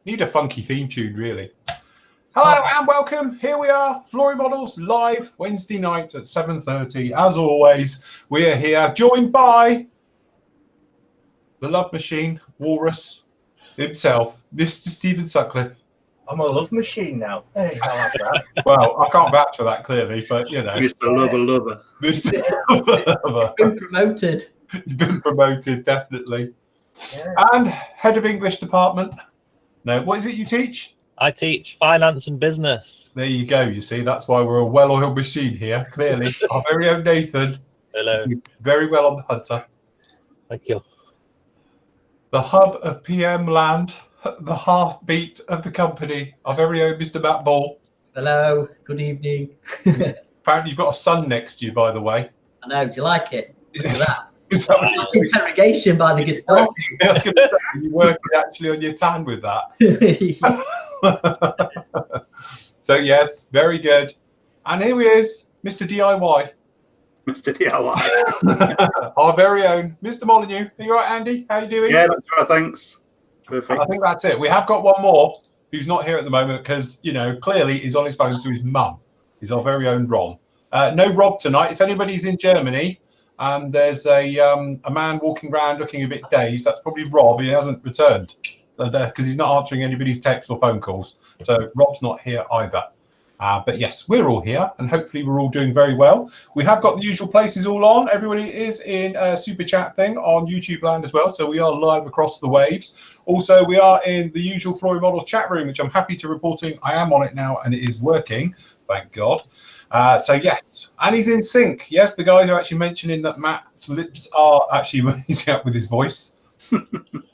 Need a funky theme tune, really. Hello and welcome. Here we are, Flory Models live Wednesday night at 7:30. As always, we are here joined by the love machine, Walrus himself, Mr. Stephen Sutcliffe. I'm a love machine now. Hey, I like that. Well, I can't vouch for that clearly, but you know. Mr. Lover. Mr. Lover. Been promoted. He's been promoted, definitely. Yeah. And head of English department. No, what is it you teach? I teach finance and business. There you go. You see, that's why we're a well-oiled machine here. Clearly, our very own Nathan. Hello. Very well on the hunter. Thank you. The hub of PM land, the heartbeat of the company, our very own Mr. Matt Ball. Hello. Good evening. Apparently, you've got a son next to you, by the way. I know. Do you like it? Look at that. Is that Like interrogation by the Gestapo. I was going to say, you're working actually on your tan with that. So, yes, very good. And here he is, Mr. DIY. Mr. DIY. Our very own Mr. Molyneux. Are you all right, Andy? How you doing? Yeah, that's right, thanks. Perfect. I think that's it. We have got one more who's not here at the moment because, you know, clearly he's on his phone to his mum. He's our very own Ron. No Rob tonight. If anybody's in Germany and there's a man walking around looking a bit dazed, that's probably Rob. He hasn't returned because he's not answering anybody's texts or phone calls. So Rob's not here either. But yes, we're all here and hopefully we're all doing very well. We have got the usual places all on. Everybody is in a super chat thing on YouTube land as well. So we are live across the waves. Also, we are in the usual Flory Models chat room, which I'm happy to reporting I am on it now and it is working. Thank God. So yes, and he's in sync. Yes, the guys are actually mentioning that Matt's lips are actually meeting up with his voice.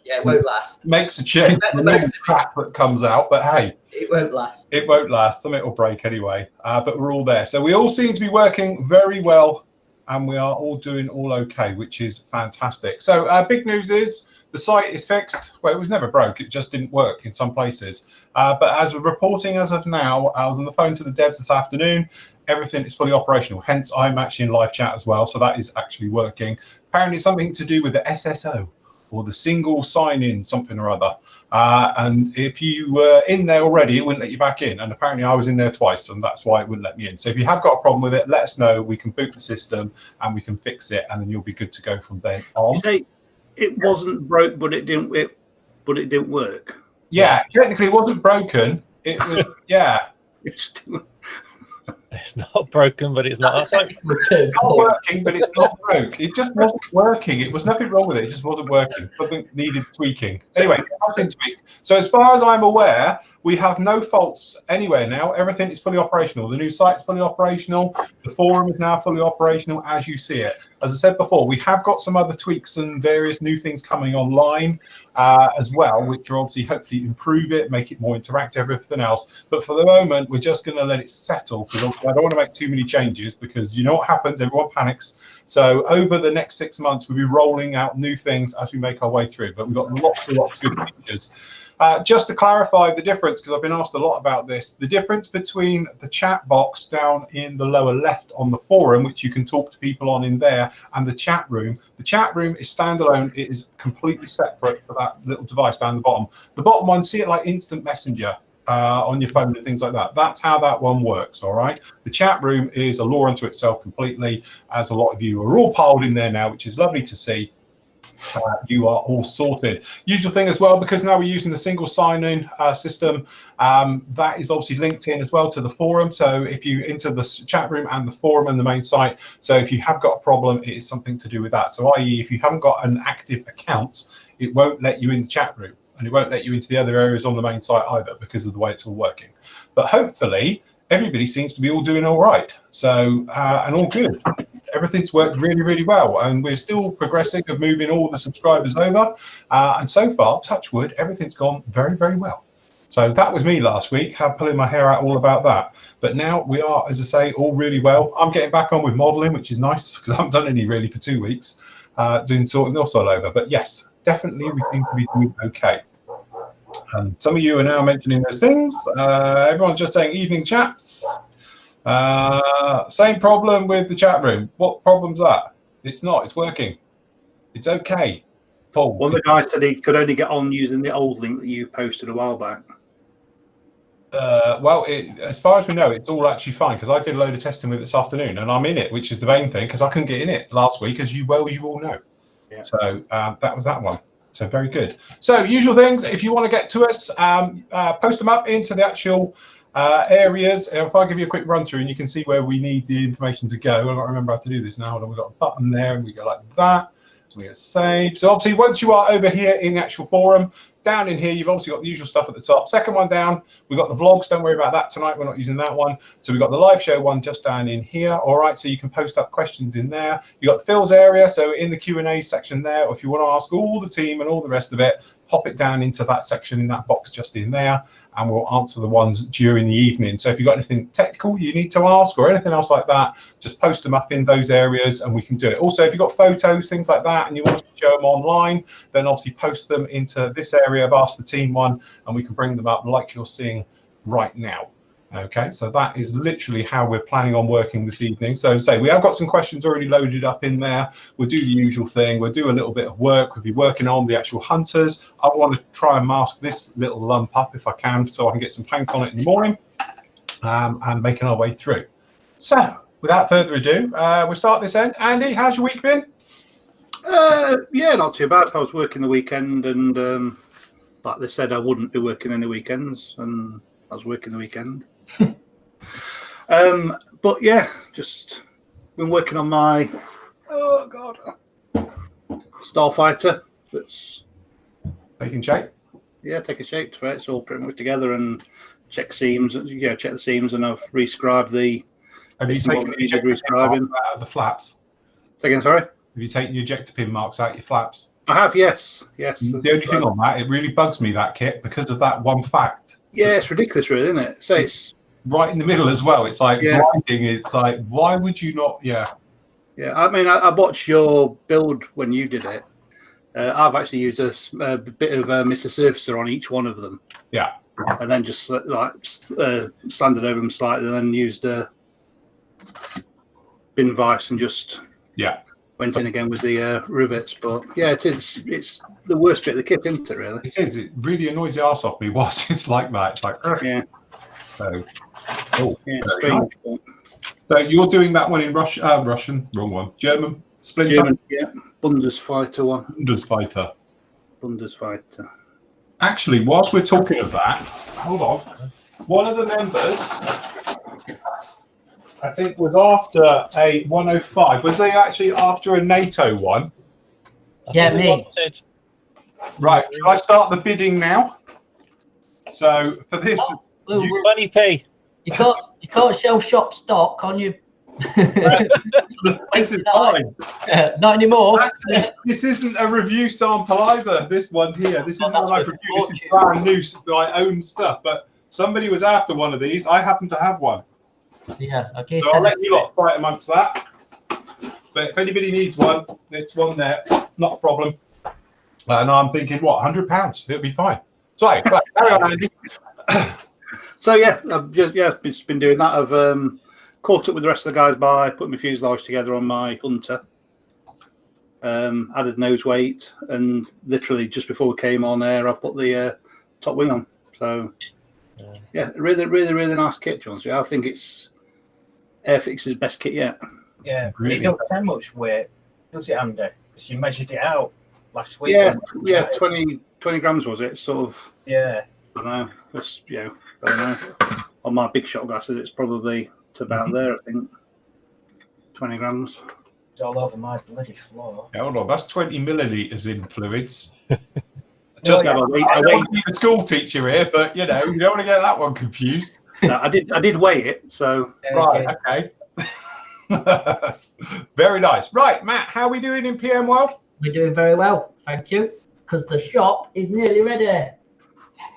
Yeah, it won't last. Makes a change. The crap that comes out, but hey, it won't last. It won't last. Something will break anyway. But we're all there, so we all seem to be working very well, and we are all doing all okay, which is fantastic. So big news is the site is fixed. Well, it was never broke. It just didn't work in some places. But as we're reporting as of now, I was on the phone to the devs this afternoon. Everything is fully operational. Hence, I'm actually in live chat as well, so that is actually working. Apparently, something to do with the SSO. Or the single sign-in something or other. And if you were in there already, it wouldn't let you back in. And apparently I was in there twice, and that's why it wouldn't let me in. So if you have got a problem with it, let us know. We can boot the system, and we can fix it, and then you'll be good to go from then on. You say it wasn't broke, but it didn't work. Yeah, technically it wasn't broken. It was, yeah. It's not broken, but it's not. It's not working, but it's not broke. It just wasn't working. It was nothing wrong with it. It just wasn't working. Something needed tweaking. Anyway, nothing tweaked. So as far as I'm aware, we have no faults anywhere now. Everything is fully operational. The new site's fully operational. The forum is now fully operational as you see it. As I said before, we have got some other tweaks and various new things coming online as well, which are obviously hopefully improve it, make it more interactive, everything else. But for the moment, we're just going to let it settle because I don't want to make too many changes because you know what happens, everyone panics. So over the next 6 months, we'll be rolling out new things as we make our way through. But we've got lots and lots of good features. Just to clarify the difference, because I've been asked a lot about this, the difference between the chat box down in the lower left on the forum, which you can talk to people on in there, and the chat room is standalone. It is completely separate for that little device down the bottom. The bottom one, see it like instant messenger on your phone and things like that. That's how that one works, all right? The chat room is a law unto itself completely, as a lot of you are all piled in there now, which is lovely to see. You are all sorted. Usual thing as well, because now we're using the single sign-in system, that is obviously linked in as well to the forum. So if you enter the chat room and the forum and the main site, so if you have got a problem, it is something to do with that. So i.e. if you haven't got an active account, it won't let you in the chat room, and it won't let you into the other areas on the main site either because of the way it's all working. But hopefully everybody seems to be all doing all right. So and all good. Everything's worked really, really well, and we're still progressing of moving all the subscribers over. And so far, touch wood, everything's gone very, very well. So that was me last week, pulling my hair out all about that. But now we are, as I say, all really well. I'm getting back on with modelling, which is nice because I haven't done any really for 2 weeks, doing sorting else all over. But yes, definitely we seem to be doing okay. And some of you are now mentioning those things. Everyone's just saying evening chaps. Same problem with the chat room. What problem's that? It's not. It's working. It's okay. Paul. One of the guys said he could only get on using the old link that you posted a while back. Well, as far as we know, it's all actually fine because I did a load of testing with it this afternoon, and I'm in it, which is the main thing because I couldn't get in it last week, as you all know. Yeah. So that was that one. So very good. So usual things. If you want to get to us, post them up into the actual areas. If I give you a quick run through, and you can see where we need the information to go. I don't remember how to do this now. Hold on, we've got a button there, and we go like that. So we go save. So obviously, once you are over here in the actual forum. Down in here, you've obviously got the usual stuff at the top. Second one down, we've got the vlogs. Don't worry about that tonight. We're not using that one. So we've got the live show one just down in here. All right, so you can post up questions in there. You've got the Phil's area, so in the Q&A section there, or if you want to ask all the team and all the rest of it, pop it down into that section in that box just in there, and we'll answer the ones during the evening. So if you've got anything technical you need to ask or anything else like that, just post them up in those areas and we can do it. Also, if you've got photos, things like that, and you want to show them online, then obviously post them into this area of Ask the Team one, and we can bring them up like you're seeing right now. Okay, so that is literally how we're planning on working this evening. So say we have got some questions already loaded up in there. We'll do the usual thing. We'll do a little bit of work. We'll be working on the actual hunters. I want to try and mask this little lump up if I can, so I can get some paint on it in the morning, and making our way through. So without further ado, we'll start this end. Andy, how's your week been? Yeah, not too bad. I was working the weekend, and like they said, I wouldn't be working any weekends, and I was working the weekend. But yeah, just been working on my Starfighter. That's Taking shape. Yeah, take a shape for it. It's all pretty much together, and check seams. Yeah, check the seams, and I've rescribed the. Have you taken the ejector pin marks out of the flaps? Say again, sorry. Have you taken the ejector pin marks out your flaps? I have, yes. The only thing on that, it really bugs me, that kit, because of that one fact. Yeah, it's ridiculous, really, isn't it? So it's right in the middle as well. It's like blinding. It's like, why would you not? Yeah. Yeah, I mean, I watched your build when you did it. I've actually used a bit of Mr. Surfacer on each one of them. Yeah. And then just like sanded over them slightly, and then used a bin vise and just went in again with the rivets. But yeah, it's the worst bit of the kit, isn't it? Really, it is. It really annoys the arse off me. Whilst it's like that, it's like yeah. So, strange. Nice. So you're doing that one in Russian, wrong one, German, Splinter, German, yeah, Bundesfighter one. Bundesfighter. Actually, whilst we're talking of that, hold on. One of the members, I think, was after a 105. Was they actually after a NATO one? Yeah, me. Right. Shall I start the bidding now? So for this, 20p. You can't sell shop stock on you. This is fine. Not anymore. Actually, this isn't a review sample either. This one here. This isn't one I've reviewed. This is brand new, my own stuff. But somebody was after one of these. I happen to have one. Yeah. Okay. So I'll let you lot fight amongst that. But if anybody needs one, it's one there. Not a problem. And I'm thinking, what, £100? It'll be fine. So, carry on, Andy. So yeah, I've just been doing that. I've caught up with the rest of the guys by putting my fuselage together on my Hunter. Added nose weight, and literally just before we came on air, I put the top wing on. So yeah, really nice kit, John. So I think it's Airfix's best kit yet. Yeah, really. It don't take much weight, does it, Andy? Because you measured it out last week. Yeah, 20 grams was it? Sort of. Yeah. I don't know. It's, I don't know. On my big shot glasses, it's probably to about there, I think. 20 grams. It's all over my bloody floor. Yeah, hold on, that's 20 millilitres in fluids. Just I don't want to be a school teacher here, but you don't want to get that one confused. No, I did weigh it, so right, okay. Very nice. Right, Matt, how are we doing in PM World? We're doing very well, thank you. Because the shop is nearly ready.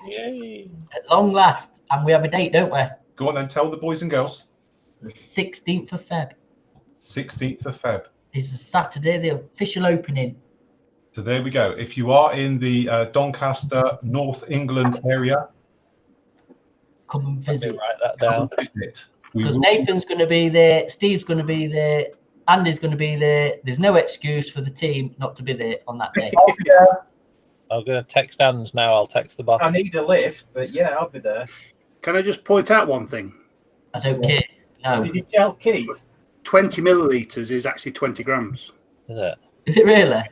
Yay! At long last, and we have a date, don't we? Go on then, tell the boys and girls. The 16th of Feb. 16th of Feb. It's a Saturday, the official opening. So there we go. If you are in the Doncaster, North England area, come and visit. Write that down. Visit. Because Nathan's going to be there, Steve's going to be there, Andy's going to be there. There's no excuse for the team not to be there on that day. I'll be there. I'm going to text Ange now. I'll text the boss. I need a lift, but yeah, I'll be there. Can I just point out one thing? I don't care. No. Did you tell Keith? 20 millilitres is actually 20 grams. Is it? Is it really?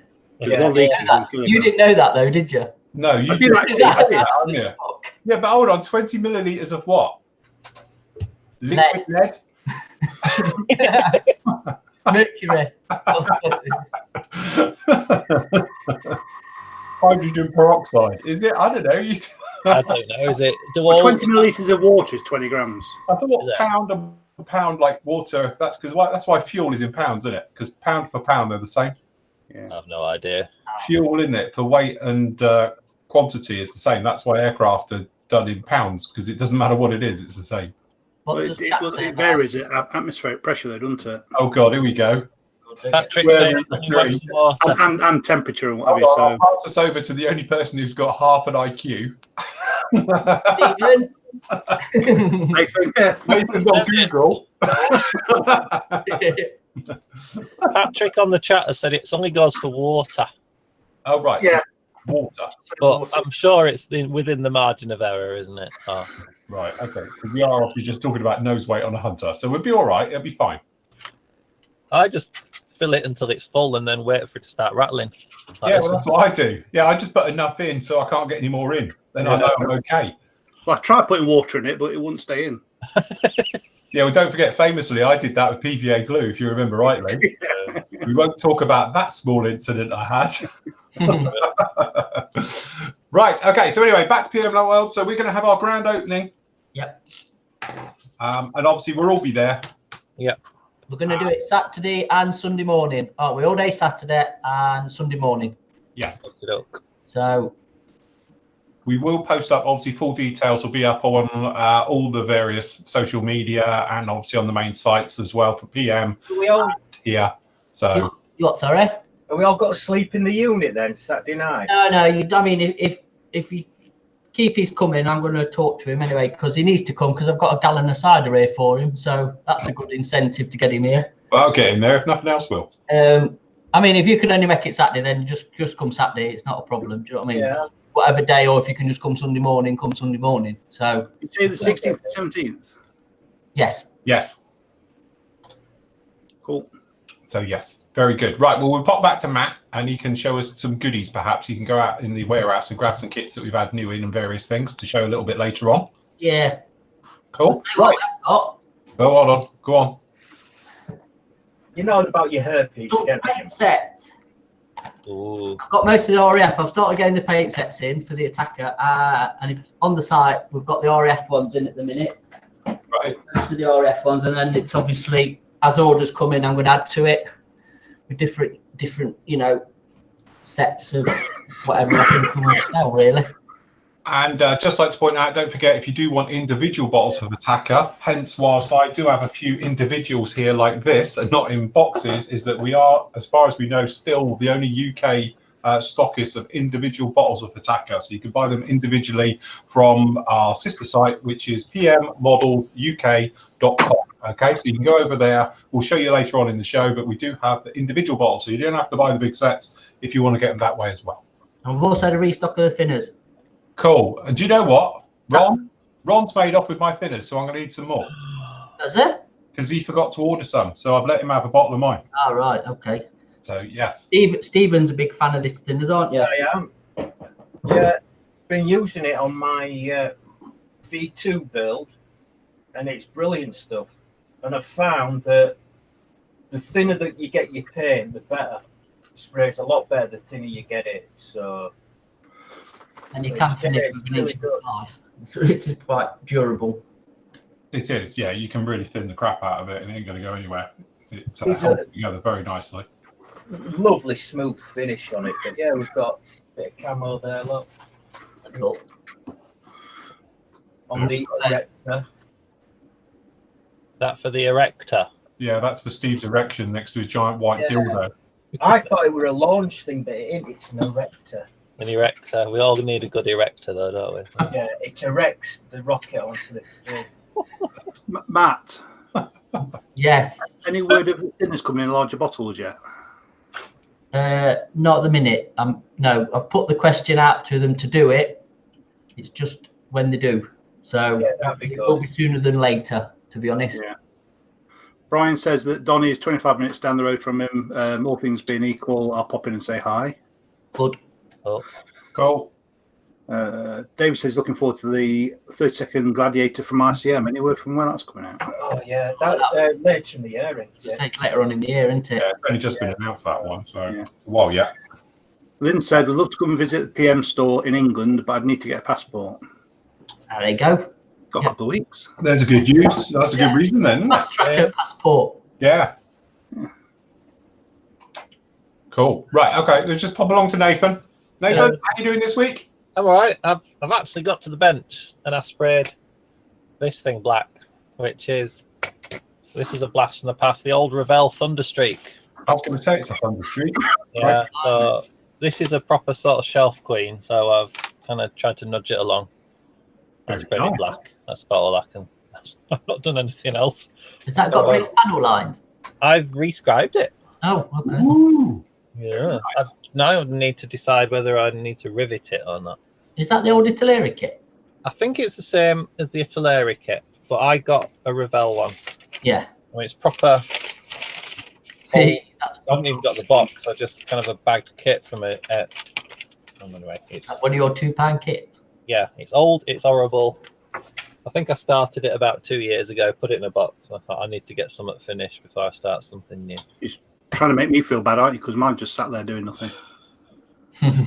There's Yeah. 1 litre. Yeah, you didn't know that though, did you? No, you I did actually. I did, yeah. Yeah, but hold on. 20 millilitres of what? Liquid lead? Mercury. Hydrogen peroxide. Is it? I don't know. I don't know. Is it? Do Well, all 20 millilitres of water is 20 grams. I thought Is it? pound like water. That's why fuel is in pounds, isn't it? Because pound for pound they're the same. Yeah. I have no idea. Fuel, isn't it, for weight and quantity is the same. That's why aircraft are done in pounds, because it doesn't matter what it is. It's the same. What Well, does it chat say it about varies at atmospheric pressure, though, doesn't it? Oh God, here we go. Patrick Where saying is the he wants tree? some water. And temperature and what have Hold you. on, So I'll pass us over to the only person who's got half an IQ. Stephen? Nathan, yeah. Nathan's on Does it? Google. Patrick on the chat has said it only goes for water, Oh right, Yeah. water. but I'm sure it's within the margin of error, isn't it? Oh. Right, okay. So we are obviously just talking about nose weight on a hunter, so we'll be all right. It'll be fine. I just fill it until it's full and then wait for it to start rattling. Like Yeah, this well, that's what I do. Yeah, I just put enough in so I can't get any more in. Then I know I'm okay. Well, I tried putting water in it, but it wouldn't stay in. Yeah, well, don't forget, famously, I did that with PVA glue, if you remember rightly. We won't talk about that small incident I had. Right, okay, so anyway, back to PM World. So we're going to have our grand opening. Yep. And obviously, we'll all be there. Yep. We're going to do it Saturday and Sunday morning. Oh, we all day Saturday and Sunday morning. Yes. So We will post up, obviously, full details will be up on all the various social media and obviously on the main sites as well for PM We all here. So, you what, sorry? have we all got to sleep in the unit then Saturday night? No. I mean, if you keep his coming, I'm going to talk to him anyway because he needs to come because I've got a gallon of cider here for him. So that's a good incentive to get him here. well, I'll get in there if nothing else will. I mean, if you can only make it Saturday, then just come Saturday. It's not a problem. Do you know what I mean? Yeah. Whatever day, or if you can just come Sunday morning, come Sunday morning. So You say the 16th and 17th. yes. Yes. Cool. So, yes. Very good. Right. Well, we'll pop back to Matt and he can show us some goodies, perhaps. You can go out in the warehouse and grab some kits that we've had new in and various things to show a little bit later on. Yeah. Cool. Right. Right. Oh, hold on. Go on. You know about your herpes, So, don't you? paint set. Ooh. I've got most of the RAF. I've started getting the paint sets in for the attacker. And if on the site, we've got the RAF ones in at the minute. Right. Most of the RAF ones. And then it's obviously, as orders come in, I'm going to add to it with different, sets of whatever I think we will sell, really. And just like to point out, don't forget, if you do want individual bottles of Attacker, hence whilst I do have a few individuals here like this and not in boxes, is that we are, as far as we know, still the only UK stockist of individual bottles of Attacker. So you can buy them individually from our sister site, which is pmmodeluk.com. Okay, so you can go over there. We'll show you later on in the show, but we do have the individual bottles, so you don't have to buy the big sets if you want to get them that way as well. And we've also had a restock of the thinners. Cool. And do you know what? Ron's made off with my thinners, so I'm going to need some more. Does it? Because he forgot to order some, so I've let him have a bottle of mine. Oh, right. Okay. So, yes. Stephen's a big fan of this thinners, aren't you? I am. Yeah, been using it on my V2 build, and it's brilliant stuff. And I've found that the thinner that you get your paint, the better. It sprays a lot better the thinner you get it. So, And you can finish with an inch of life. So it's quite durable. It is, yeah. You can really thin the crap out of it and it ain't going to go anywhere. It It's holds together very nicely. lovely smooth finish on it. But yeah, we've got a bit of camo there, look. Look. On the erector. That for the erector. Yeah, that's for Steve's erection next to his giant white Yeah. dildo. I thought it were a launch thing, but it ain't. It's an erector. An erector. We all need a good erector, though, don't we? Yeah, it erects the rocket onto the thing. Matt, Yes. Any word of thinners coming in larger bottles yet? Not at the minute. No, I've put the question out to them to do it. It's just when they do. So it will be sooner than later, to be honest. Yeah. Brian says that Donnie is 25 minutes down the road from him. All things being equal, I'll pop in and say hi. Good. Oh. Cool. David says looking forward to the 30-second Gladiator from ICM. Any word from when that's coming out? Oh yeah, that later in the year, isn't it? It's later on in the year, isn't it? Yeah, it's only just been announced, that one. So, well, yeah. Lynn said, we'd love to come and visit the PM store in England, but I'd need to get a passport. There you go. Got a couple of weeks. There's a good use. That's a good reason then, isn't it? Fast tracker passport. Yeah. Cool. Right. Okay. Let's just pop along to Nathan. Nathan, how are you doing this week? I'm all right. I've actually got to the bench and I sprayed this thing black, which is this is a blast from the past. The old Revell Thunderstreak. I was going to say it's a Thunder Streak. Yeah. So this is a proper sort of shelf queen. So I've kind of tried to nudge it along. And sprayed it black. That's about all I can. I've not done anything else. Has that got raised panel lines? I've rescribed it. Oh, okay. Ooh. Yeah. Now I need to decide whether I need to rivet it or not. Is that the old Italeri kit? I think it's the same as the Italeri kit, but I got a Revell one. Yeah. I mean, it's proper. I That's haven't even got the box. I just kind of a bagged kit from it. Anyway, it's one of your £2 kits. Yeah, it's old. It's horrible. I think I started it about 2 years ago. Put it in a box. I thought I need to get something finished before I start something new. You're trying to make me feel bad, aren't you? Because mine just sat there doing nothing.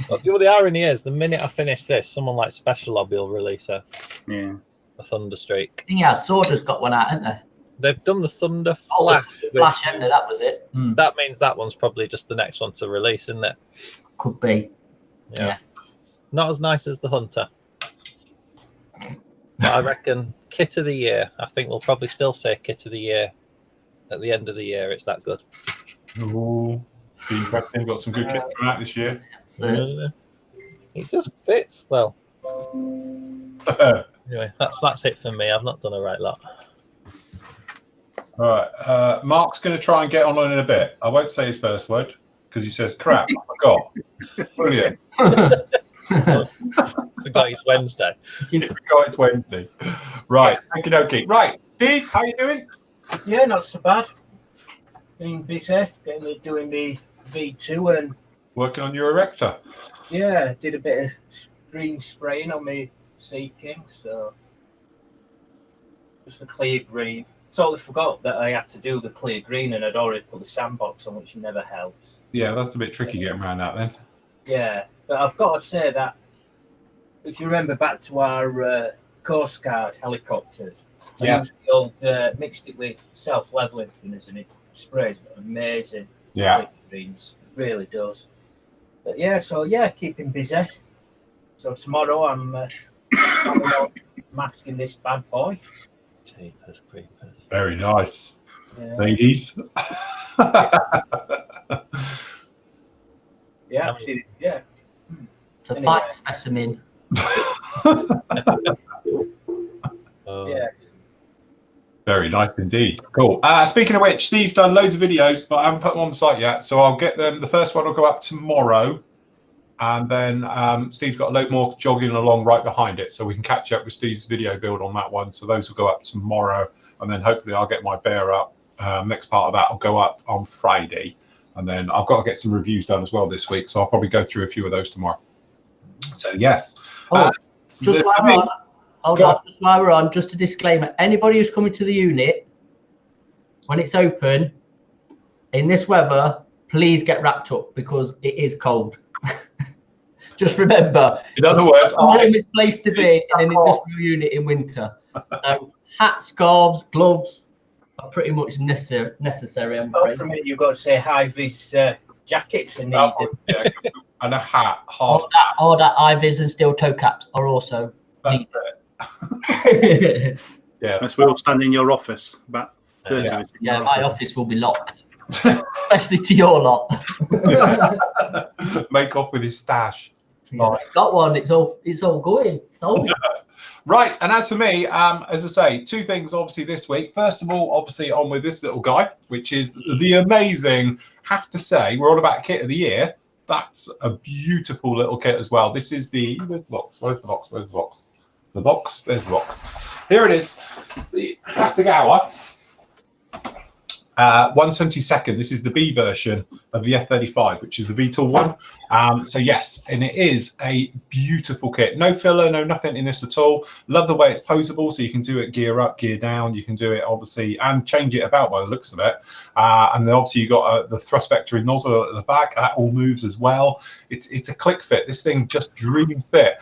But the irony is, the minute I finish this, someone like Special Lobby will release a Thunderstreak. Yeah, Sworders got one out, haven't they? They've done the Thunder Flash. Flash, hasn't they? That was it. That means that one's probably just the next one to release, isn't it? Could be. Yeah. Not as nice as the Hunter. But I reckon kit of the year. I think we'll probably still say kit of the year at the end of the year. It's that good. Ooh. We've got some good kits coming out this year. It just fits well. Anyway, that's it for me. I've not done a right lot. All right. Mark's going to try and get on in a bit. I won't say his first word because he says, crap, I forgot. Brilliant. Forgot it's Wednesday. Forgot it's Wednesday. Right. Thank you, dokie. Right. Steve, how you doing? Yeah, not so bad. Been busy, doing the V2 and working on your erector. Yeah, did a bit of green spraying on my Sea King, so just a clear green. Totally forgot that I had to do the clear green, and I'd already put the sandbox on, which never helped. Yeah, that's a bit tricky getting around that then. Yeah, but I've got to say that if you remember back to our Coast Guard helicopters, I used the old, mixed it with self-leveling thinners, and it sprays amazing. Yeah. Greens. It really does. But yeah, so yeah, keeping busy. So tomorrow I'm masking this bad boy. Jeepers creepers. Very nice. Yeah. Ladies. Yeah, yeah. It's a fine specimen. Yeah. Very nice indeed. Cool. Speaking of which, Steve's done loads of videos, but I haven't put them on the site yet. So I'll get them. The first one will go up tomorrow. And then Steve's got a load more jogging along right behind it. So we can catch up with Steve's video build on that one. So those will go up tomorrow. And then hopefully I'll get my bear up. Next part of that will go up on Friday. And then I've got to get some reviews done as well this week. So I'll probably go through a few of those tomorrow. So yes. Just while we're on, hold on, just while we're on, just a disclaimer. Anybody who's coming to the unit, when it's open, in this weather, please get wrapped up because it is cold. Just remember, in other words, the warmest place to be in an industrial unit in winter. Hats, scarves, gloves are pretty much necessary. I'm afraid. From it, you've got to say high-vis jackets are needed. And a hat. Hard. Or that eye-vis and steel toe caps are also needed. Yes. We'll stand in your office. About 30 of us. Yeah, my office will be locked. Especially to your lot. Make off with his stash. Got one. It's all going. Sold. Right, and as for me, as I say, two things obviously this week. First of all, obviously on with this little guy, which is the amazing, have to say, we're all about kit of the year. That's a beautiful little kit as well. This is the, where's the box? Where's the box? Where's the box? The box, there's the box. Here it is, the plastic hour. 1/72. This is the B version of the F35, which is the V-tool one. So yes, and it is a beautiful kit. No filler, no nothing in this at all. Love the way it's posable, so you can do it gear up, gear down. You can do it obviously and change it about by the looks of it. And then obviously you got the thrust vectoring nozzle at the back. That all moves as well. It's a click fit. This thing just dream fit.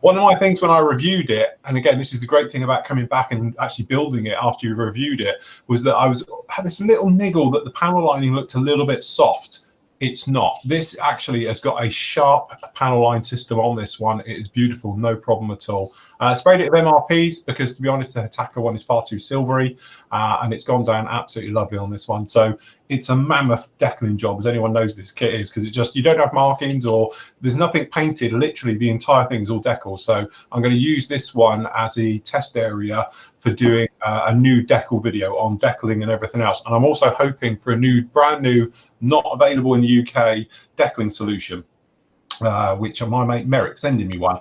One of my things when I reviewed it, and again, this is the great thing about coming back and actually building it after you've reviewed it, was that I had this little niggle that the panel lining looked a little bit soft. It's not. This actually has got a sharp panel line system on this one. It is beautiful, no problem at all. Sprayed it with MRPs because, to be honest, the Attacker one is far too silvery, and it's gone down absolutely lovely on this one. So it's a mammoth decaling job, as anyone knows this kit is, because it just, you don't have markings or there's nothing painted. Literally, the entire thing is all decal. So I'm going to use this one as a test area for doing a new decal video on decaling and everything else. And I'm also hoping for a brand new, not available in the UK, decaling solution, which my mate Merrick sending me one,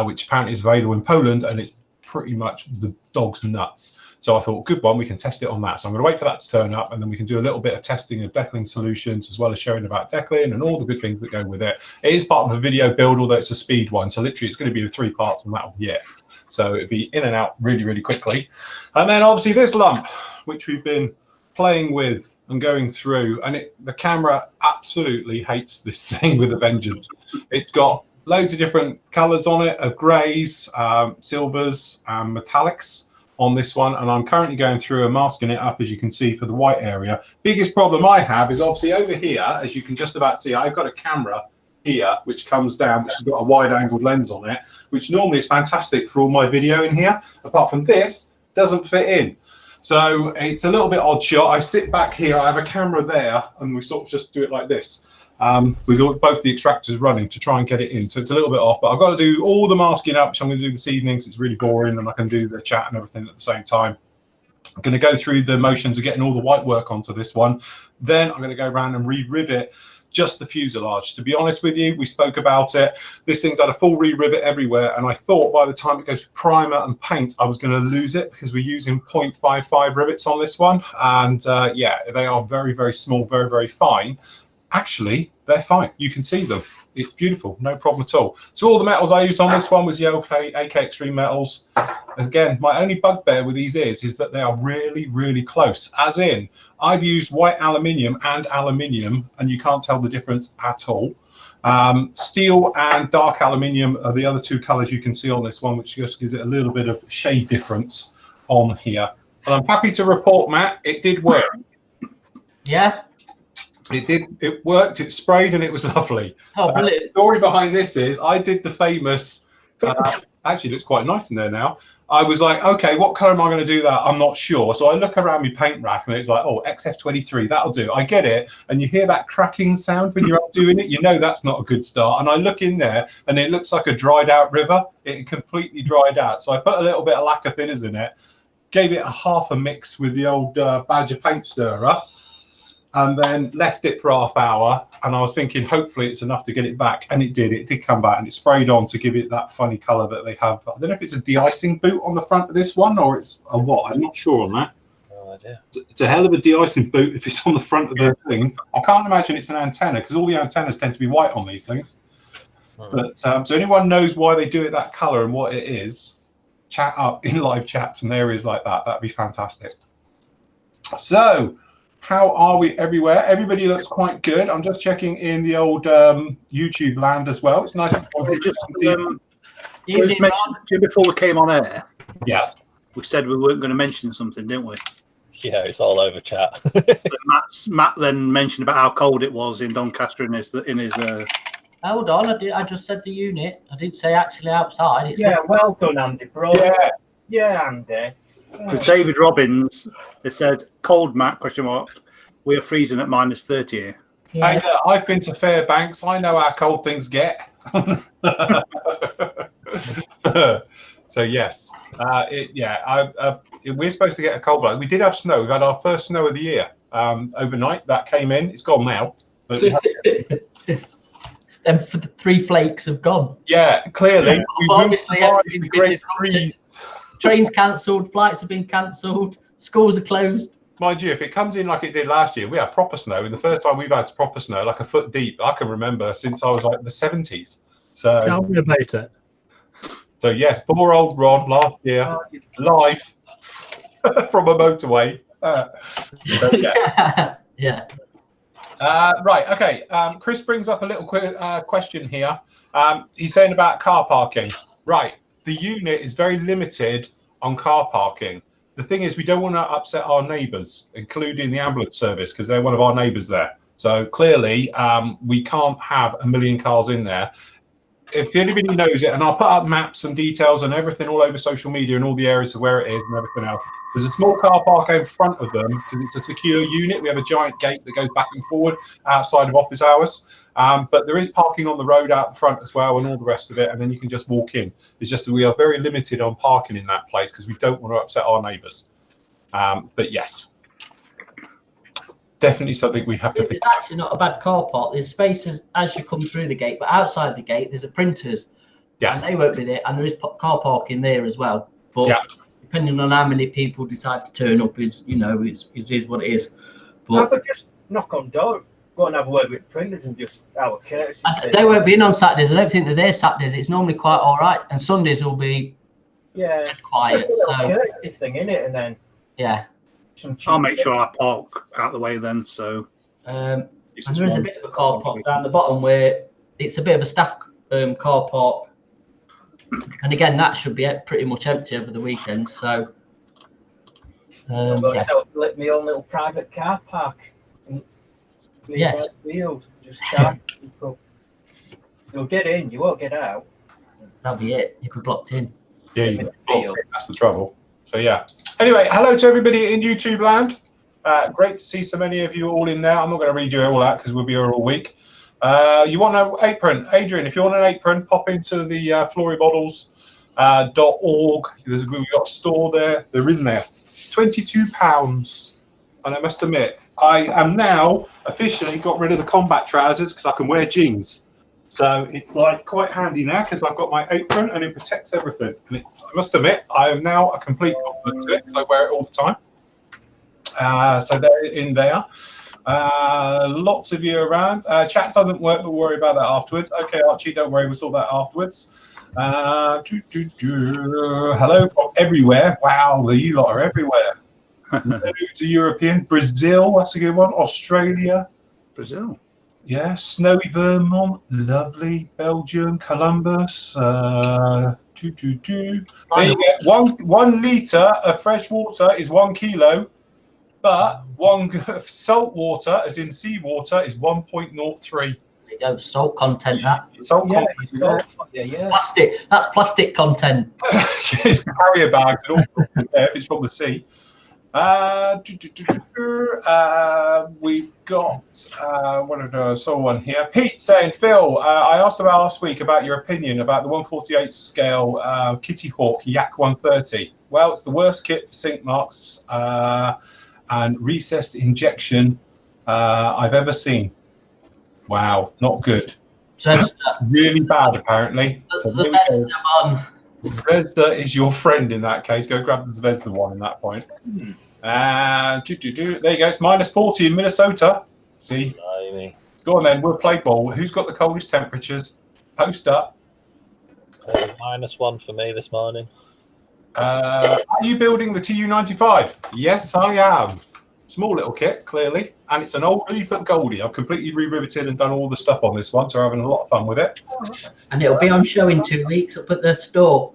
which apparently is available in Poland, and it's pretty much the dog's nuts. So I thought, good one, we can test it on that. So I'm going to wait for that to turn up, and then we can do a little bit of testing of decaling solutions, as well as showing about decaling and all the good things that go with it. It is part of a video build, although it's a speed one. So literally it's going to be 3 parts on that one yet. So it'll be in and out really, really quickly. And then obviously this lump, which we've been playing with and going through, and the camera absolutely hates this thing with a vengeance. It's got loads of different colors on it, of grays, silvers, and metallics on this one, and I'm currently going through and masking it up, as you can see, for the white area. Biggest problem I have is obviously over here, as you can just about see, I've got a camera here which comes down, which has got a wide angled lens on it, which normally is fantastic for all my video in here. Apart from this, doesn't fit in. So it's a little bit odd shot. I sit back here, I have a camera there, and we sort of just do it like this. We've got both the extractors running to try and get it in. So it's a little bit off, but I've got to do all the masking up, which I'm going to do this evening, because it's really boring, and I can do the chat and everything at the same time. I'm going to go through the motions of getting all the white work onto this one. Then I'm going to go around and re-rivet just the fuselage. To be honest with you, we spoke about it. This thing's had a full re-rivet everywhere, and I thought by the time it goes to primer and paint, I was going to lose it, because we're using 0.55 rivets on this one. And yeah, they are very, very small, very, very fine. Actually, they're fine. You can see them. It's beautiful, no problem at all. So all the metals I used on this one was the AK Extreme metals. Again, my only bugbear with these is that they are really, really close. As in, I've used white aluminium and aluminium, and you can't tell the difference at all. Steel and dark aluminium are the other two colors you can see on this one, which just gives it a little bit of shade difference on here. And I'm happy to report, Matt, it did work. Yeah. It worked, it sprayed, and it was lovely. Oh, brilliant. The story behind this is I did the famous, actually it looks quite nice in there now. I was like, okay, what color am I going to do that? I'm not sure. So I look around my paint rack, and it's like, oh, XF23, that'll do. I get it. And you hear that cracking sound when you're doing it. You know that's not a good start. And I look in there, and it looks like a dried out river. It completely dried out. So I put a little bit of lacquer thinners in it, gave it a half a mix with the old Badger paint stirrer, and then left it for half hour, and I was thinking hopefully it's enough to get it back, and it did come back, and it sprayed on to give it that funny color that they have. I don't know if it's a de-icing boot on the front of this one, or it's a what, I'm not sure on that. No idea. It's a hell of a de-icing boot if it's on the front of the thing. I can't imagine it's an antenna, because all the antennas tend to be white on these things. But so anyone knows why they do it that color and what it is, chat up in live chats and areas like that. That'd be fantastic. So how are we everywhere? Everybody looks quite good. I'm just checking in the old YouTube land as well. It's nice. Just before we came on air, yes, we said we weren't going to mention something, didn't we? Yeah, it's all over chat. Matt then mentioned about how cold it was in Doncaster in his Hold on, I just said the unit. I did say actually outside. It's well done, Andy, bro. Yeah, Andy. For David Robbins, they said, cold, Matt, ? We are freezing at -30 here. Yeah. Hey, I've been to Fairbanks. I know how cold things get. So yes, we're supposed to get a cold block. We did have snow. We've had our first snow of the year overnight. That came in. It's gone now. But Then for the 3 flakes have gone. yeah, clearly. Obviously, everything's been disrupted. Trains cancelled, flights have been cancelled, schools are closed. Mind you, if it comes in like it did last year, we had proper snow. And the first time we've had proper snow, like a foot deep, I can remember since I was like the 70s. So Tell me about it. So yes, poor old Ron last year, live from a motorway. So, yeah. Yeah. Right, okay. Chris brings up a little question here. He's saying about car parking. Right, the unit is very limited on car parking. The thing is, we don't want to upset our neighbours, including the ambulance service, because they're one of our neighbours there. So clearly, we can't have a million cars in there. If anybody knows it, and I'll put up maps and details and everything all over social media and all the areas of where it is and everything else. There's a small car park in front of them because it's a secure unit. We have a giant gate that goes back and forward outside of office hours. But there is parking on the road out front as well and all the rest of it. And then you can just walk in. It's just that we are very limited on parking in that place because we don't want to upset our neighbours. But yes, definitely something we have to think. It's actually not a bad car park. There's spaces as you come through the gate, but outside the gate, there's a printers. Yes. And they won't be there. And there is car parking there as well. But yeah. Depending on how many people decide to turn up, is what it is. But just knock on door, go and have a word with printers and just our courtesy. They won't be in on Saturdays. I don't think they're there Saturdays. It's normally quite all right, and Sundays will be quiet. So this thing in it, and then I'll make sure I park out the way then. So and there is a bit of a car park down the bottom where it's a bit of a staff car park. And again, that should be pretty much empty over the weekend. So, let me own little private car park. Yes. Field, just charge people. You'll get in, you won't get out. That'll be it. You'll be blocked in. Yeah, that's the trouble. So yeah. Anyway, hello to everybody in YouTube land. Great to see so many of you all in there. I'm not going to read you all out because we'll be here all week. You want an apron, Adrian? If you want an apron, pop into the florybottles.org. We've got a store there. They're in there. £22. And I must admit, I am now officially got rid of the combat trousers because I can wear jeans. So it's like quite handy now because I've got my apron and it protects everything. And I must admit, I am now a complete compliment to it because I wear it all the time. So they're in there. Lots of you around. Chat doesn't work, but worry about that afterwards. Okay, Archie, don't worry, we'll sort that afterwards. Hello from everywhere. Wow, you lot are everywhere. Hello to European. Brazil, that's a good one. Australia. Brazil. Yeah, snowy Vermont, lovely. Belgium, Columbus. There you go. 1 litre of fresh water is 1 kilo. But salt water, as in seawater, is 1.03. There you go, salt content. That salt content. Plastic. That's plastic content. It's carrier bags and all if it's from the sea. We've got someone here. Pete saying, Phil, I asked about last week about your opinion about the 148 scale Kitty Hawk Yak 130. Well, it's the worst kit for sink marks. And recessed injection I've ever seen. Wow, not good. Really bad, apparently. Zvezda is your friend in that case. Go grab the Zvezda one in that point. There you go. It's -40 in Minnesota. See? Go on then. We'll play ball. Who's got the coldest temperatures? Post up. -1 for me this morning. Are you building the TU95? Yes, I am. Small little kit, clearly, and it's an oldie but goldie. I've completely re-riveted and done all the stuff on this one, so I'm having a lot of fun with it. And it'll be on show in 2 weeks up at the store.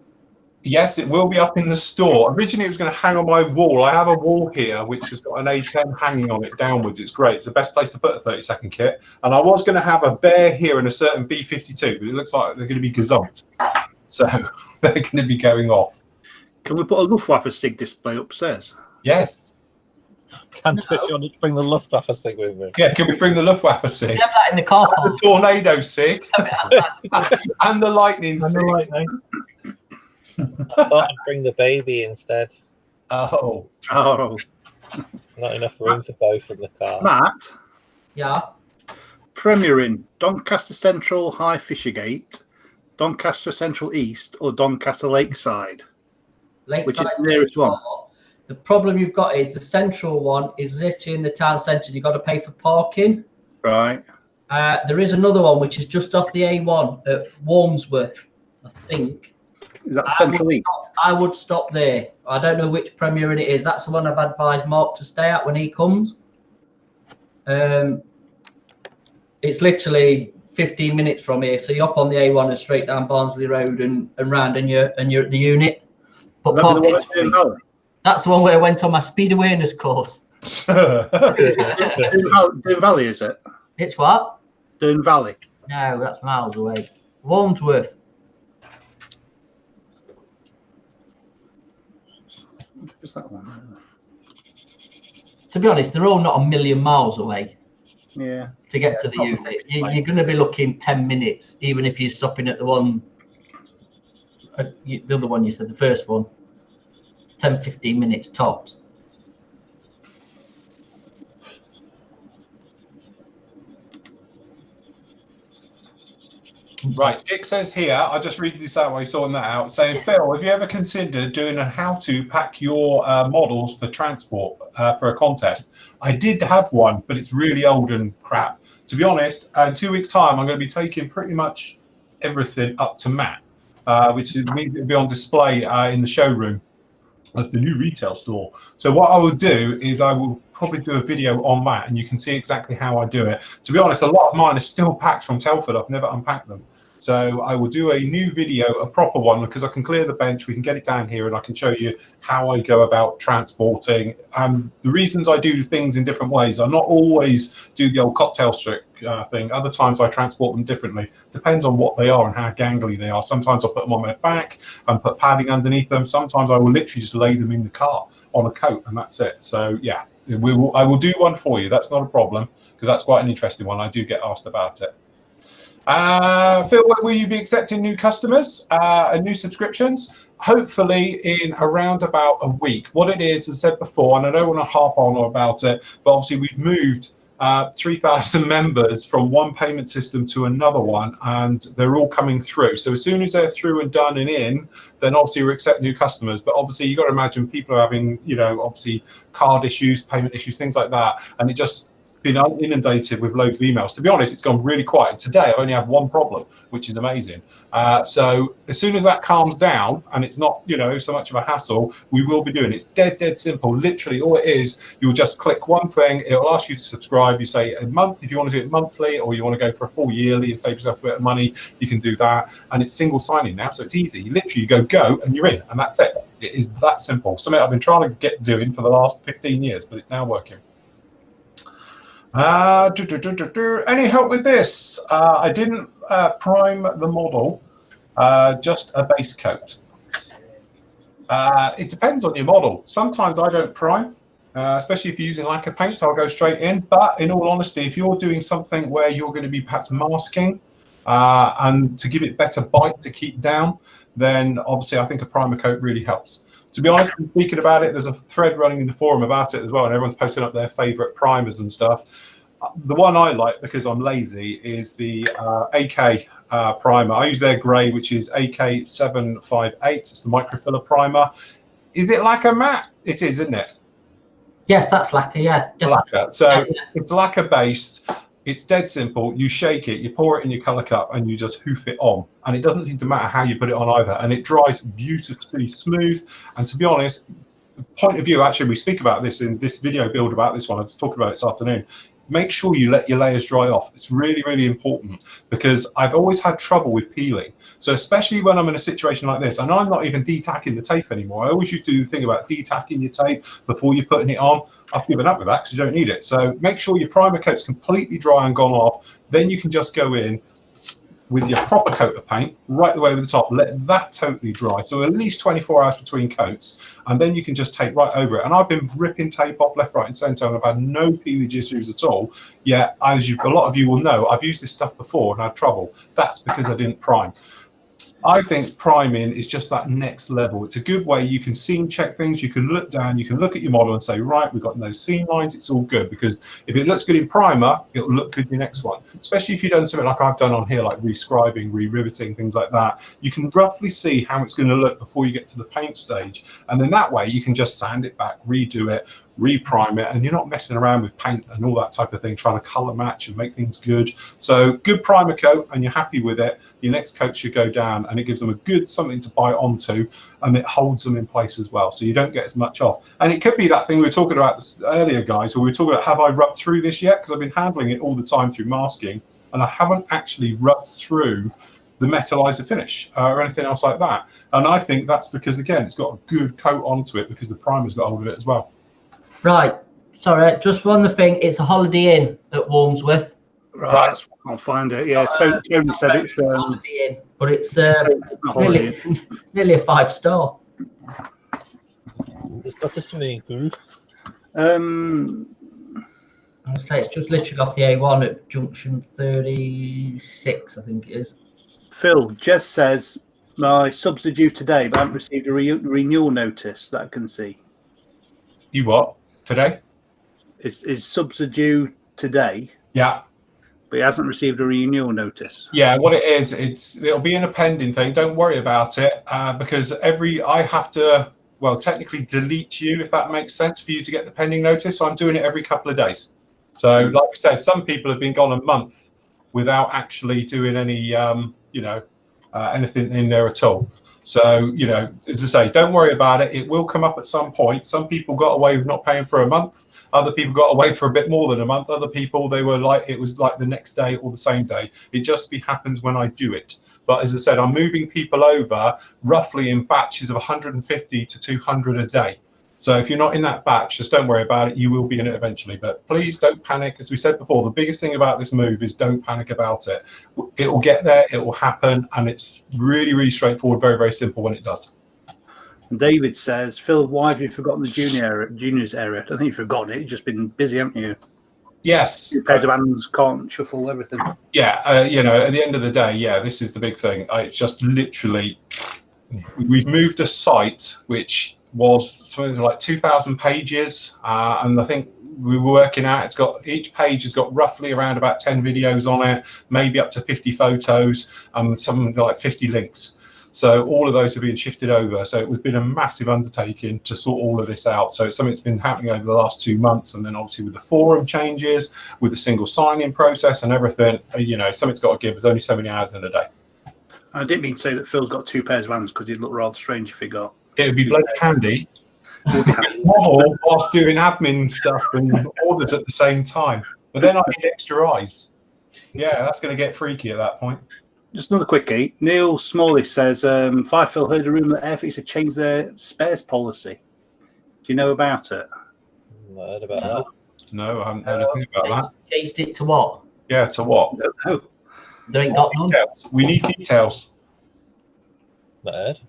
Yes, it will be up in the store. Originally, it was going to hang on my wall. I have a wall here which has got an A10 hanging on it downwards. It's great. It's the best place to put a 30-second kit. And I was going to have a bear here and a certain B52, but it looks like they're going to be gazumped. So they're going to be going off. Can we put a Luftwaffe SIG display upstairs? Yes. Can't if you want to bring the Luftwaffe sig with me. Yeah, can we bring the Luftwaffe sig? Have that in the car The park. tornado sig and the lightning sig. I thought I'd bring the baby instead. Oh, Not enough room for both in the car. Matt, Yeah. premiering Doncaster Central High Fishergate, Doncaster Central East, or Doncaster Lakeside? Which is the nearest one? The problem you've got is the central one is literally in the town centre. You've got to pay for parking. Right. There is another one which is just off the A1 at Warmsworth, I think. Is that Central East? I would stop there. I don't know which premiering it is. That's the one I've advised Mark to stay at when he comes. It's literally 15 minutes from here. So you hop on the A1 and straight down Barnsley Road and round, and you're at the unit. But parking's free. That's the one where I went on my speed awareness course. Doon Valley, is it? It's what? Doon Valley. No, that's miles away. Warmsworth. Is that one? To be honest, they're all not a million miles away. Yeah. To get to the unit, you're going to be looking 10 minutes, even if you're stopping at the one, the other one you said, the first one. 10-15 minutes tops. right. Dick says here, I just read this out while you're sorting that out, saying, Phil, have you ever considered doing a how to pack your models for transport for a contest? I did have one, but it's really old and crap. To be honest, in 2 weeks' time, I'm going to be taking pretty much everything up to Matt, which means it'll be on display in the showroom at the new retail store. So what I will do is I will probably do a video on that, and you can see exactly how I do it. To be honest, a lot of mine are still packed from Telford. I've never unpacked them. So I will do a new video, a proper one, because I can clear the bench, we can get it down here, and I can show you how I go about transporting. The reasons I do things in different ways, I not always do the old cocktail stick thing. Other times I transport them differently. Depends on what they are and how gangly they are. Sometimes I'll put them on my back and put padding underneath them. Sometimes I will literally just lay them in the car on a coat, and that's it. So yeah, I will do one for you. That's not a problem, because that's quite an interesting one. I do get asked about it. Phil, will you be accepting new customers and new subscriptions? Hopefully in around about a week. What it is, as I said before, and I don't want to harp on about it, but obviously we've moved 3,000 members from one payment system to another one, and they're all coming through. So as soon as they're through and done and in, then obviously we accept new customers. But obviously you've got to imagine people are having, you know, obviously card issues, payment issues, things like that, and it just been inundated with loads of emails. To be honest, it's gone really quiet. Today I only have one problem, which is amazing. So as soon as that calms down and it's not, you know, so much of a hassle, we will be doing it. It's dead simple. Literally all it is, you'll just click one thing, it'll ask you to subscribe. You say a month, if you want to do it monthly, or you want to go for a full yearly and save yourself a bit of money, you can do that. And it's single sign-in now, so it's easy. You literally go and you're in, and that's it. It is that simple. Something I've been trying to get doing for the last 15 years, but it's now working. Any help with this? I didn't prime the model, just a base coat. It depends on your model. Sometimes I don't prime, especially if you're using lacquer paint, I'll go straight in. But in all honesty, if you're doing something where you're going to be perhaps masking and to give it better bite to keep down, then obviously I think a primer coat really helps. To be honest, speaking about it, there's a thread running in the forum about it as well, and everyone's posting up their favorite primers and stuff. The one I like, because I'm lazy, is the AK primer. I use their grey, which is AK758. It's the microfiller primer. Is it lacquer matte? It is, isn't it? Yes, that's lacquer, yeah. Lacquer. So it's lacquer based. It's dead simple. You shake it, you pour it in your colour cup, and you just hoof it on. And it doesn't seem to matter how you put it on either. And it dries beautifully smooth. And to be honest, the point of view, actually, we speak about this in this video build about this one. I was talking about it this afternoon. Make sure you let your layers dry off. It's really, really important, because I've always had trouble with peeling. So especially when I'm in a situation like this, and I'm not even detacking the tape anymore. I always used to think about detacking your tape before you're putting it on. I've given up with that because you don't need it. So make sure your primer coat's completely dry and gone off. Then you can just go in, with your proper coat of paint right the way over the top. Let that totally dry. So at least 24 hours between coats, and then you can just tape right over it. And I've been ripping tape off left, right, and centre, and I've had no peelage issues at all. Yet, as a lot of you will know, I've used this stuff before and had trouble. That's because I didn't prime. I think priming is just that next level. It's a good way you can seam check things. You can look down, you can look at your model and say, right, we've got no seam lines. It's all good, because if it looks good in primer, it'll look good in your next one. Especially if you've done something like I've done on here, like rescribing, re-riveting, things like that. You can roughly see how it's going to look before you get to the paint stage. And then that way you can just sand it back, redo it, re-prime it, and you're not messing around with paint and all that type of thing, trying to color match and make things good. So good primer coat, and you're happy with it. Your next coat should go down, and it gives them a good something to bite onto, and it holds them in place as well, so you don't get as much off. And it could be that thing we were talking about earlier, guys, where we were talking about, have I rubbed through this yet? Because I've been handling it all the time through masking, and I haven't actually rubbed through the metallizer finish or anything else like that. And I think that's because, again, it's got a good coat onto it because the primer's got hold of it as well. Right. Sorry, just one other thing. It's a Holiday Inn at Warmsworth. Right. I'll find it. Yeah, Tony said it's Holiday Inn, but it's nearly a 5-star. There's got to be good. I'll say it's just literally off the A1 at junction 36, I think it is. Phil, Jez says, my subs are due today, but I haven't received a renewal notice that I can see. You what? Today? His subs are due today. Yeah. But he hasn't received a renewal notice. Yeah, what it is, it'll be in a pending thing. Don't worry about it, because I have to, well, technically delete you, if that makes sense, for you to get the pending notice. So I'm doing it every couple of days. So like we said, some people have been gone a month without actually doing any, anything in there at all. So, as I say, don't worry about it. It will come up at some point. Some people got away with not paying for a month. Other people got away for a bit more than a month. Other people, it was like the next day or the same day. It just happens when I do it. But as I said, I'm moving people over roughly in batches of 150 to 200 a day. So if you're not in that batch, just don't worry about it. You will be in it eventually. But please don't panic. As we said before, the biggest thing about this move is don't panic about it. It will get there. It will happen. And it's really, really straightforward, very, very simple when it does. David says, Phil, why have you forgotten the juniors area? I don't think you've forgotten it. You've just been busy, haven't you? Yes. Pairs of hands can't shuffle everything. Yeah. At the end of the day, yeah, this is the big thing. It's just literally, we've moved a site which was something like 2,000 pages, and I think we were working out each page has got roughly around about 10 videos on it, maybe up to 50 photos, and something like 50 links. So all of those have been shifted over. So it's been a massive undertaking to sort all of this out. So it's something that's been happening over the last 2 months, and then obviously with the forum changes, with the single sign-in process and everything, something's got to give. There's only so many hours in a day. I didn't mean to say that Phil's got 2 pairs of hands, because he'd look rather strange if he got. It would be bloody handy. Model whilst doing admin stuff and orders at the same time. But then I need extra eyes. Yeah, that's going to get freaky at that point. Just another quickie. Neil Smalley says, Five Phil heard a rumour that Airfix had changed their spares policy. Do you know about it? Not heard about that. No, I haven't heard anything about that. Changed it to what? Yeah, to what? I don't know. There ain't got none. Details. We need details. Not heard.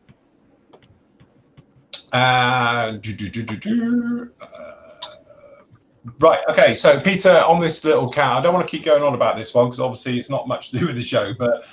Right, okay, so Peter, on this little count, I don't want to keep going on about this one because obviously it's not much to do with the show, but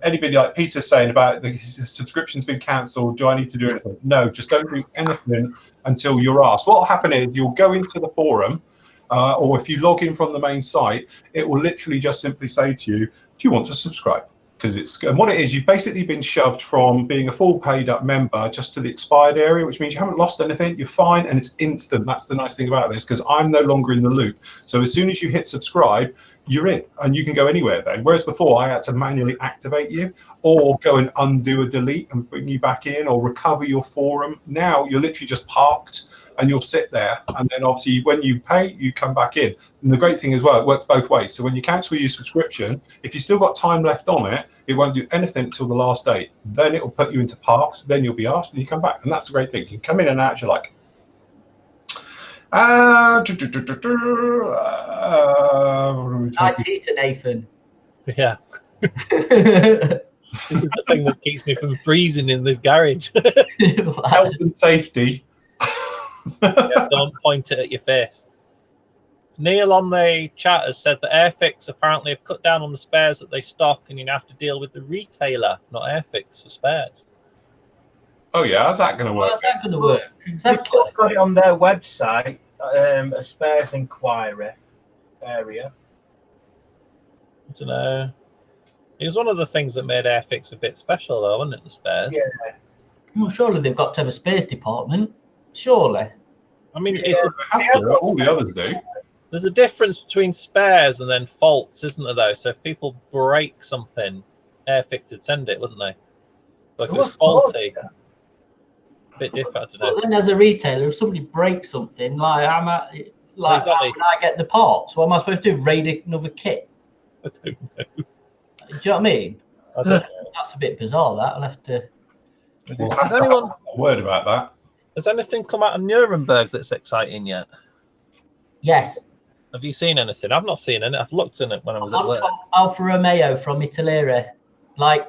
anybody like Peter saying about the subscription's been cancelled, do I need to do anything? No, just don't do anything until you're asked. What will happen is you'll go into the forum, or if you log in from the main site, it will literally just simply say to you, do you want to subscribe? And what it is, you've basically been shoved from being a full paid up member just to the expired area, which means you haven't lost anything, you're fine, and it's instant. That's the nice thing about this, because I'm no longer in the loop. So as soon as you hit subscribe, you're in, and you can go anywhere then. Whereas before, I had to manually activate you, or go and undo a delete and bring you back in, or recover your forum. Now you're literally just parked, and you'll sit there, and then obviously when you pay, you come back in. And the great thing as well, it works both ways. So when you cancel your subscription, if you've still got time left on it, it won't do anything until the last date. Then it will put you into parks, then you'll be asked, and you come back. And that's the great thing. You can come in and out as you like. Nice heater, Nathan. Yeah. This is the thing that keeps me from freezing in this garage. Health and safety. Yeah, don't point it at your face. Neil on the chat has said that Airfix apparently have cut down on the spares that they stock, and you have to deal with the retailer, not Airfix, for spares. Oh yeah, how's that going to work? How's that going to work? Exactly. They've got it on their website, a spares inquiry area. I don't know. It was one of the things that made Airfix a bit special, though, wasn't it? The spares. Yeah. Well, surely they've got to have a space department. Surely. I mean, They have to, all the others do. there's a difference between spares and then faults, isn't there? Though, so if people break something, Airfix would send it, wouldn't they? But if it was faulty, a bit different. I don't know. But then, as a retailer, if somebody breaks something, like Exactly. how can I get the parts? What am I supposed to do? Raid another kit? I don't know. Do you know what I mean? I don't know. That's a bit bizarre. That I'll have to. Has anyone? A word about that. Has anything come out of Nuremberg that's exciting yet? Yes. Have you seen anything? I've not seen it. I've looked in it when I was at work. Alfa Romeo from Italy, like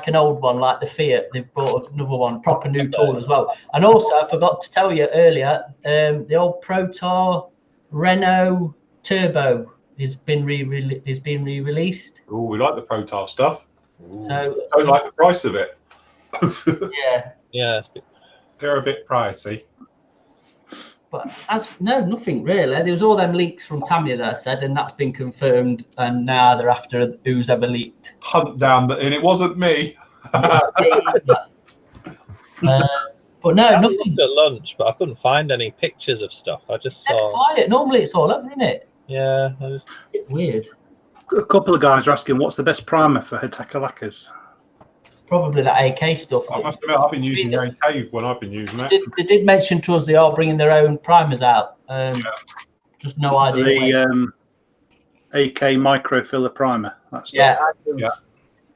an old one, like the Fiat. They've brought another one, proper new tool as well. And also, I forgot to tell you earlier, the old Protar Renault Turbo has been re-released. Oh, we like the Protar stuff. So Don't like the price of it. yeah. Yeah, it's a bit... They're a bit pricey. But nothing really. There was all them leaks from Tamiya that I said, and that's been confirmed. And now they're after who's ever leaked. Hunt down, and it wasn't me. But no, I nothing. looked at lunch, but I couldn't find any pictures of stuff. I just saw. Quiet. Normally it's all over, isn't it? Yeah, I just... Weird. A couple of guys are asking what's the best primer for Hitaka lacquers. Probably that AK stuff. I must admit, I've been using the AK when I've been using it. They did mention to us they are bringing their own primers out. Just no idea. The AK microfiller primer. That's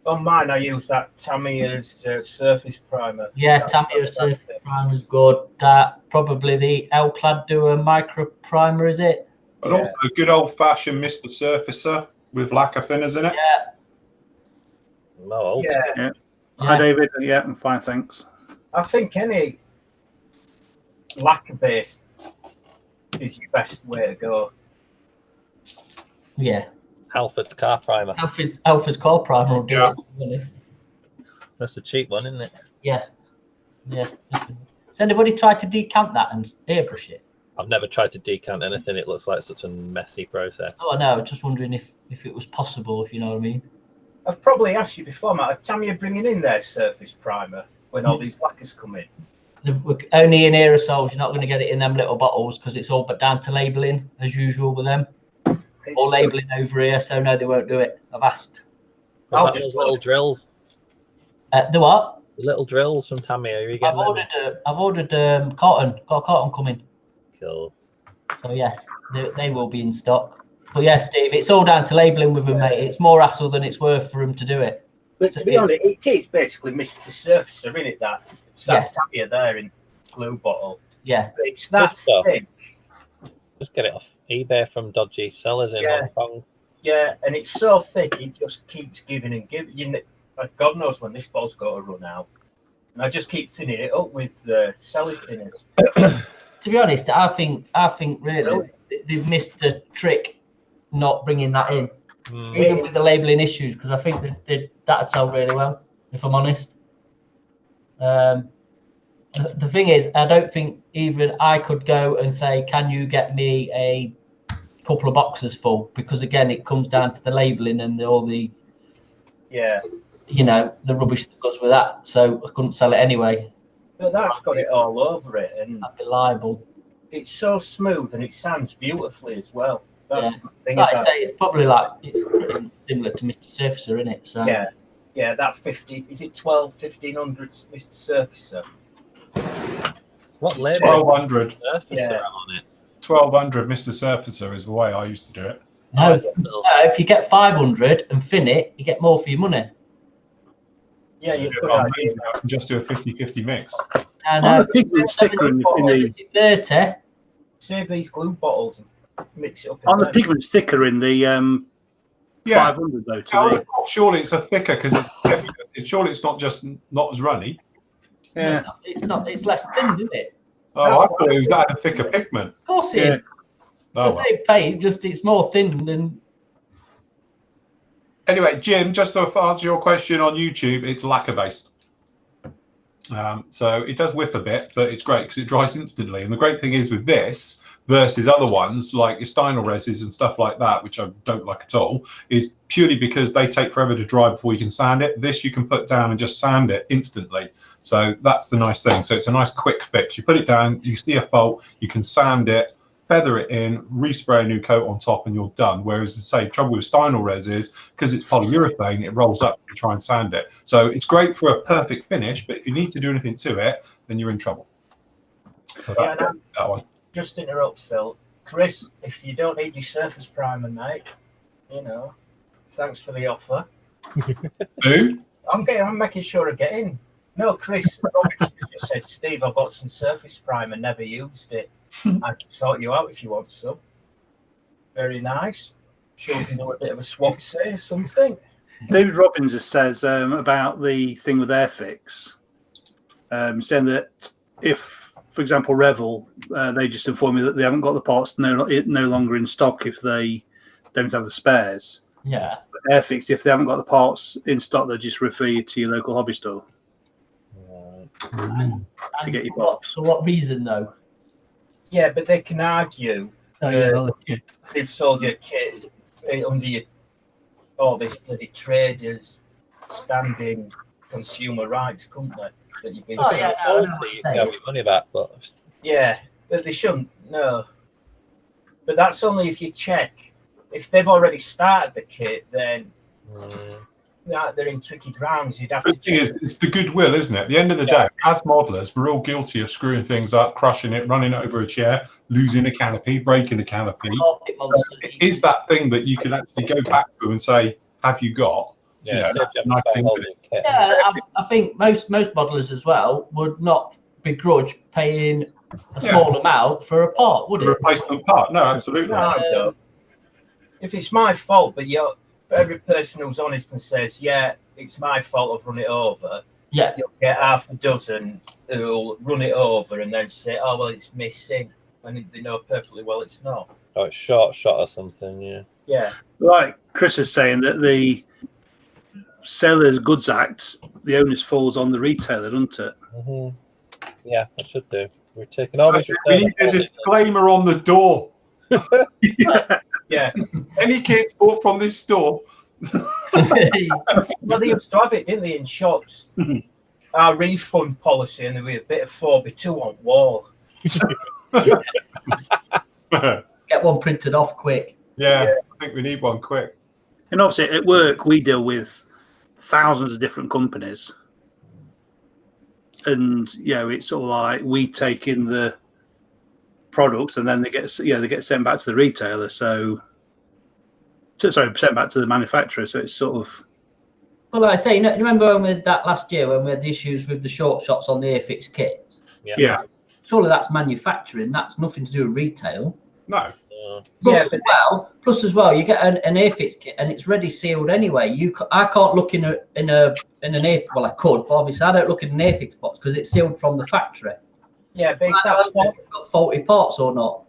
On mine, I use that Tamiya's surface primer. Yeah, Tamiya's surface primer is good. That probably the L-Clad do a micro primer, is it? But also a good old-fashioned Mr. Surfacer with lacquer thinners in it. Yeah. No. Yeah. Hi, David. Yeah, I'm fine, thanks. I think any lacquer base is your best way to go. Yeah. Halford's car primer. Alpha's car primer will do it, to be honest. That's a cheap one, isn't it? Yeah. Yeah. Has anybody tried to decant that and airbrush it? I've never tried to decant anything. It looks like such a messy process. Oh, I know. Just wondering if it was possible, if you know what I mean. I've probably asked you before, Matt, are Tamiya bringing in their surface primer when all these lacquers come in? Only in aerosols. You're not going to get it in them little bottles because it's all but down to labelling, as usual with them. Or labelling over here, so no, they won't do it. I've asked. What about those little drills? The what? The little drills from Tamiya. Are you getting I've ordered cotton. Got a cotton coming. Cool. So yes, they will be in stock. But yes, Steve, it's all down to labelling with them, mate. It's more hassle than it's worth for them to do it. But to be honest, it is basically Mr. Surfacer, isn't it? It's that Tamiya there in glue bottle. Yeah. But it's that thing. Just get it off eBay from dodgy sellers in Hong Kong. Yeah, and it's so thick, it just keeps giving and giving. God knows when this bottle's got to run out. And I just keep thinning it up with celly thinners. To be honest, I think really they've missed the trick not bringing that in, even with the labelling issues, because I think that'd sell really well, if I'm honest. The thing is, I don't think even I could go and say, can you get me a couple of boxes full? Because again, it comes down to the labelling and all the, the rubbish that goes with that. So I couldn't sell it anyway. But that's got it all over it. And I'd be liable. It's so smooth and it sounds beautifully as well. That's the thing. Like I say, it's probably it's pretty similar to Mr. Surfacer, isn't it? So yeah, that 50, is it 1500 Mr. Surfacer? What label? 1200. Surfacer on it. 1200 Mr. Surfacer is the way I used to do it. No, if you get 500 and fin it, you get more for your money. Yeah, you could I can just do a 50-50 mix. On the pigment sticker in the 30. Save these glue bottles and mix it up. On the pigment sticker in the Yeah. 500 though. Surely it's a thicker because it's heavier. Surely it's not just not as runny. Yeah. It's not. It's less thin, isn't it? Oh, I thought it was that had a thicker pigment. Of course it is. It's the same paint, just it's more thin and. Anyway, Jim, just to answer your question on YouTube, it's lacquer based. So it does whip a bit, but it's great because it dries instantly. And the great thing is with this versus other ones like your Stynel reses and stuff like that, which I don't like at all, is purely because they take forever to dry before you can sand it. This you can put down and just sand it instantly. So that's the nice thing. So it's a nice quick fix. You put it down, you see a fault, you can sand it, feather it in, respray a new coat on top, and you're done. Whereas, say, trouble with Stynel res is because it's polyurethane, it rolls up and you try and sand it. So it's great for a perfect finish, but if you need to do anything to it, then you're in trouble. So that one. Just interrupt, Phil. Chris, if you don't need your surface primer, mate, thanks for the offer. Who? I'm making sure I get in. No, Chris Roberts just said, Steve, I've got some surface primer, never used it. I can sort you out if you want some. Very nice. Sure, we can do a bit of a swap say or something. David Robbins just says about the thing with Airfix, saying that if, for example, Revel, they just inform me that they haven't got the parts no longer in stock if they don't have the spares. Yeah. But Airfix, if they haven't got the parts in stock, they'll just refer you to your local hobby store to get your parts. For what reason, though? Yeah, but they can argue. They've sold your kit under all this bloody traders standing consumer rights, couldn't they? That you've been you can have your money back, but yeah, but they shouldn't. No, but that's only if you check. If they've already started the kit, then they're in tricky grounds. You'd have to. The thing is, it's the goodwill, isn't it? At the end of the day, as modelers, we're all guilty of screwing things up, crushing it, running it over a chair, losing a canopy, breaking a canopy. It is that thing that you can actually go back to and say, "Have you got?" Yeah, I think most modelers as well would not begrudge paying a small amount for a part, would it? A replacement part? No, absolutely. No, if it's my fault, but every person who's honest and says, "Yeah, it's my fault, I've run it over," you'll get half a dozen who'll run it over and then say, "Oh well, it's missing," and they know perfectly well it's not. Oh, it's short or something. Yeah. Like Chris is saying that the Seller's Goods Act, the onus falls on the retailer, doesn't it? Yeah, that should do. We're taking all this. We need a disclaimer on the door. Yeah. Any kids bought from this store? Well, they used to have it, didn't they, in shops? Our refund policy, and there was a bit of 4x2 on wall. Get one printed off quick. Yeah, I think we need one quick. And obviously at work, we deal with thousands of different companies. And, it's sort of like we take in the products and then they get sent back to the retailer. Sorry, sent back to the manufacturer. So it's sort of. Well, like I say, you remember when we did that last year when we had the issues with the short shots on the Airfix kits? Yeah. Surely that's manufacturing. That's nothing to do with retail. No. Plus as well, you get an Airfix kit and it's ready sealed anyway. I can't look in an Airfix. Well, I could, but obviously I don't look in an Airfix box because it's sealed from the factory. Yeah, but it's that got faulty parts or not.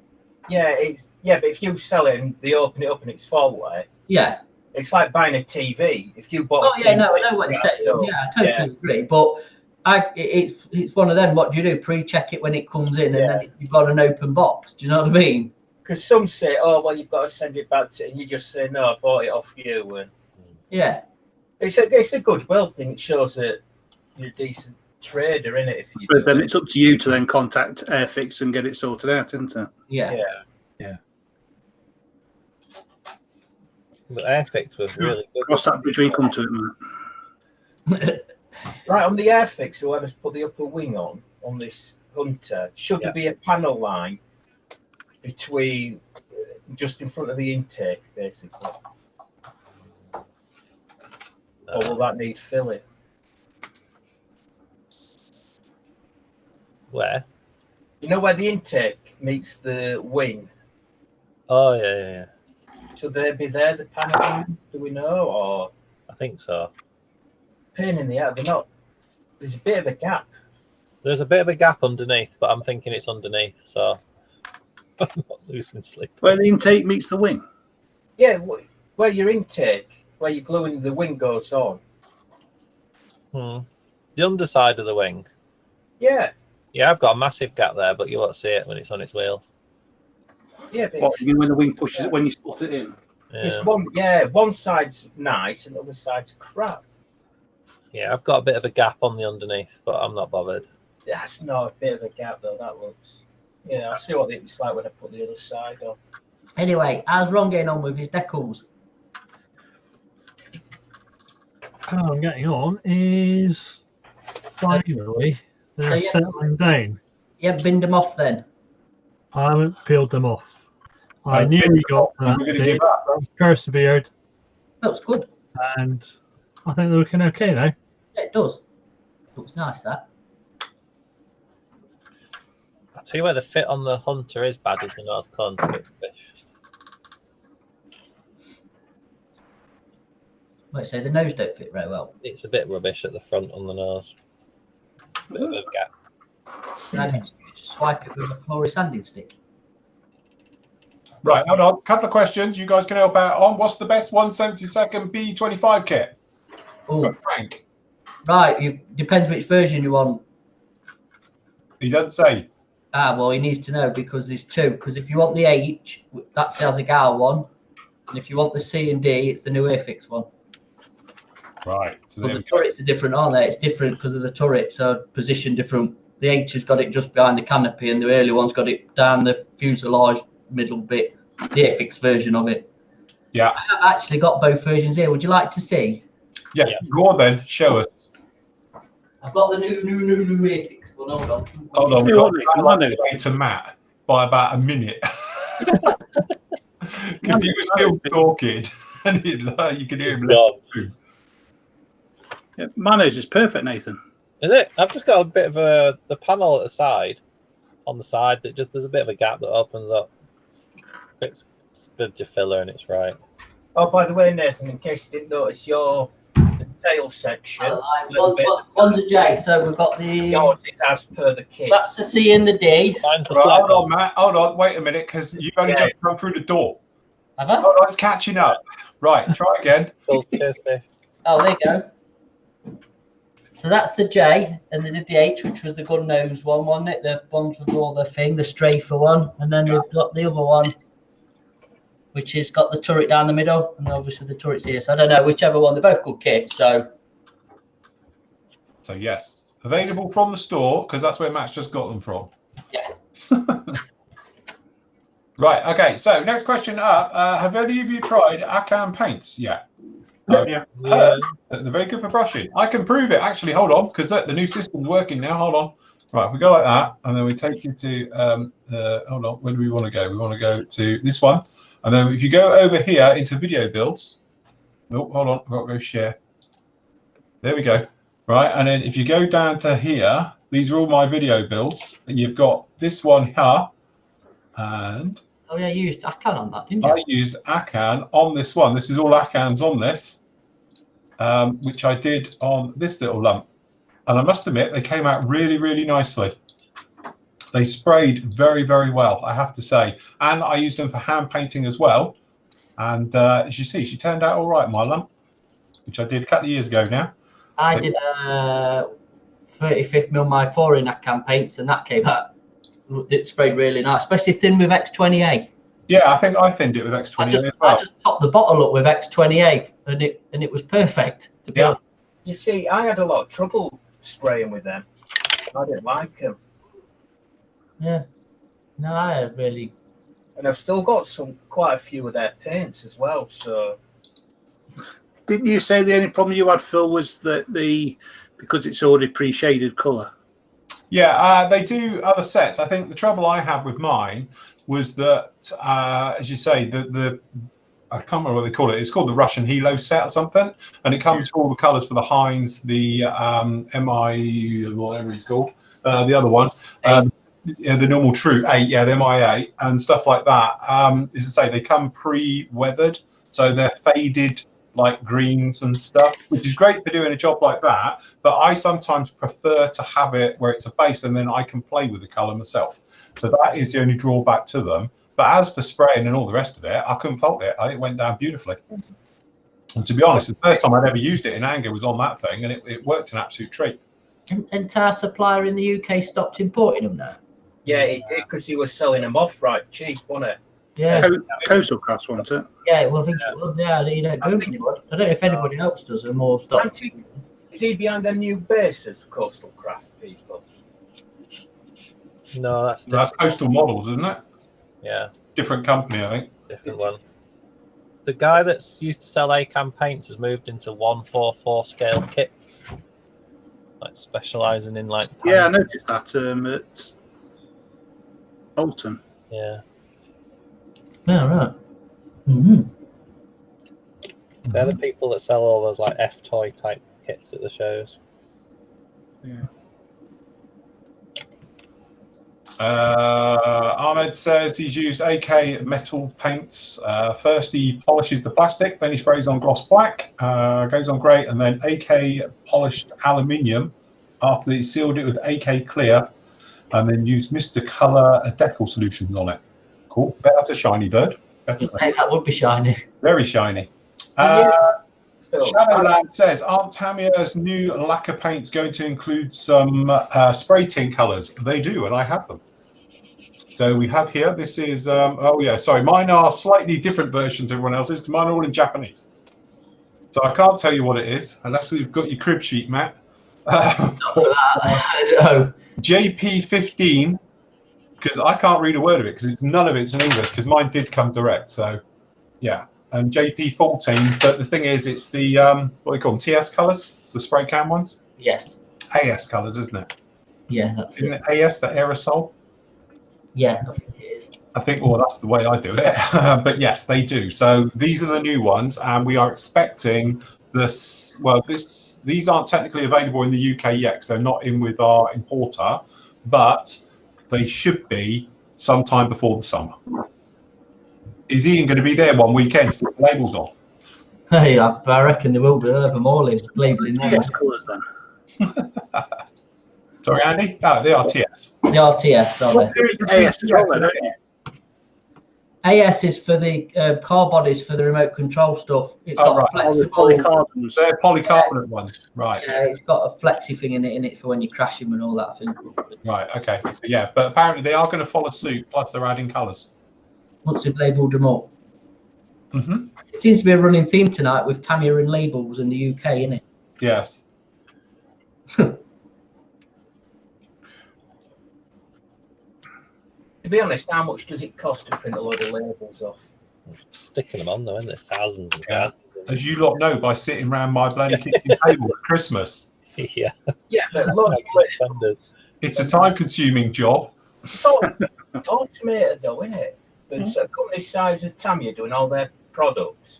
Yeah, but if you sell it and they open it up and it's faulty. Yeah. It's like buying a TV. If you bought. I know what you're saying. Yeah, I totally agree. But it's one of them. What do you do? Pre-check it when it comes in, and then you've got an open box. Do you know what I mean? Because some say, "Oh, well, you've got to send it back to," and you just say, "No, I bought it off you." And it's a goodwill thing. It shows that you're a decent trader, in it. But then it's up to you to then contact Airfix and get it sorted out, isn't it? Yeah. The Airfix was really good. Cross that bridge when you come to it, man. Right, on the Airfix, whoever's put the upper wing on this Hunter, should there be a panel line between, just in front of the intake, basically? Or will that need filling? Where? You know where the intake meets the wing? Oh, yeah. Should they be there, the panel? Do we know? Or I think so. pain in the air? They're not. There's a bit of a gap. There's a bit of a gap underneath, but I'm thinking it's underneath, so I'm not losing sleep. Where the intake meets the wing. Yeah, where your intake, where your gluing the wing goes on. The underside of the wing. Yeah. Yeah, I've got a massive gap there, but you won't see it when it's on its wheels. Yeah, but What, you mean when the wing pushes it, when you slot it in? it's one side's nice and the other side's crap. Yeah, I've got a bit of a gap on the underneath, but I'm not bothered. That's not a bit of a gap though. That looks. Yeah, I'll see what it's like when I put the other side on. Anyway, how's Ron getting on with his decals? How I'm getting on is diagonally they're settling down. You haven't binned them off then? I haven't peeled them off. I nearly got that bit. I've persevered, Looks good. and I think they're looking okay now. Yeah, it does. Looks nice, that. I'll tell you where the fit on the Hunter is bad, is the nose cone's a bit rubbish. Wait, so the nose don't fit very well. It's a bit rubbish at the front on the nose. Bit of a gap. I need to swipe it with a Flory sanding stick. Right, hold on. Couple of questions. You guys can help out on. What's the best 1/72 B25 kit? Oh, Frank. right. Depends which version you want. He doesn't say. Well, he needs to know because there's two. Because if you want the H, that's the Azaghal one. And if you want the C and D, it's the new Airfix one. Right. So But the turrets are different, aren't they? It's different because of the turrets are positioned different. The H has got it just behind the canopy, and the early one's got it down the fuselage middle bit. The Airfix version of it. Yeah. I have actually got both versions here. Would you like to see? Yeah. Go on then. Show us. I've got the new Airfix one. Hold on. Hold on. Come on, Way to Matt by about a minute. Because he was still talking, and you could hear him. Yeah, my nose is perfect, Nathan. Is it? I've just got a bit of the panel at the side, on the side that just there's a bit of a gap that opens up. It's good to filler and it's right. Oh, by the way, Nathan, in case you didn't notice, the tail section. One's a J, so we've got the. Yours is as per the kit. That's the C and the D. Mine's the Right, flat hold on, Matt. Hold on. Wait a minute, because you've only just come through the door. Have I? Hold on, it's catching up. Right, try again. one. Cheers, Steve. Oh, there you go. So that's the J, and they did the H, which was the gun nose one, wasn't it? The ones with all the thing, the strafer one, and then they've got the other one, which has got the turret down the middle, and obviously the turret's here. So I don't know, whichever one. They're both good kits. So yes, available from the store because that's where Matt's just got them from. Yeah. Right. Okay. So next question up: have any of you tried Akan paints yet? Yeah. They're very good for brushing. I can prove it actually. Hold on, because the new system's working now. Hold on. Right, if we go like that, and then we take you to hold on. Where do we want to go? We want to go to this one, and then if you go over here into video builds. Oh, hold on. I've got to go share. There we go. Right, and then if you go down to here, these are all my video builds, and you've got this one here, and oh yeah, you used Akan on that, didn't you? I used Akan on this one. This is all Akans on this, which I did on this little lump. And I must admit, they came out really, really nicely. They sprayed very, very well, I have to say. And I used them for hand painting as well. And as you see, she turned out all right, my lump, which I did a couple of years ago now. I did 35th mil my 4 in Akan paints, and that came out. It sprayed really nice, especially thin with X20A. Yeah, I think I thinned it with X20A as well. I just topped the bottle up with X20A, and it was perfect. To be honest. You see, I had a lot of trouble spraying with them. I didn't like them. Yeah. No, I really. And I've still got quite a few of their paints as well. So. Didn't you say the only problem you had, Phil, was that because it's already pre-shaded colour? Yeah, they do other sets. I think the trouble I had with mine was that, as you say, I can't remember what they call it. It's called the Russian Hilo set or something, and it comes with all the colours for the Heinz, the MI, whatever he's called, the other one. the normal True 8, yeah, they're my 8 and stuff like that. As I say, they come pre-weathered, so they're faded like greens and stuff, which is great for doing a job like that. But I sometimes prefer to have it where it's a base, and then I can play with the color myself. So that is the only drawback to them. But as for spraying and all the rest of it, I couldn't fault it. It went down beautifully. And to be honest, the first time I'd ever used it in anger was on that thing, and it worked an absolute treat. And our supplier in the UK stopped importing them now. Yeah, it did, because he was selling them off right cheap, wasn't it? Yeah. Coastal Cross, wasn't it? Yeah, well, I think it was. Yeah, you don't do them anymore. I don't know if anybody else does them or stop. Is he behind them new bases, Coastal Craft people? No, that's Coastal Models, isn't it? Yeah. Different company, I think. Different one. The guy that's used to sell ACAM paints has moved into 144 scale kits, like specialising in like. Yeah, I noticed that at Alton. Yeah. Oh, right. Mm-hmm. They're the people that sell all those like F-toy type kits at the shows. Yeah. Ahmed says he's used AK metal paints. First he polishes the plastic, then he sprays on gloss black, goes on great, and then AK polished aluminium after he sealed it with AK clear, and then used Mr. Colour decal solutions on it. Cool. Bet that's a shiny bird. Definitely. That would be shiny. Very shiny. Shadowland says, aren't Tamiya's new lacquer paints going to include some spray tint colours? They do, and I have them. So we have here, this is, oh yeah, sorry, mine are slightly different versions to everyone else's, because mine are all in Japanese. So I can't tell you what it is, unless you've got your crib sheet, Matt. Not for that. No. JP15, because I can't read a word of it, because none of it's in English, because mine did come direct, so yeah. And JP14, but the thing is, it's the, what do you call them, TS colours? The spray can ones? Yes. AS colours, isn't it? Yeah, that's Isn't it AS, the aerosol? Yeah, I think it is. I think, well, that's the way I do it. But yes, they do. So these are the new ones, and we are expecting this. Well, these aren't technically available in the UK yet, because they're not in with our importer, but they should be sometime before the summer. Is Ian going to be there one weekend to put the labels on? Hey, I reckon they will be. They'll have them all in, labeling them. TS colours then. Sorry, Andy? No, they are TS. The RTS, are they? AS as well, then, don't you? AS is for the car bodies for the remote control stuff. It's got a flexible. Polycarbons. They're polycarbonate ones, right? Yeah, it's got a flexi thing in it for when you crash them and all that thing. Right. Okay. So, yeah, but apparently they are going to follow suit. Plus, they're adding colours. Once they've labelled them up. Mm-hmm. It seems to be a running theme tonight with Tamiya and labels in the UK, isn't it? Yes. To be honest, how much does it cost to print a load of labels off? Sticking them on though, isn't it? Thousands and thousands. As you lot know by sitting around my bloody kitchen table at Christmas. Yeah. Yeah, but look, It's a time-consuming job. it's all automated though, isn't it? There's a company size of Tamiya doing all their products.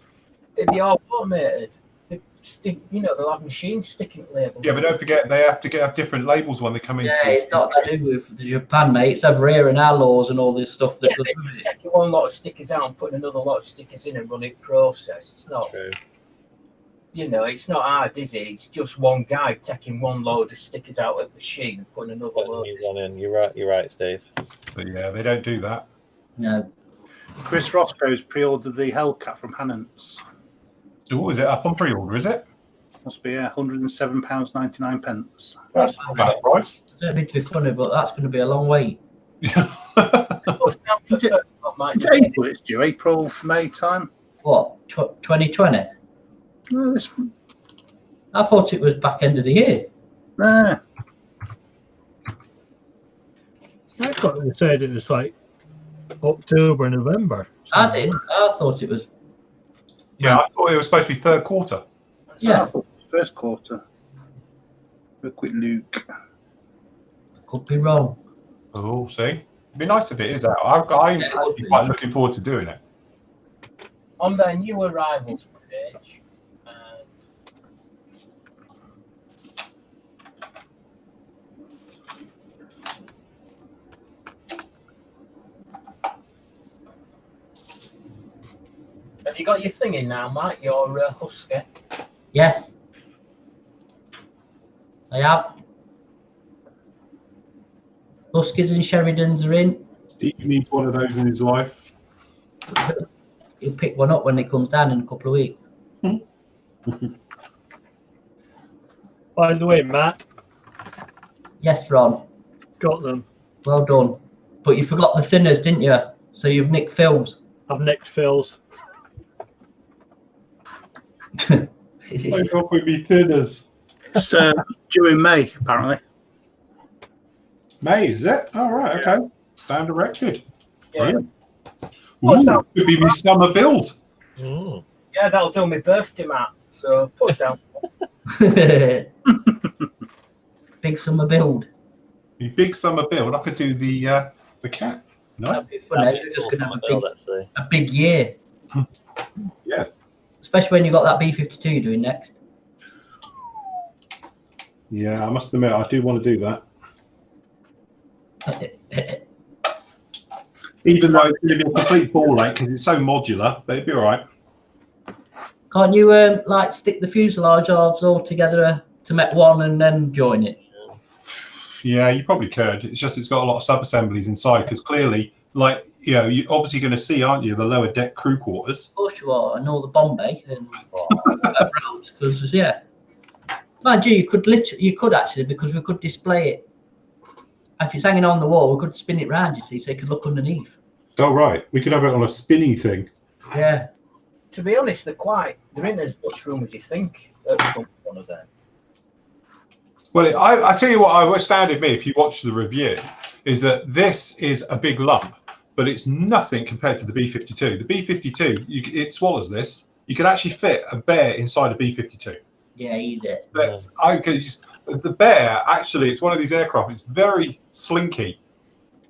It'd be all automated. They stick, they'll have machines sticking labels. Yeah, but don't forget they have to have different labels when they come in. Yeah, it's not to do with the Japan, mate. It's over here and our laws and all this stuff. That They take one lot of stickers out and put another lot of stickers in and run it process. It's not. True. It's not hard, is it? It's just one guy taking one load of stickers out of the machine and putting another Putting load. new one in. You're right, Steve. But yeah, they don't do that. No. Chris Roscoe's pre-ordered the Hellcat from Hannants. Oh, is it up on pre-order? Is it? Must be £107.99. That's not a bad price. I don't mean to be funny, but that's going to be a long wait. It's April. It's due April, May time. What? 2020? No, this I thought it was back end of the year. nah. I thought they said it was like October, November. I did. I thought it was. Yeah, I thought it was supposed to be third quarter. Yeah. I thought it was first quarter. A quick look. Could be wrong. Oh, see? It'd be nice if it is out. I'm actually quite looking forward to doing it. On their new arrivals page, Have you got your thing in now, Mike? Your husky? Yes. I have. Huskies and Sheridans are in. Steve needs one of those in his life. He'll pick one up when it comes down in a couple of weeks. By the way, Matt, Yes, Ron. got them. Well done. But you forgot the thinners, didn't you? So you've nicked Phil's. I've nicked Phil's. Wake up with me thinners. It's due in May, apparently. May, is it? Oh, right, okay. Down directed. Yeah. Brilliant. What's Ooh, that? could be my summer build. Mm. Yeah, that'll do my birthday, Matt. So push down. Big summer build. My big summer build. I could do the cat. Nice. That'd be funny. You're just going to have a big year. Yes. Especially when you've got that B52 you're doing next. Yeah, I must admit, I do want to do that. Even though it's going to be a complete ball ache because it's so modular, but it'd be all right. Can't you like stick the fuselage halves all together to make one and then join it? Yeah, you probably could. It's just it's got a lot of sub-assemblies inside because clearly, like, you know, you're obviously going to see, aren't you, the lower deck crew quarters. Of course you are, and all the bomb bay and because yeah. Mind you, you could actually, because we could display it. If it's hanging on the wall, we could spin it round, you see, so you could look underneath. Oh, right. We could have it on a spinning thing. Yeah. To be honest, there ain't as much room as you think. One of them. Well, I tell you what astounded me, if you watch the review, is that this is a big lump, but it's nothing compared to the B52. The B52, it swallows this. You could actually fit a bear inside a B52. Yeah, easy. The bear, actually, it's one of these aircraft. It's very slinky.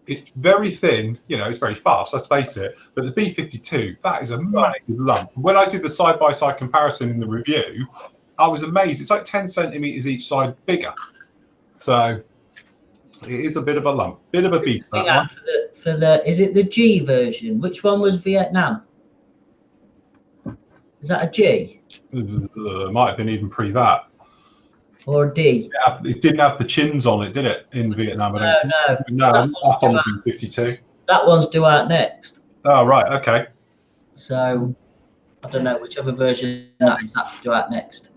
It's very thin. You know, it's very fast, let's face it. But the B52, that is a massive lump. When I did the side-by-side comparison in the review, I was amazed. It's like 10 centimeters each side bigger. So it is a bit of a lump, bit of a beast. Is it the G version? Which one was Vietnam? Is that a G? Might have been even pre that. Or a D? Yeah, it didn't have the chins on it, did it, in Vietnam? No, up on the B52. That one's due out next. Oh, right, okay. So, I don't know, whichever version that is, that's due out next.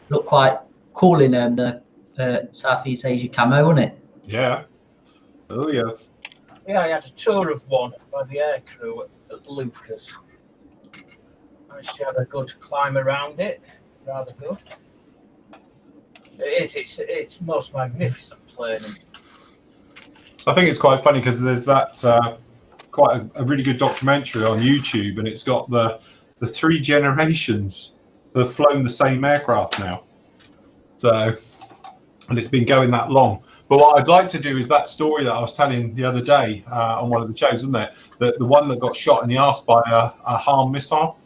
Look quite cool in the Southeast Asia camo, wasn't it? Yeah. Oh, yes. Yeah, I had a tour of one by the air crew at Lucas. Managed to have a good climb around it. Rather good. It's most magnificent plane. I think it's quite funny because there's that quite a really good documentary on YouTube, and it's got the 3 generations that have flown the same aircraft now. So, and it's been going that long. But what I'd like to do is that story that I was telling the other day on one of the shows, wasn't it? The one that got shot in the arse by a harm missile.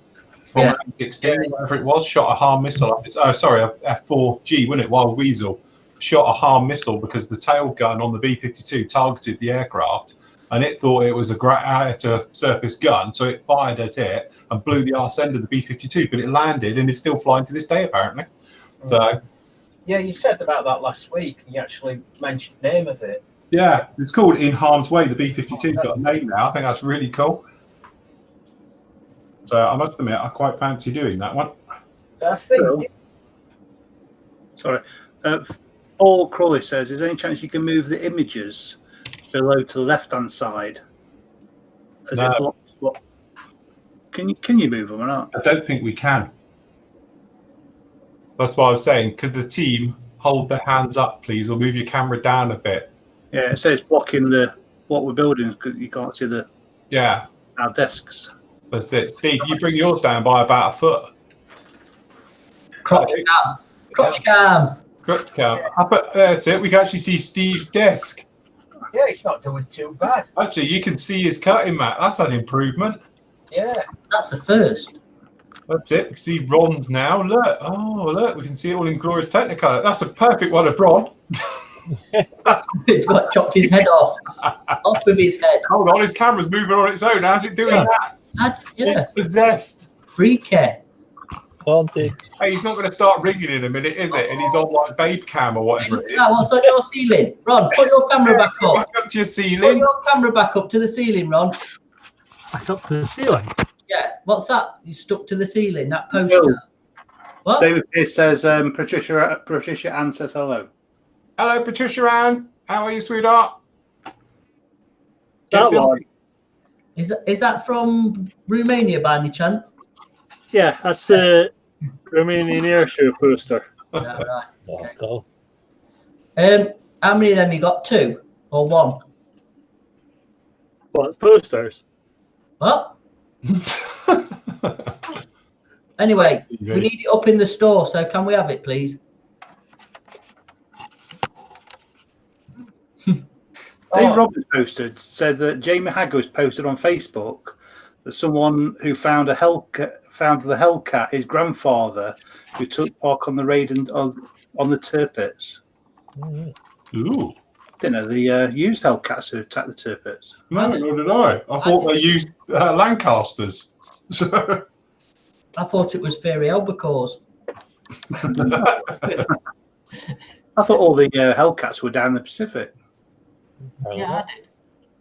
From 16, whatever it was, shot a harm missile. A F4G, wasn't it? Wild Weasel shot a harm missile because the tail gun on the B-52 targeted the aircraft, and it thought it was a air-to-surface gun, so it fired at it and blew the arse end of the B-52. But it landed and is still flying to this day, apparently. So, yeah, you said about that last week. You actually mentioned the name of it. Yeah, it's called In Harm's Way. The B-52's got a name now. I think that's really cool. So I must admit, I quite fancy doing that one. I think. Sorry. Paul Crawley says, is there any chance you can move the images below to the left-hand side? As it blocks what? Can you move them or not? I don't think we can. That's what I was saying. Could the team hold their hands up, please, or move your camera down a bit? Yeah, it says blocking what we're building because you can't see our desks. That's it. Steve, you bring yours down by about a foot. Crotch cam. Crotch cam. Crotch cam. That's it. We can actually see Steve's desk. Yeah, it's not doing too bad. Actually, you can see his cutting mat. That's an improvement. Yeah. That's the first. That's it. We can see Ron's now. Look. Oh, look. We can see it all in glorious Technicolor. That's a perfect one of Ron. Chopped his head off. Off with his head. Hold on. His camera's moving on its own. How's it doing that? Yeah. He's possessed. Freaky. Haunted. Hey, he's not going to start ringing in a minute, is it? And he's on like babe cam or whatever it is. That one's on your ceiling. Ron, put your camera back up. Back up to your Put ceiling. your camera back up to the ceiling, Ron. Back up to the ceiling. Yeah. What's that? You stuck to the ceiling, that poster. Bill. What? David Pierce says, Patricia Ann says hello. Hello, Patricia Ann. How are you, sweetheart? That one. Is that from Romania by any chance? Yeah, that's the Romanian air show poster. Yeah, right. Oh, cool. How many of them you got? 2 or 1? What, posters? What? Anyway, we need it up in the store, so can we have it, please? Dave Roberts said that Jamie Haggo's posted on Facebook that someone who found the Hellcat, his grandfather, who took part on the raid and on the Tirpitz. Ooh. Didn't know the used Hellcats who attacked the Tirpitz. No, nor did I. I thought they used Lancasters. So. I thought it was fairy albacores. I thought all the Hellcats were down the Pacific. Yeah, I did.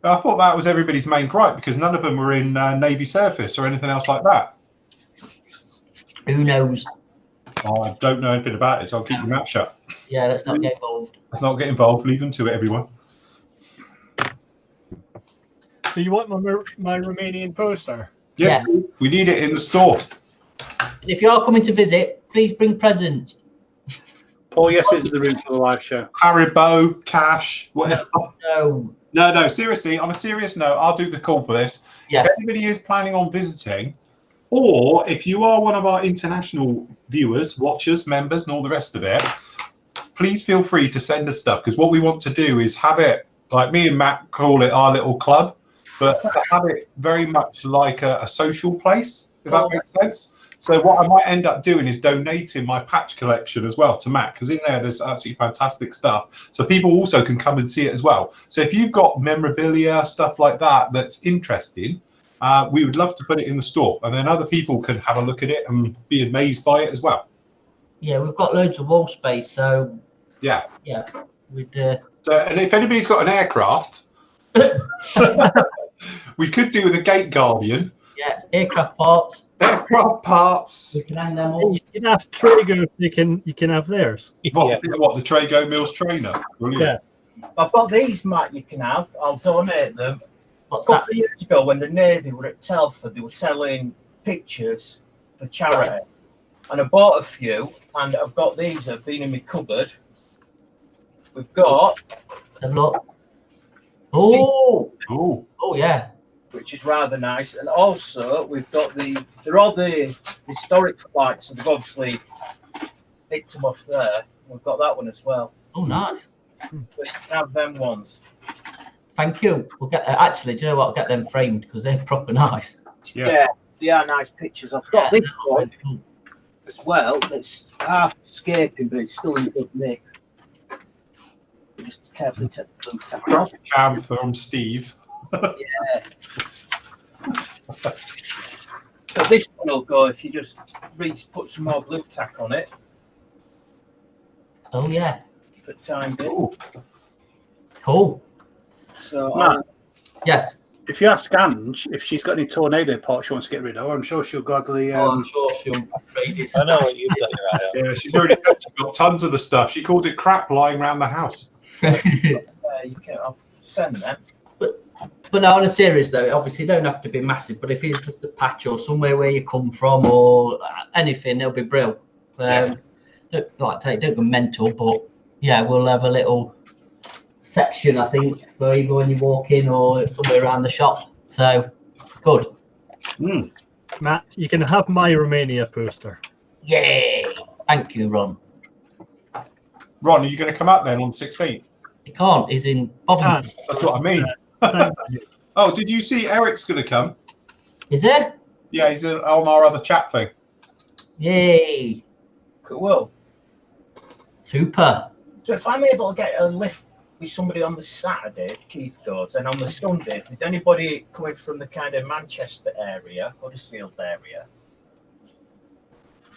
I thought that was everybody's main gripe because none of them were in Navy service or anything else like that. Who knows? Oh, I don't know anything about it, so I'll keep your mouth shut. Yeah, let's not get involved. Let's not get involved. Leave them to it, everyone. So you want my Romanian poster? Yes, Yeah. we need it in the store. If you are coming to visit, please bring presents. Paul, yes, is in the room for the live show. Haribo, cash, whatever. No. No, seriously, on a serious note, I'll do the call for this. Yeah. If anybody is planning on visiting, or if you are one of our international viewers, watchers, members, and all the rest of it, please feel free to send us stuff, because what we want to do is have it, like me and Matt call it our little club, but to have it very much like a social place, if that makes sense. So what I might end up doing is donating my patch collection as well to Matt, because in there there's absolutely fantastic stuff. So people also can come and see it as well. So if you've got memorabilia, stuff like that, that's interesting, we would love to put it in the store. And then other people can have a look at it and be amazed by it as well. Yeah, we've got loads of wall space, so Yeah. yeah, we'd. So, and if anybody's got an aircraft, we could do with a Gate Guardian. Yeah, aircraft parts. Aircraft parts. We can hang them all. You can ask Trago if you can have theirs. What the Trago Mills trainer? Brilliant. Yeah. I've got these, Matt, you can have. I'll donate them. What's A that? couple of years ago, when the Navy were at Telford, they were selling pictures for charity. And I bought a few, and I've got these that have been in my cupboard. We've got... Have a look. Oh! Oh. Oh, yeah. Which is rather nice. And also, we've got they're all the historic flights, so they've obviously picked them off there. We've got that one as well. Oh, nice. So you can have them ones. Thank you. We'll get actually, do you know what? I'll get them framed because they're proper nice. Yeah, they are nice pictures. I've got this one as well. It's half escaping, but it's still in good nick. Just carefully take the blue tack off. Cam from Steve. Yeah. So this one will go if you just put some more blue tack on it. Oh, yeah. For time being. Ooh. Cool. So Matt, Yes. if you ask Ange if she's got any tornado parts she wants to get rid of, I'm sure she'll gladly. I'm sure she'll trade it. I know what you've got your eye on. Yeah, she's already got tons of the stuff. She called it crap lying around the house. you can, I'll send them. But no, on a serious note, obviously, don't have to be massive. But if it's just a patch or somewhere where you come from or anything, it'll be brilliant. Don't go mental, but yeah, we'll have a little section, I think, for either when you walk in or somewhere around the shop. So good. Matt, you can have my Romania poster. Yay! Thank you, Ron. Ron, are you going to come up then on the 16th? He can't. He's in Bovington. That's what I mean. Oh, did you see Eric's going to come? Is it? Yeah, he's on our other chat thing. Yay! Cool. Super. So if I'm able to get a lift with somebody on the Saturday if Keith goes, and on the Sunday, if there's anybody coming from the kind of Manchester area, Huddersfield area.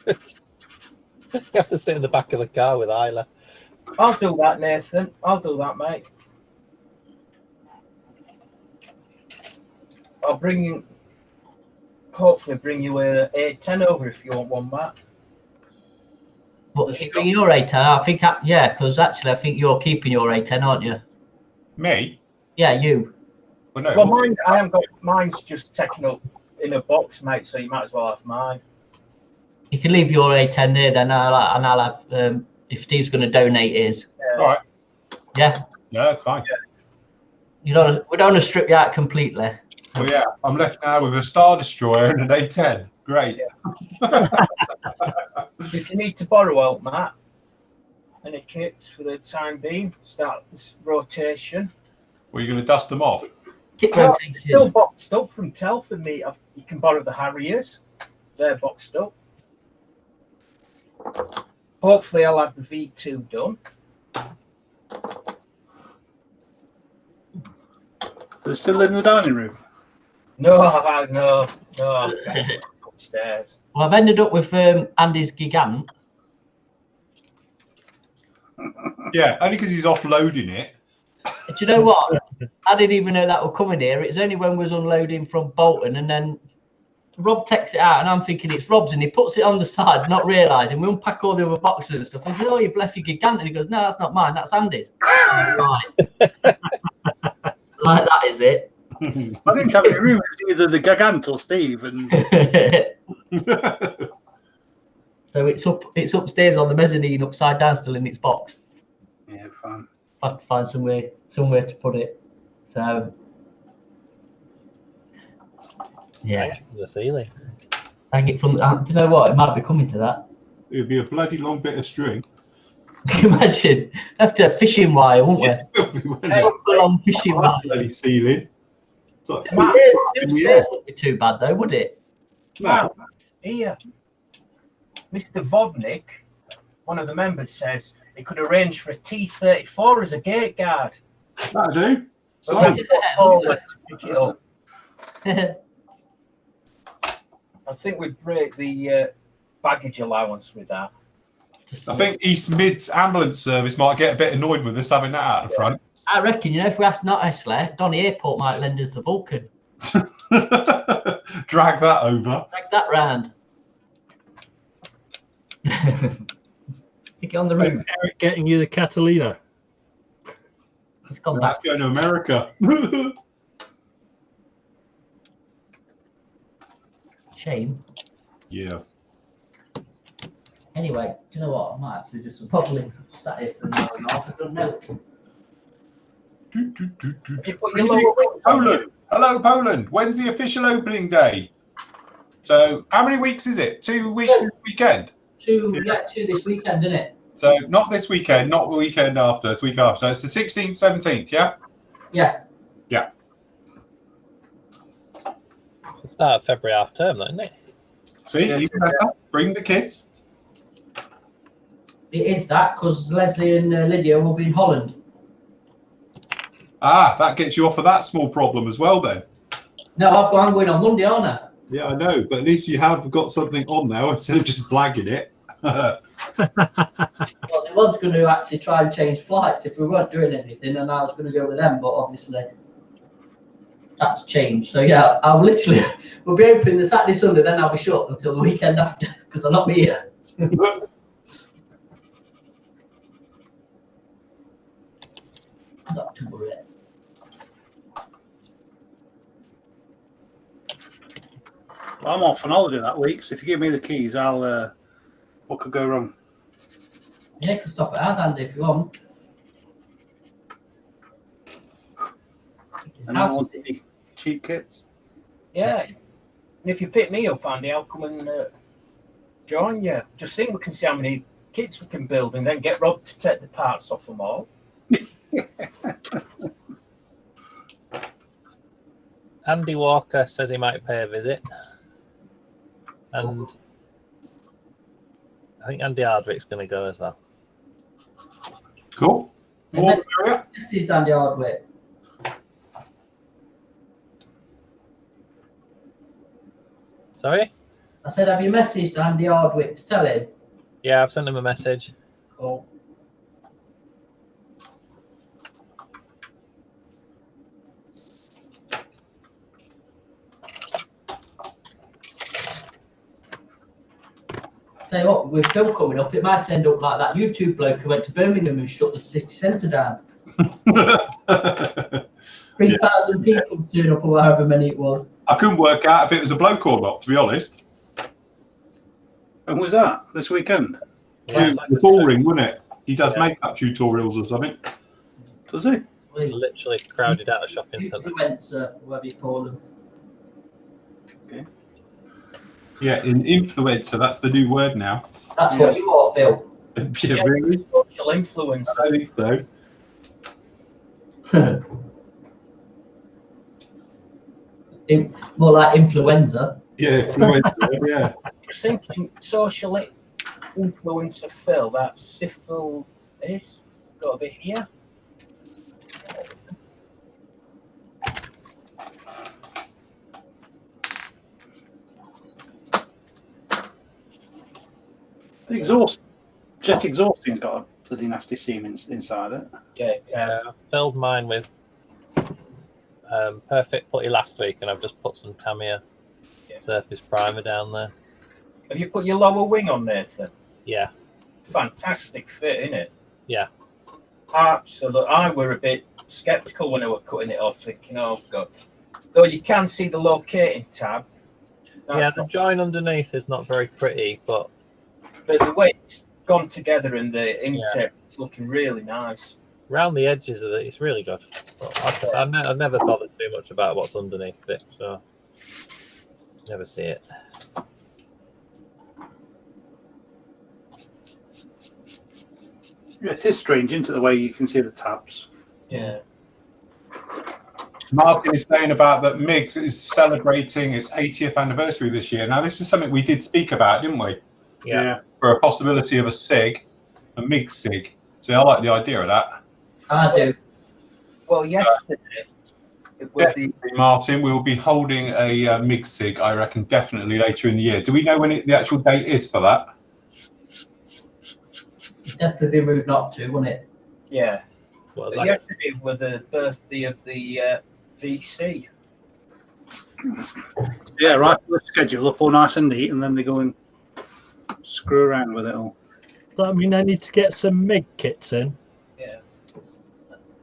You have to sit in the back of the car with Isla. I'll do that, Nathan. I'll do that, mate. I'll hopefully bring you a A10 over if you want one, Matt. But if you bring your A10, I think, yeah, because actually I think you're keeping your A10, aren't you? Me? Yeah, you. Well, mine, I haven't got, mine's just taken up in a box, mate, so you might as well have mine. You can leave your A10 there then, and I'll have, if Steve's going to donate his. Yeah. All right. Yeah? Yeah, that's fine. We don't want to strip you out completely. Well, yeah, I'm left now with a Star Destroyer and an A10. Great. Yeah. If you need to borrow out, Matt, any kits for the time being, start this rotation. Well, you're going to dust them off? Kit Well, rotation. still boxed up from Telford, mate. You can borrow the Harriers. They're boxed up. Hopefully, I'll have the V2 done. They're still in the dining room. No, no. Upstairs. Well, I've ended up with Andy's Gigant. Yeah, only because he's offloading it. Do you know what? I didn't even know that would come in here. It's only when we was unloading from Bolton, and then Rob takes it out, and I'm thinking it's Rob's, and he puts it on the side, not realising. We unpack all the other boxes and stuff. I said, "Oh, you've left your Gigant," and he goes, "No, that's not mine. That's Andy's." Right. Like that, is it? I didn't have any room. It was either the Gigant or Steve. And So it's upstairs on the mezzanine, upside down, still in its box. yeah, fine. I have to find somewhere to put it. So yeah, The ceiling. hang it from. Do you know what? It might be coming to that. It'd be a bloody long bit of string. Imagine after fishing wire, won't we? A long fishing wire. Bloody ceiling. It's like, The upstairs wouldn't be too bad though, would it? no. Here, Mr. Vodnik, one of the members, says he could arrange for a T34 as a gate guard. That'll do. So So, we can forward to pick it up. I think we break the baggage allowance with that. I think East Mid's ambulance service might get a bit annoyed with us having that out the front. I reckon, if we ask not Esler, Donny Airport might lend us the Vulcan. Drag that over. Drag that round. Stick it on the roof. Eric getting you the Catalina. It's gone back. Let's go to America. Shame. Yes. Anyway, do you know what? I might actually just probably sat here for an hour and a half. I don't know. You put your lower wings on. Poland. Hello, Poland. When's the official opening day? So, how many weeks is it? 2 weeks this weekend? Two this weekend, isn't it? So, not this weekend, not the weekend after, it's the week after. So, it's the 16th, 17th, yeah? Yeah. Yeah. It's the start of February half term, isn't it? See, even better. Bring the kids. It is that because Leslie and Lydia will be in Holland. Ah, that gets you off of that small problem as well then. No, I'm going on Monday, aren't I? Yeah, I know, but at least you have got something on now instead of just blagging it. Well, I was going to actually try and change flights if we weren't doing anything, and I was going to go with them, but obviously that's changed. So yeah, we'll be open the Saturday, Sunday, then I'll be shut until the weekend after because I'll not be here. Not to worry. I'm off on holiday that week, so if you give me the keys, I'll. What could go wrong? Yeah, you can stop at ours, Andy, if you want. And I want the cheap kits. Yeah. And if you pick me up, Andy, I'll come and join you. Just think we can see how many kits we can build and then get Rob to take the parts off them all. Andy Walker says he might pay a visit. And I think Andy Hardwick's going to go as well. Cool. More material? This is Dandy Hardwick. Sorry? I said, have you messaged Andy Hardwick to tell him? Yeah, I've sent him a message. Cool. Tell you what, with Phil coming up, it might end up like that YouTube bloke who went to Birmingham and shut the city centre down. 3,000 people turned up, or however many it was. I couldn't work out if it was a bloke or not, to be honest. And was that this weekend? Yeah, It was boring, wasn't it? He does makeup tutorials or something. Does he? Literally crowded out a shopping centre. Influencer, whatever you call them. Okay. Yeah, influencer, that's the new word now. That's what you are, Phil. Yeah, really? Social influence. I think so. More like influenza. Yeah, influencer, yeah. Just thinking, social influencer Phil, that's syphilis. Got to be here. The exhaust, jet exhausting's got a bloody nasty seam inside it. Yeah, I filled mine with Perfect Putty last week, and I've just put some Tamiya surface primer down there. Have you put your lower wing on, Nathan? Yeah. Fantastic fit, isn't it? Yeah. Absolutely. I were a bit sceptical when I were cutting it off, thinking, oh God. Though you can see the locating tab. Yeah, the join underneath is not very pretty, but the way it's gone together and the intake, it's looking really nice. around the edges of it, it's really good. But like I said, I've never bothered too much about what's underneath it, so never see it. Yeah, it is strange, isn't it, the way you can see the tabs? Yeah. Martin is saying about that MIGS is celebrating its 80th anniversary this year. Now, this is something we did speak about, didn't we? Yeah. For a possibility of a SIG, a MIGS SIG. So I like the idea of that. I do. Well, yesterday, Martin, we will be holding a MIGS SIG, I reckon, definitely later in the year. Do we know when the actual date is for that? Definitely be rude not to, wouldn't it? Yeah. Well, But yesterday was the birthday of the VC. Yeah, right. The schedule up all nice and neat, and then they go and screw around with it all. Does that mean I need to get some MIG kits in? Yeah.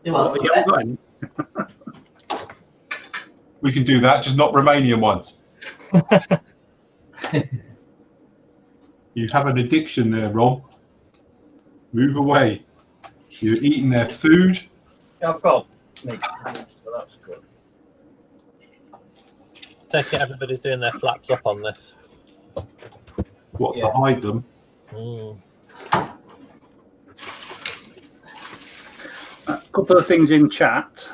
Who else? You haven't got any? We can do that, just not Romanian ones. You have an addiction there, Rob. Move away. You're eating their food. I've got meat, so that's good. take it everybody's doing their flaps up on this. What, to hide them? A couple of things in chat.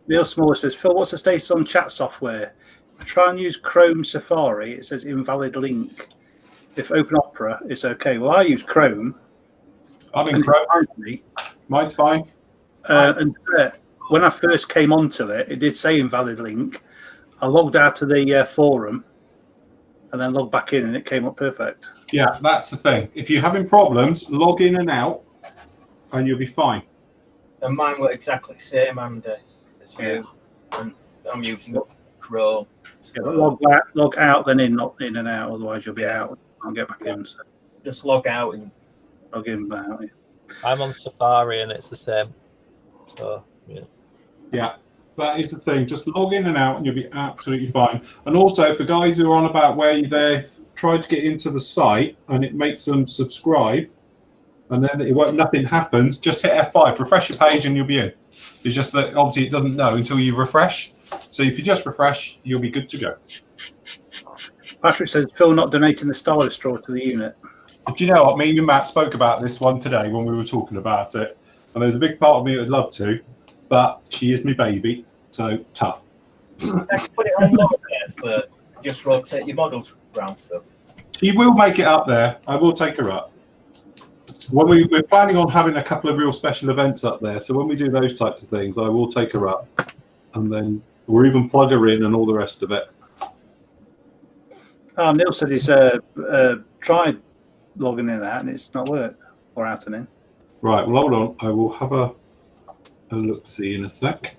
Neil Smaller says, Phil, what's the status on chat software? I try and use Chrome Safari. It says invalid link. If Open Opera, it's okay. Well, I use Chrome. I'm in Chrome. Mine's fine. And when I first came onto it, it did say invalid link. I logged out of the forum and then logged back in and it came up perfect. Yeah, that's the thing. If you're having problems, log in and out and you'll be fine. And mine were exactly the same, Andy, as you. And I'm using Chrome. Yeah, log out, then in, not in and out. Otherwise, you'll be out. I'll get back in. So. Just log out and log in and out. Yeah. I'm on Safari and it's the same. So, yeah. Yeah, that is the thing. Just log in and out and you'll be absolutely fine. And also, for guys who are on about where they've tried to get into the site and it makes them subscribe, and then nothing happens, just hit F5, refresh your page and you'll be in. It's just that obviously it doesn't know until you refresh. So if you just refresh, you'll be good to go. Patrick says, Phil not donating the stylus straw to the unit. But you know what? Me and Matt spoke about this one today when we were talking about it. And there's a big part of me that would love to, but she is my baby, so tough. put it on lock there for just rotate your models around, Phil. She will make it up there. I will take her up. when we're planning on having a couple of real special events up there. So when we do those types of things, I will take her up, and then we'll even plug her in and all the rest of it. Oh, Neil said he's tried logging in and out, and it's not worked, or out and in. Right. Well, hold on. I will have a look-see in a sec.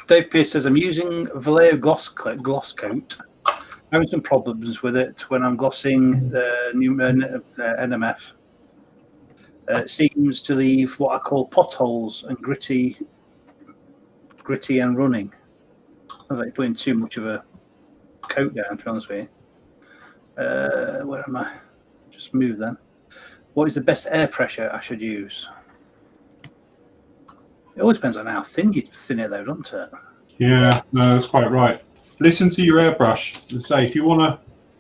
Dave Pierce says, I'm using Vallejo gloss coat. Having some problems with it when I'm glossing the new NMF. It seems to leave what I call potholes and gritty and running. I was like putting too much of a coat down, to be honest with you. Where am I? Just move then. What is the best air pressure I should use? It always depends on how thin you thin it, though, doesn't it? Yeah, no, that's quite right. Listen to your airbrush and say, if you want to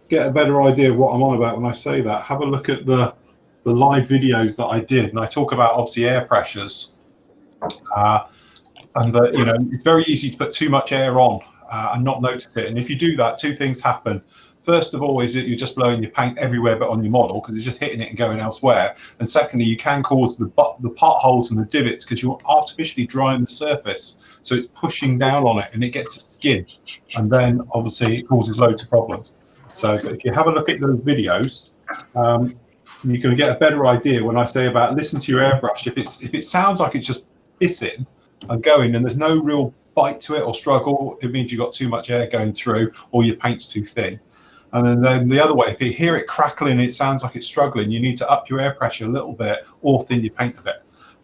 get a better idea of what I'm on about when I say that, have a look at the live videos that I did, and I talk about obviously air pressures, and that, you know, it's very easy to put too much air on and not notice it. And if you do that, two things happen. First of all, is that you're just blowing your paint everywhere but on your model, because it's just hitting it and going elsewhere. And secondly, you can cause the potholes and the divots because you're artificially drying the surface. So it's pushing down on it and it gets a skin. And then obviously it causes loads of problems. So if you have a look at those videos, you're going to get a better idea when I say about listen to your airbrush. If it sounds like it's just hissing and going and there's no real bite to it or struggle, it means you've got too much air going through or your paint's too thin. And then the other way, if you hear it crackling and it sounds like it's struggling, you need to up your air pressure a little bit or thin your paint a bit.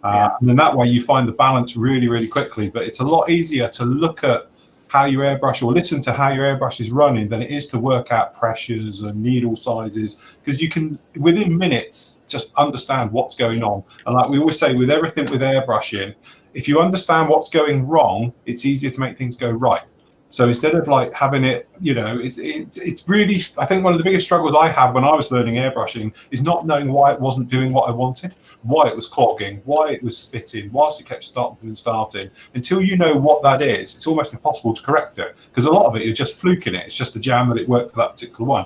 And then that way you find the balance really, really quickly. But it's a lot easier to look at how your airbrush or listen to how your airbrush is running than it is to work out pressures and needle sizes, because you can, within minutes, just understand what's going on. And like we always say, with everything with airbrushing, if you understand what's going wrong, it's easier to make things go right. So instead of like having it, you know, it's really, I think one of the biggest struggles I had when I was learning airbrushing is not knowing why it wasn't doing what I wanted, why it was clogging, why it was spitting, whilst it kept starting and starting. Until you know what that is, it's almost impossible to correct it, because a lot of it is just fluking it. It's just a jam that it worked for that particular one.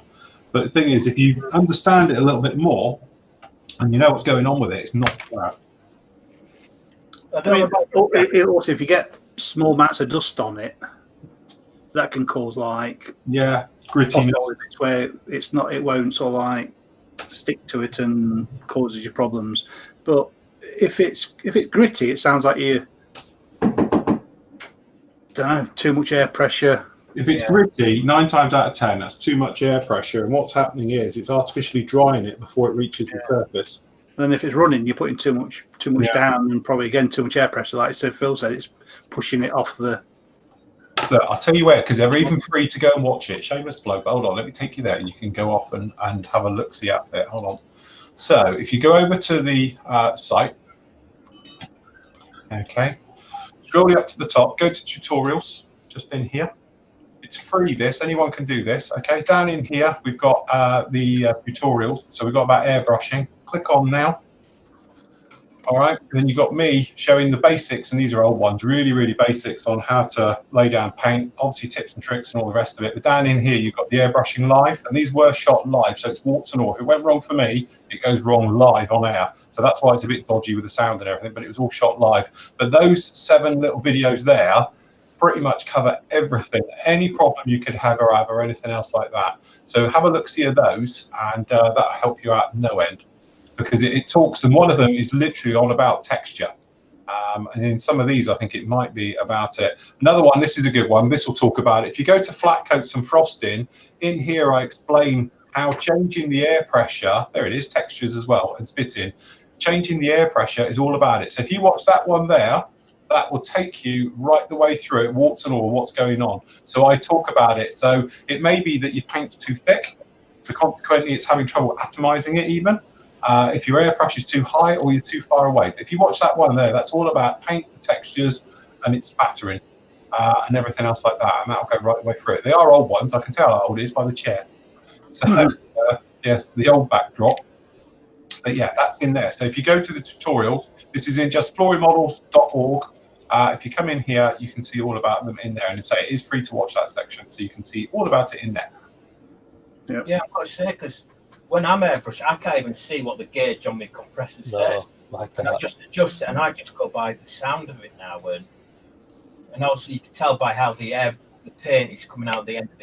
But the thing is, if you understand it a little bit more and you know what's going on with it, it's not so bad. I mean, also, if you get small amounts of dust on it, that can cause like grittiness, where it's not, it won't sort of like stick to it and causes you problems. But if it's gritty, it sounds like you don't know, too much air pressure. If it's gritty, 9 times out of 10, that's too much air pressure. And what's happening is it's artificially drying it before it reaches the surface. And then if it's running, you're putting too much down, and probably again too much air pressure. Like Phil said, it's pushing it off the. Look, I'll tell you where, because they're even free to go and watch it. Shameless plug. Hold on, let me take you there, and you can go off and have a look-see at it. Hold on. So if you go over to the site, okay, scroll up to the top, go to tutorials, just in here. It's free, this. Anyone can do this, okay? Down in here, we've got the tutorials. So we've got about airbrushing. Click on now. All right, then you've got me showing the basics, and these are old ones, really, really basics on how to lay down paint, obviously tips and tricks and all the rest of it. But down in here, you've got the airbrushing live, and these were shot live, so it's warts and all. If it went wrong for me, it goes wrong live on air. So that's why it's a bit dodgy with the sound and everything, but it was all shot live. But those 7 little videos there pretty much cover everything, any problem you could have or anything else like that. So have a look-see at those, and that'll help you out no end. Because it talks, and one of them is literally on about texture. And in some of these, I think it might be about it. Another one, this is a good one. This will talk about it. If you go to flat coats and frosting, in here I explain how changing the air pressure, there it is, textures as well, and spitting. Changing the air pressure is all about it. So if you watch that one there, that will take you right the way through it, warts and all, what's going on. So I talk about it. So it may be that your paint's too thick, so consequently it's having trouble atomizing it even. If your air pressure is too high or you're too far away. If you watch that one there, that's all about paint, textures, and it's spattering and everything else like that. And that'll go right the way through it. They are old ones. I can tell how old it is by the chair. So yes, the old backdrop. But yeah, that's in there. So if you go to the tutorials, this is in just florymodels.org. If you come in here, you can see all about them in there. And say it is free to watch that section, so you can see all about it in there. Yeah, I've got to say, because when I'm airbrushing, I can't even see what the gauge on my compressor says. And I just adjust it, and I just go by the sound of it now. And also, you can tell by how the paint is coming out the end of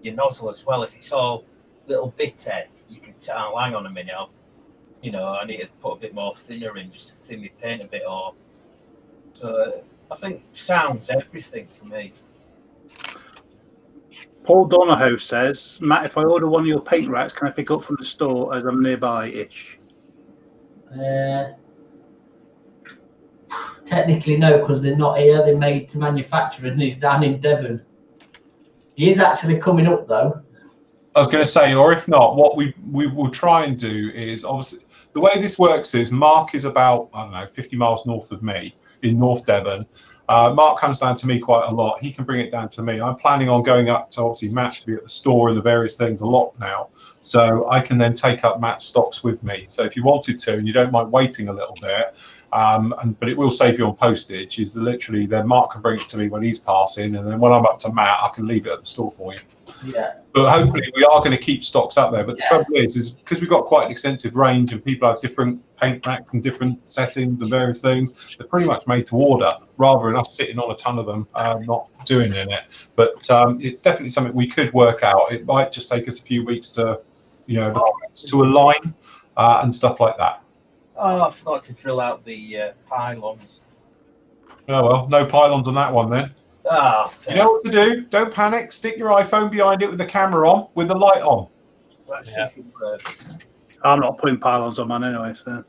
your nozzle as well. If it's all little bit head, you can tell. Hang on a minute, I need to put a bit more thinner in just to thin the paint a bit off. So I think sound's everything for me. Paul Donahoe says, Matt, if I order one of your paint racks, can I pick up from the store as I'm nearby-ish? Technically, no, because they're not here. They're made to manufacture, and he's down in Devon. He is actually coming up, though. I was going to say, or if not, what we will try and do is, obviously, the way this works is Mark is about, I don't know, 50 miles north of me in North Devon. Mark comes down to me quite a lot. He can bring it down to me. I'm planning on going up to, obviously, Matt to be at the store and the various things a lot now. So I can then take up Matt's stocks with me. So if you wanted to, and you don't mind waiting a little bit, but it will save you on postage, is literally then Mark can bring it to me when he's passing, and then when I'm up to Matt, I can leave it at the store for you. Yeah. But hopefully we are going to keep stocks up there. But the trouble is because we've got quite an extensive range and people have different paint racks and different settings and various things, they're pretty much made to order rather than us sitting on a ton of them, not doing in it. But it's definitely something we could work out. It might just take us a few weeks to, to align and stuff like that. Oh, I forgot to drill out the pylons. Oh, well, no pylons on that one then. Oh, you know what to do? Don't panic. Stick your iPhone behind it with the camera on, with the light on. Let's see if it works. I'm not putting pylons on mine anyway. So.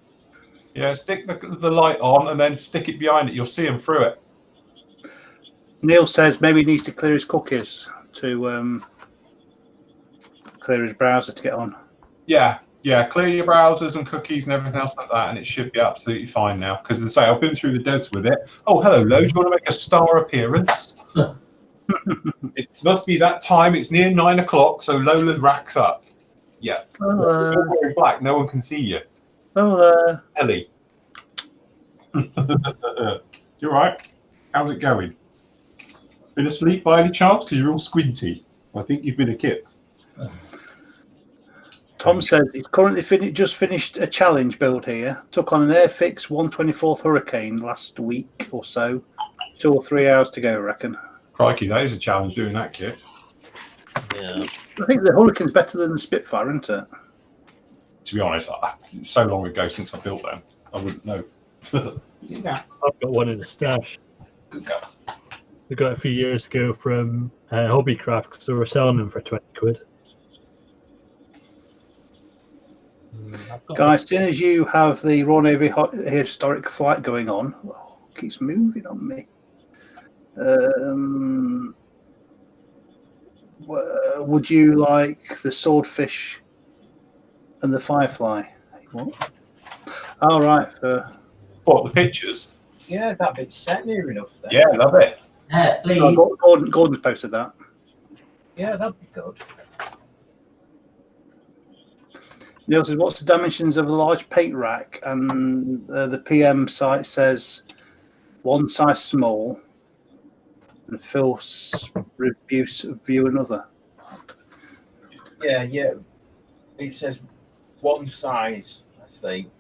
Yeah, stick the light on and then stick it behind it. You'll see him through it. Neil says maybe he needs to clear his cookies to clear his browser to get on. Yeah, clear your browsers and cookies and everything else like that, and it should be absolutely fine now. Because as I say, I've been through the devs with it. Oh, hello, Lo. Do you want to make a star appearance? It must be that time. It's near 9 o'clock, so Lola racks up. Yes. You're wearing black. No one can see you. Ellie. You're right. How's it going? Been asleep by any chance? Because you're all squinty. I think you've been a kid. Tom says he's currently just finished a challenge build here. Took on an Airfix 124th Hurricane last week or so. 2 or 3 hours to go, I reckon. Crikey, that is a challenge doing that kit. Yeah. I think the Hurricane's better than the Spitfire, isn't it? To be honest, it's so long ago since I built them, I wouldn't know. Yeah. I've got one in the stash. Good go. We got it a few years ago from Hobbycraft because they were selling them for 20 quid. Guys, as soon as you have the Royal Navy historic flight going on, it keeps moving on me. Would you like the Swordfish and the Firefly? What? All right. What, the pictures? Yeah, that bit's set near enough there. Yeah, love it. Yeah, please. Gordon's posted that. Yeah, that'd be good. Neil says, what's the dimensions of a large paint rack? And the PM site says one size small, and Phil's view another. Yeah. It says one size, I think,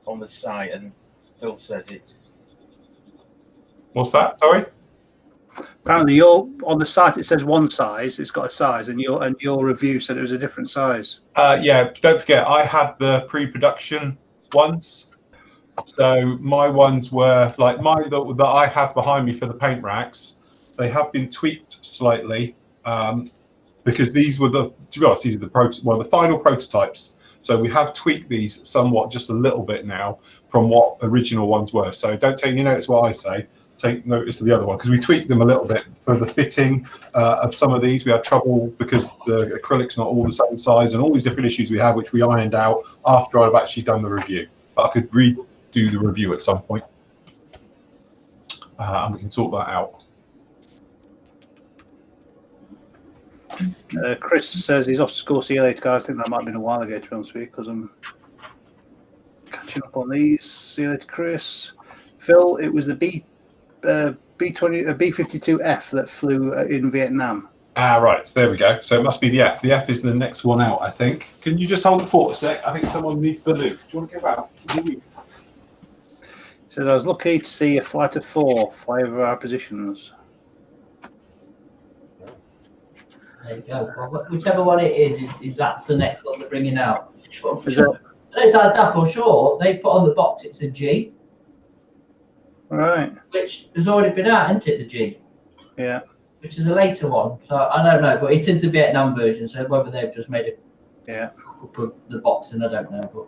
on the site, and Phil says it's. What's that? Sorry. Apparently, on the site it says one size. It's got a size, and your review said it was a different size. Yeah, don't forget, I had the pre-production ones. So my ones were like mine that I have behind me for the paint racks. They have been tweaked slightly because these were the final prototypes. So we have tweaked these somewhat, just a little bit now from what original ones were. So don't take any notice what I say. Take notice of the other one because we tweaked them a little bit for the fitting of some of these. We had trouble because the acrylic's not all the same size and all these different issues we have, which we ironed out after I've actually done the review. But I could redo the review at some point, and we can sort that out. Chris says he's off to school. See you later, guys. I think that might have been a while ago, to be honest with you, because I'm catching up on these. See you later, Chris. Phil, it was the B52F that flew in Vietnam. Right, so there we go. So it must be the F. The F is the next one out, I think. Can you just hold the fort a sec? I think someone needs the loop. Do you want to go out? So I was lucky to see a flight of 4 fly over our positions. There you go. Well, whichever one it is that's the next one they're bringing out. Is it? It's like Dapple Short. They put on the box it's a G. All right. Which has already been out, isn't it? The G. Yeah. Which is a later one. So I don't know, but it is the Vietnam version. So whether they've just made it. Yeah. Up of the box, and I don't know. But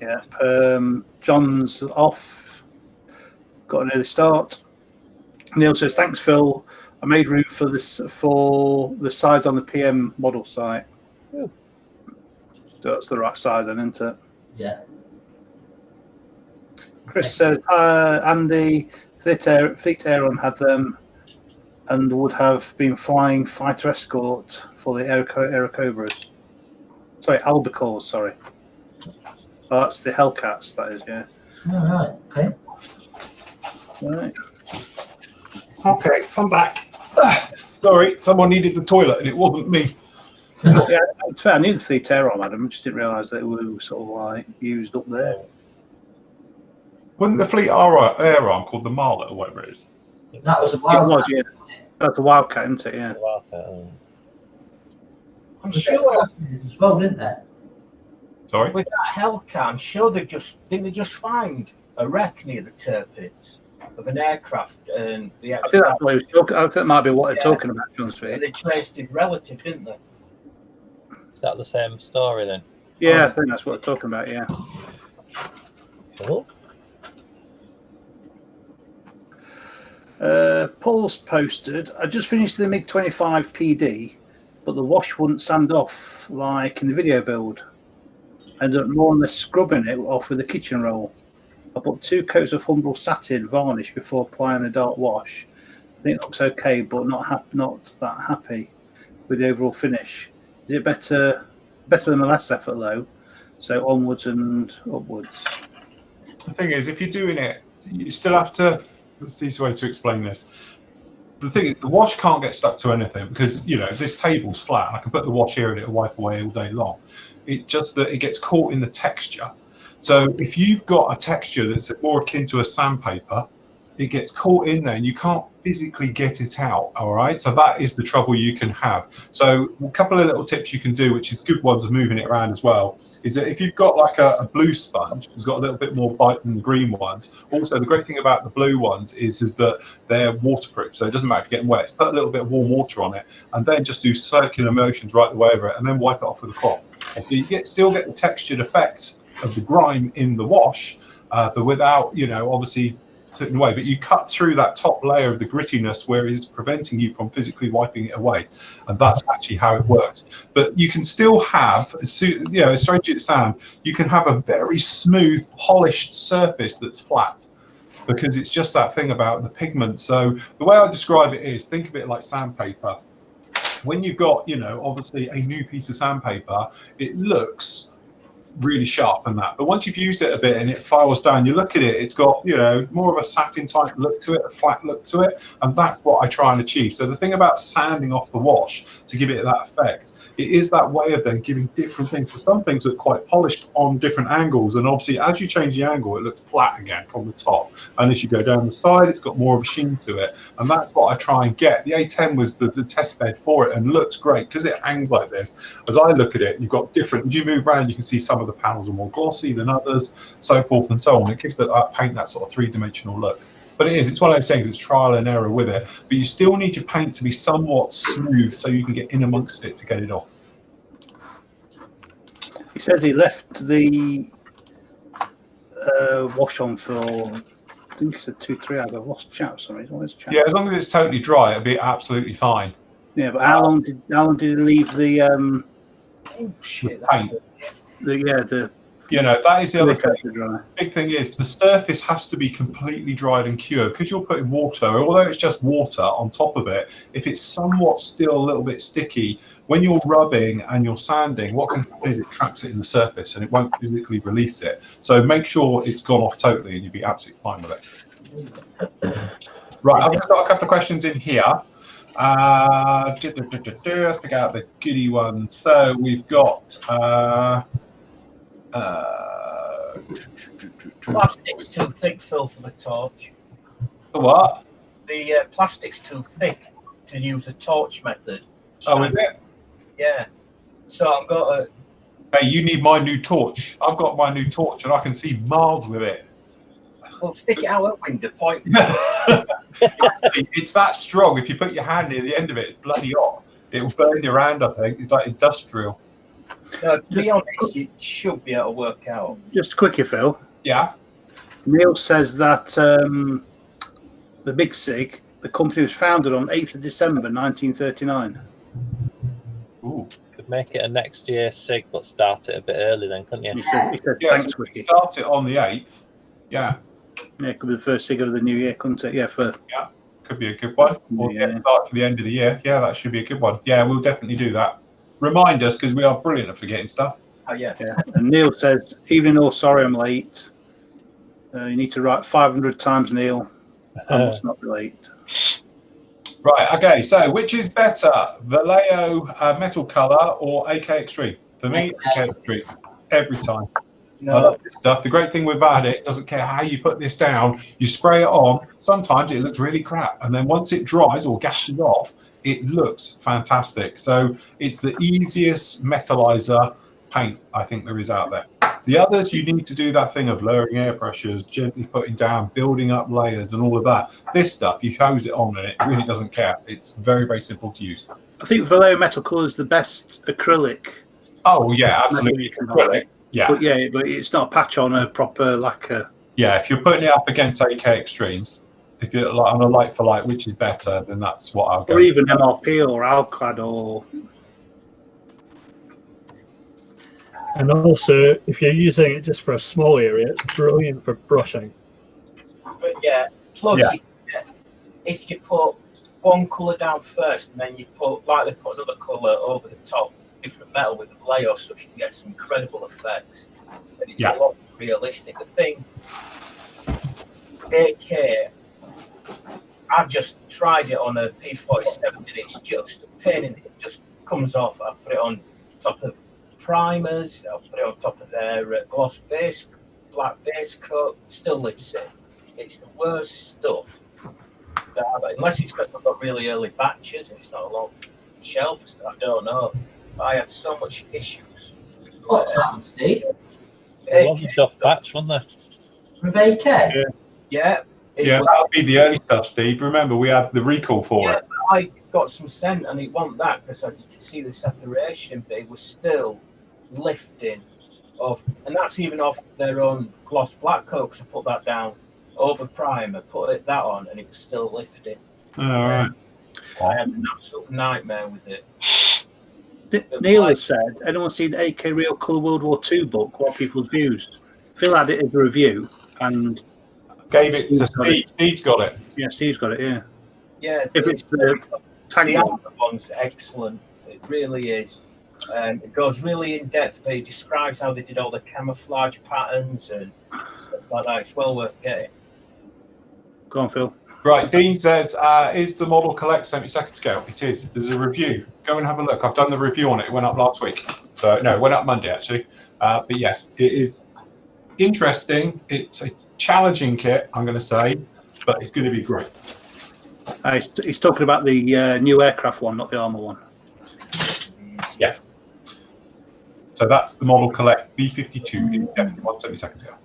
yeah. John's off. Got an early start. Neil says, "Thanks, Phil. I made room for this for the size on the PM model site." Ooh. So that's the right size, then, isn't it? Yeah. Chris says, Andy, Fleet Aeron had them and would have been flying fighter escort for the Aerocobras. Sorry, Albacores, sorry. Oh, that's the Hellcats, that is, yeah. All right. Okay. Right. Okay, I'm back. Sorry, someone needed the toilet and it wasn't me. Yeah, it's fair. I knew the Fleet Aeron, Adam. I just didn't realise that it was sort of like used up there. Wasn't the Fleet Air Arm called the Marlet or whatever it is? That was a It wild. was, yeah. That's a Wildcat, isn't it? Yeah. I'm sure As well, didn't they? Sorry? with that Hellcat, I'm sure didn't they just find a wreck near the Tirpitz of an aircraft and the I think that's what he was talking. I think that might be what they're talking about, to be honest with and you. they traced his relative, didn't they? Is that the same story then? Yeah, I think that's what they're talking about, yeah. Cool. Paul's posted, I just finished the MiG-25 PD, but the wash wouldn't sand off like in the video build. Ended up more or less scrubbing it off with a kitchen roll. I put 2 coats of Humbrol satin varnish before applying the dark wash. I think it looks okay, but not that happy with the overall finish. Is it better than the last effort though? So onwards and upwards. The thing is, if you're doing it, you still have to. That's the easy way to explain this. The thing is, the wash can't get stuck to anything because, you know, this table's flat. I can put the wash here and it'll wipe away all day long. It just that it gets caught in the texture. So if you've got a texture that's more akin to a sandpaper, it gets caught in there and you can't physically get it out. All right. So that is the trouble you can have. So a couple of little tips you can do, which is good ones, moving it around as well, is that if you've got like a blue sponge, it's got a little bit more bite than the green ones. Also, the great thing about the blue ones is that they're waterproof. So it doesn't matter if you're getting wet. Just put a little bit of warm water on it and then just do circular motions right the way over it and then wipe it off with a cloth. So you still get the textured effect of the grime in the wash, but without, you know, obviously taken away. But you cut through that top layer of the grittiness where it's preventing you from physically wiping it away, and that's actually how it works. But you can still have, you know, as strange as it sounds, you can have a very smooth, polished surface that's flat, because it's just that thing about the pigment. So the way I describe it is, think of it like sandpaper. When you've got, you know, obviously a new piece of sandpaper, it looks really sharp and that, but once you've used it a bit and it files down, you look at it, it's got, you know, more of a satin type look to it, a flat look to it, and that's what I try and achieve. So the thing about sanding off the wash to give it that effect, it is that way of then giving different things. So some things are quite polished on different angles, and obviously as you change the angle, it looks flat again from the top, and as you go down the side, it's got more of a sheen to it, and that's what I try and get. The A10 was the test bed for it, and looks great because it hangs like this. As I look at it, you've got different, as you move around, you can see some of the panels are more glossy than others, so forth and so on. It gives that paint that sort of three-dimensional look. But it's one of those things, it's trial and error with it, but you still need your paint to be somewhat smooth so you can get in amongst it to get it off. He says he left the wash on for, I think he said 2-3 hours. I've lost chat, sorry. Yeah, as long as it's totally dry, it'll be absolutely fine. Yeah, but how long did he leave the Oh shit! Paint. You know, that is the other thing. dry. Big thing is the surface has to be completely dried and cured, because you're putting water, although it's just water on top of it, if it's somewhat still a little bit sticky, when you're rubbing and you're sanding, what can happen is it traps it in the surface and it won't physically release it. So make sure it's gone off totally and you'll be absolutely fine with it. Right, I've just got a couple of questions in here. Let's pick out the goody ones. So we've got Plastic's too thick, Phil, for the torch. the what? The plastic's too thick to use the torch method. Oh, is it? Yeah. So I've got a. Hey, you need my new torch. I've got my new torch and I can see miles with it. Well, stick it out at window point. It's that strong. If you put your hand near the end of it, it's bloody hot. It will burn your hand, I think. It's like industrial. To be honest, you should be able to work out. Just quickly, Phil. Yeah. Neil says that the Big Sig, the company was founded on 8th of December 1939. Ooh. Could make it a next year SIG, but start it a bit early then, couldn't you? He said Yeah, thanks, so Wiki. start it on the 8th. Yeah. Yeah, it could be the first SIG of the new year, couldn't it? Yeah, Could be a good one. Or start for the end of the year. Yeah, that should be a good one. Yeah, we'll definitely do that. Remind us, because we are brilliant at forgetting stuff. Oh, yeah. And Neil says, evening all, sorry I'm late. You need to write 500 times, Neil. I must not be late. Right, okay, so which is better, Vallejo Metal Colour or AK Extreme? For me, AK Extreme, every time. No. I love this stuff. The great thing about it, doesn't care how you put this down, you spray it on, sometimes it looks really crap, and then once it dries or gashes off, it looks fantastic. So it's the easiest metallizer paint I think there is out there. The others, you need to do that thing of lowering air pressures, gently putting down, building up layers and all of that. This stuff, you hose it on and it really doesn't care. It's very, very simple to use. I think Vallejo Metal Colour is the best acrylic. Oh, yeah, absolutely. Acrylic. Yeah. But it's not a patch on a proper lacquer. Yeah, if you're putting it up against AK Extremes, if you're like on a like for like, which is better, then that's what I'll go. Or even MRP or Alclad or. And also, if you're using it just for a small area, it's brilliant for brushing. But yeah, plus if you put one colour down first and then you put another colour over the top, different metal with the Vallejo, so you can get some incredible effects. And it's a lot realistic. The thing, AK, I've just tried it on a P47 and it's just a pain in it just comes off. I put it on top of primers, I'll put it on top of their gloss base, black base coat, still lives it. It's the worst stuff. Unless it's because I've got really early batches and it's not a long shelf, I don't know. But I had so much issues. What's that, Steve? There was a Duff batch, wasn't there? With AK? Yeah. Yeah, that would be the early stuff, Steve. Remember, we had the recall for it. I got some scent and it wasn't that because you could see the separation, but it was still lifting off. And that's even off their own gloss black coat, because I put that down over primer, put that on, and it was still lifting. All right. I had an absolute nightmare with it. Neil has said, anyone seen the AK Real Colour World War II book, What People's Views? Phil had it as a review and gave it to Steve. Steve's got it. Yeah, Steve's got it, yeah. Yeah, If it's the tag one. one's excellent. It really is. It goes really in depth, but it describes how they did all the camouflage patterns and stuff like that. It's well worth getting. Go on, Phil. Right, Dean says, is the model collect 72nd scale? It is. There's a review. Go and have a look. I've done the review on it. It went up last week. So, no, it went up Monday, actually. But yes, it is interesting. It's a challenging kit, I'm going to say, but it's going to be great. He's talking about the new aircraft one, not the armour one. Yes. So that's the model collect B52 in 172nd scale.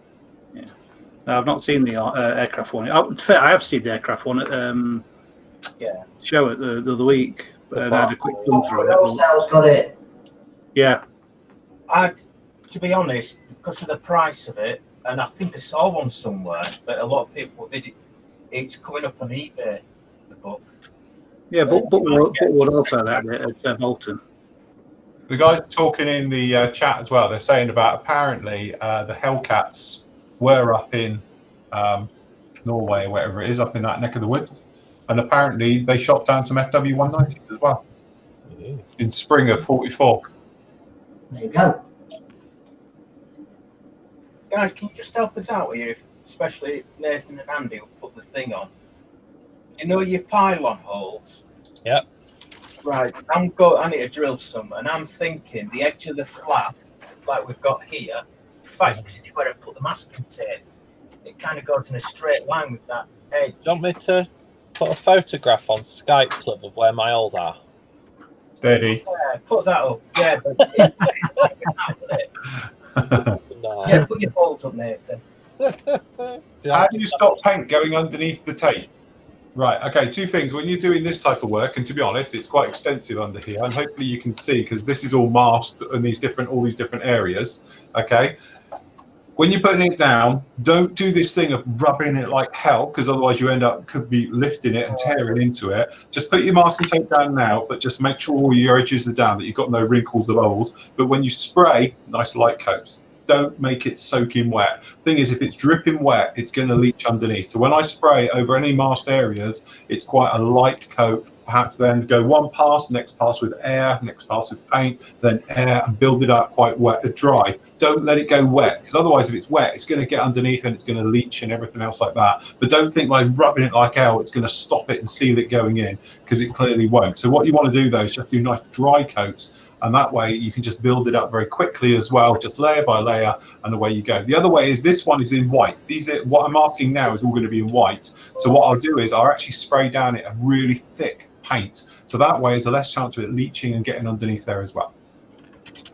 No, I've not seen the aircraft one. I have seen the aircraft one at show it the other week. And I had a quick thumb through it. Sal's got it. Yeah. To be honest, because of the price of it, and I think I saw one somewhere, but a lot of people did it. It's coming up on eBay, the book. Yeah, but would also that at Bolton. The guys talking in the chat as well, they're saying about apparently the Hellcats were up in Norway or whatever it is, up in that neck of the woods. And apparently they shot down some FW-190s as well in spring of 44. There you go. Guys, can you just help us out here, especially Nathan and Andy will put the thing on? You know your pylon holes? Yep. Right, I need to drill some, and I'm thinking the edge of the flap, like we've got here. In fact, you see where I've put the masking tape. It kind of goes in a straight line with that edge. Do you want me to put a photograph on Skype Club of where my holes are? Steady. Yeah, put that up. Yeah, but No. yeah, put your balls up, Nathan. How do you stop paint going underneath the tape? Right, okay, two things. When you're doing this type of work, and to be honest, it's quite extensive under here, and hopefully you can see, because this is all masked in all these different areas, okay? When you're putting it down, don't do this thing of rubbing it like hell, because otherwise you could be lifting it and tearing into it. Just put your masking tape down now, but just make sure all your edges are down, that you've got no wrinkles or holes. But when you spray, nice light coats. Don't make it soaking wet. Thing is, if it's dripping wet, it's going to leach underneath. So when I spray over any masked areas, it's quite a light coat. Perhaps then go one pass, next pass with air, next pass with paint, then air, and build it up quite wet, dry. Don't let it go wet, because otherwise, if it's wet, it's going to get underneath and it's going to leach and everything else like that. But don't think like rubbing it like hell, it's going to stop it and seal it going in, because it clearly won't. So what you want to do though is just do nice dry coats. And that way you can just build it up very quickly as well, just layer by layer, and away you go. The other way is this one is in white. What I'm marking now is all going to be in white. So what I'll do is I'll actually spray down it a really thick paint. So that way there's a less chance of it leaching and getting underneath there as well.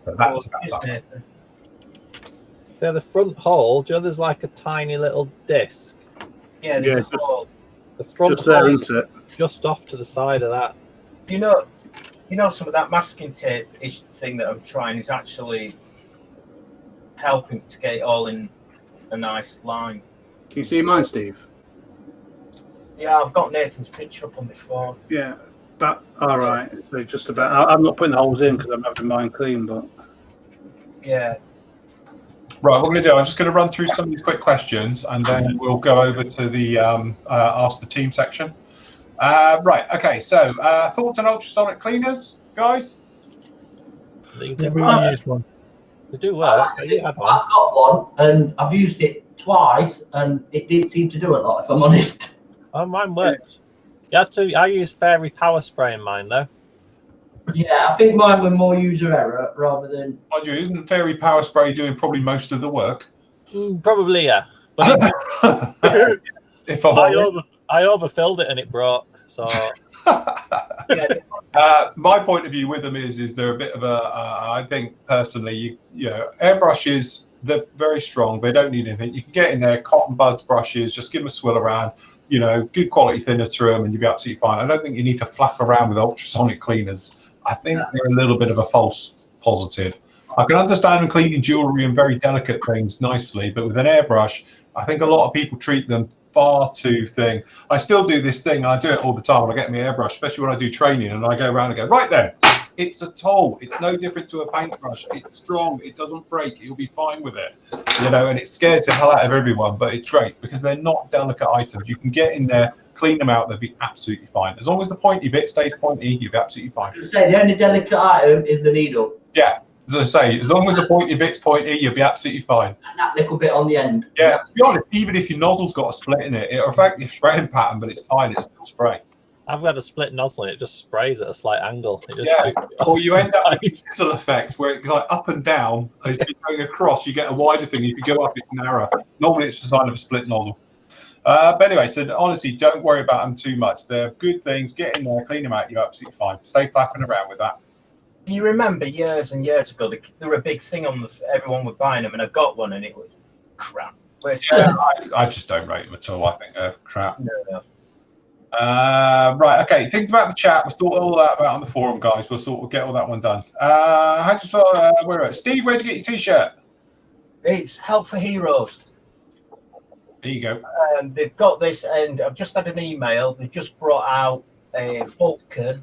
But that's about that. So the front hole, do you know there's like a tiny little disc? Yeah, there's a hole. The front Just there, hole, isn't it? just off to the side of that. You know, some of that masking tape-ish thing that I'm trying is actually helping to get it all in a nice line. Can you see mine, Steve? Yeah, I've got Nathan's picture up on my phone. Yeah. But all right. So just about. I'm not putting the holes in because I'm having mine clean, but Yeah. Right, what we're going to do, I'm just going to run through some of these quick questions, and then we'll go over to the Ask the Team section. Right, okay, so thoughts on ultrasonic cleaners, guys? They Yeah, do we work. use one. They do work. You had I've one. got one, and I've used it twice, and it didn't seem to do a lot, if I'm honest. Oh, mine worked. You had to. I used fairy power spray in mine though. Yeah, I think mine were more user error rather than. Mind you, isn't Fairy Power Spray doing probably most of the work? Probably, yeah. But If I'm honest. I overfilled it and it broke. So my point of view with them is they're a bit of a. I think personally, you know, airbrushes, they're very strong. They don't need anything. You can get in there, cotton buds brushes, just give them a swill around. You know, good quality thinner through them, and you'll be absolutely fine. I don't think you need to flap around with ultrasonic cleaners. I think they're a little bit of a false positive. I can understand them cleaning jewelry and very delicate things nicely, but with an airbrush, I think a lot of people treat them far too thin. I still do this thing. I do it all the time when I get my airbrush, especially when I do training, and I go around and go, right then, it's a tool. It's no different to a paintbrush. It's strong. It doesn't break. You'll be fine with it. You know, and it scares the hell out of everyone, but it's great because they're not delicate items. You can get in there, clean them out, they'll be absolutely fine. As long as the pointy bit stays pointy, you'll be absolutely fine. I say the only delicate item is the needle. Yeah, as I say, as long as the pointy bit's pointy, you'll be absolutely fine. And that little bit on the end. Yeah, to be honest, even if your nozzle's got a split in it, it'll affect your spraying pattern, but it's fine, it'll still spray. I've got a split nozzle and it just sprays at a slight angle. It just Yeah, or you end up with a chisel effect where it's like up and down. As you're going across, you get a wider thing. If you go up, it's narrow. Normally, it's a sign of a split nozzle. But anyway, so honestly, don't worry about them too much. They're good things. Get in there, clean them out. You're absolutely fine. Stay flapping around with that. You remember years and years ago, they were a big thing on everyone was buying them, and I got one, and it was crap. Yeah, I just don't rate them at all. I think they're crap. No. Right, okay. Things about the chat. We'll sort all that out on the forum, guys. We'll get all that one done. How do you spell? Where are it? Steve, where'd you get your t-shirt? It's Help for Heroes. There you go. They've got this, and I've just had an email. They've just brought out a Vulcan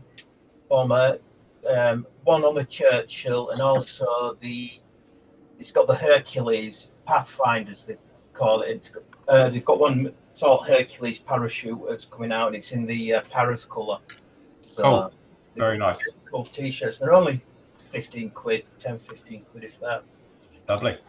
bomber, one on the Churchill, and also it's got the Hercules Pathfinders, they call it. They've got one sort of Hercules parachute that's coming out, and it's in the Paris colour. So, cool. Very nice. Cool t-shirts. They're only 15 quid, 10, 15 quid if that. Lovely.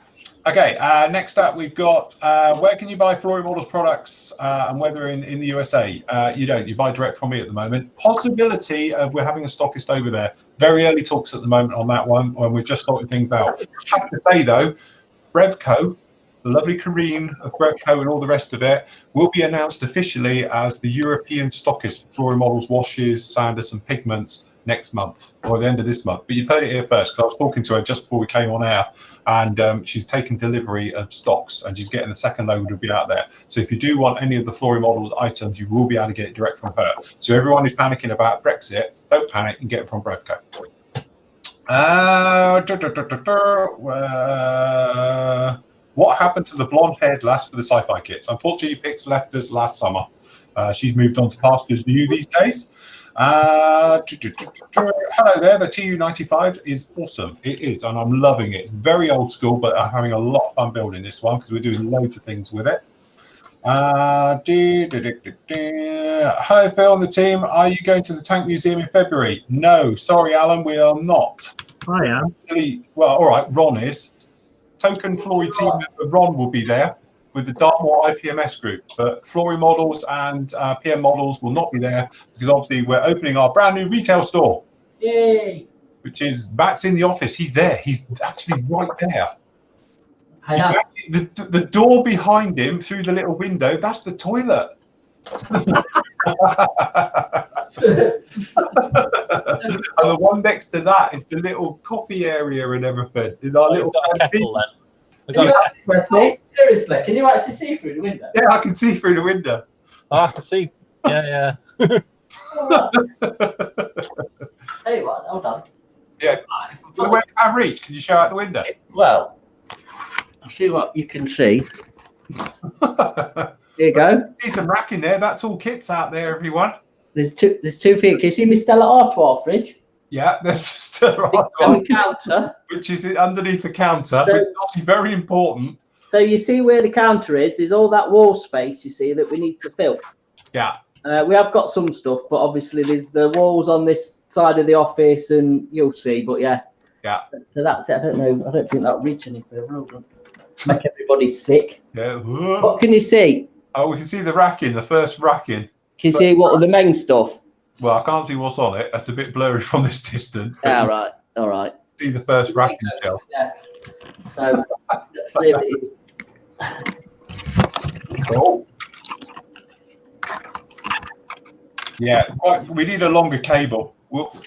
Okay, next up we've got where can you buy Flory Models products and whether in the USA? You don't, you buy direct from me at the moment. Possibility of we're having a stockist over there. Very early talks at the moment on that one when we're just sorting things out. I have to say though, Brevco, the lovely Kareen of Brevco and all the rest of it, will be announced officially as the European stockist for Flory Models washes, sanders and pigments next month or the end of this month. But you've heard it here first because I was talking to her just before we came on air, and she's taken delivery of stocks and she's getting the second load will be out there. So if you do want any of the Flory Models items, you will be able to get it direct from her. So everyone who's panicking about Brexit, don't panic and get it from Brevco. What happened to the blonde-haired lass for the sci-fi kits? Unfortunately, Pix left us last summer. She's moved on to pastures new these days. Hello there. The TU95 is awesome. It is, and I'm loving it. It's very old school, but I'm having a lot of fun building this one because we're doing loads of things with it. Hello, Phil and the team. Are you going to the Tank Museum in February? No, sorry, Alan, we are not. I am. Well, all right, Ron is. Token Flory team member Ron will be there with the Dartmoor IPMS group, but Flory Models and PM Models will not be there because obviously we're opening our brand new retail store. Yay! Which is Matt's in the office. He's there. He's actually right there. The door behind him through the little window, that's the toilet. And the one next to that is the little coffee area and everything. In our little kettle, then. Seriously, can you actually see through the window? Yeah, I can see through the window. Oh, I can see. Yeah. Hey, what? Hold on. Yeah. Where can I reach? Can you show out the window? Well, I'll see what you can see. There you go. See some rack in there. That's all kits out there, everyone. There's two feet. Can you see my Stella Artois fridge? Yeah, there's still on the counter, which is underneath the counter, which is obviously very important. So you see where the counter is? There's all that wall space you see that we need to fill. Yeah. We have got some stuff, but obviously there's the walls on this side of the office, and you'll see. But yeah. Yeah. So that's it. I don't know. I don't think that'll reach any further. Make everybody sick. Yeah. What can you see? Oh, we can see the racking, the first racking. Can you see what are the main stuff? Well, I can't see what's on it. That's a bit blurry from this distance. All right. All right. See the first racking shelf. Yeah. So there it is. Cool. Yeah, we need a longer cable.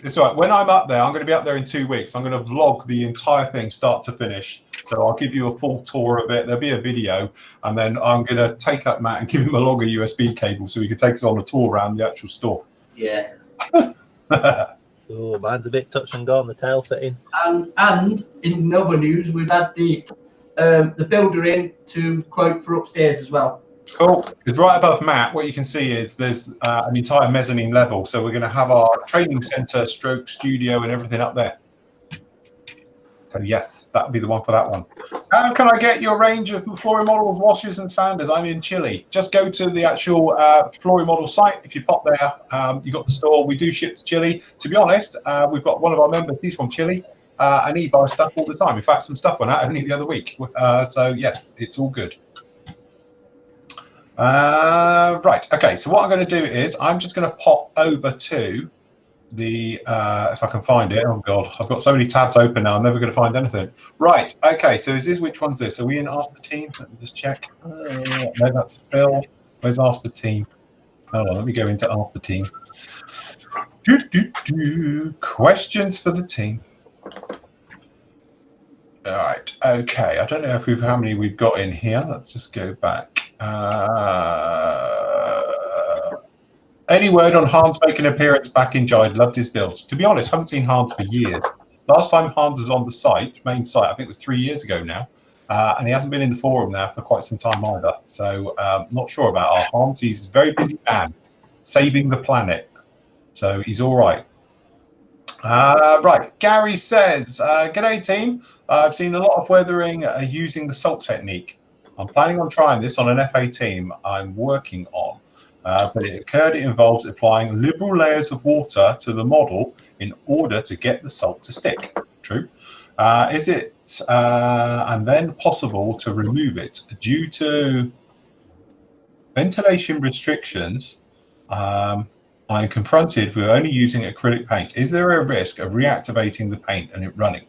It's all right. When I'm up there, I'm going to be up there in 2 weeks. I'm going to vlog the entire thing, start to finish. So I'll give you a full tour of it. There'll be a video, and then I'm going to take up Matt and give him a longer USB cable so he can take us on a tour around the actual store. Yeah. Oh, mine's a bit touch and go on the tail setting. And in other news, we've had the builder in to quote for upstairs as well. Cool. Because right above Matt, what you can see is there's an entire mezzanine level. So we're going to have our training center, stroke studio, and everything up there. So yes, that would be the one for that one. How can I get your range of Flory Models washes and sanders? I'm in Chile. Just go to the actual Flory Model site. If you pop there, you got the store. We do ship to Chile. To be honest, we've got one of our members. He's from Chile, and he buys stuff all the time. In fact, some stuff went out only the other week. So yes, it's all good. Right. Okay. So what I'm going to do is I'm just going to pop over to the if I can find it. Oh god, I've got so many tabs open now, I'm never going to find anything. Right, okay, so is this, which one's this? Are we in Ask the Team? Let me just check. No, that's Phil. Where's Ask the Team? Hold on, let me go into Ask the Team. Questions for the team. All right, okay, I don't know if how many we've got in here. Let's just go back. Any word on Hans making an appearance back in Jide? Loved his builds. To be honest, haven't seen Hans for years. Last time Hans was on the site, main site, I think it was 3 years ago now. And he hasn't been in the forum now for quite some time either. So not sure about our Hans. He's a very busy man, saving the planet. So he's all right. Right, Gary says, g'day team. I've seen a lot of weathering using the salt technique. I'm planning on trying this on an FA team I'm working on. But it involves applying liberal layers of water to the model in order to get the salt to stick. True. Is it and then possible to remove it due to ventilation restrictions? I'm confronted with only using acrylic paint. Is there a risk of reactivating the paint and it running?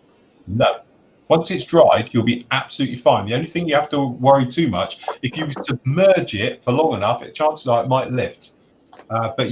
No. Once it's dried, you'll be absolutely fine. The only thing you have to worry too much, if you submerge it for long enough, chances are it might lift. But what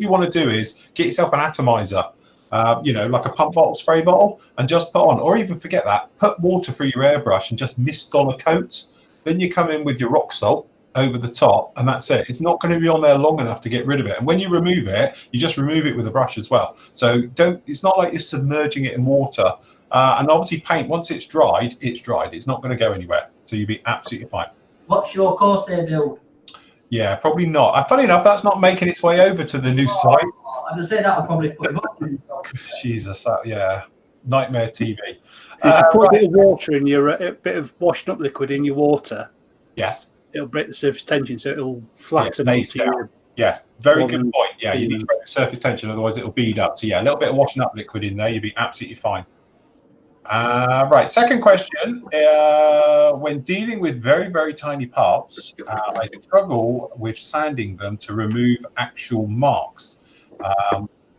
you want to do is get yourself an atomizer, like a pump bottle, spray bottle, and just put on, or even forget that, put water through your airbrush and just mist on a coat. Then you come in with your rock salt over the top, and that's it. It's not going to be on there long enough to get rid of it. And when you remove it, you just remove it with a brush as well. So it's not like you're submerging it in water. And obviously paint, once it's dried, it's dried. It's not going to go anywhere. So you'll be absolutely fine. What's your Corsair build? Yeah, probably not. Funny enough, that's not making its way over to the new site. I'm going to say that I'll probably put him up. Jesus, nightmare TV. If you put a bit of water in a bit of washing up liquid in your water, yes, it'll break the surface tension, so it'll flatten out. Yeah, very good point. Yeah, you need to break the surface tension, otherwise it'll bead up. So yeah, a little bit of washing up liquid in there, you'll be absolutely fine. Right, second question. When dealing with very, very tiny parts, I struggle with sanding them to remove actual marks.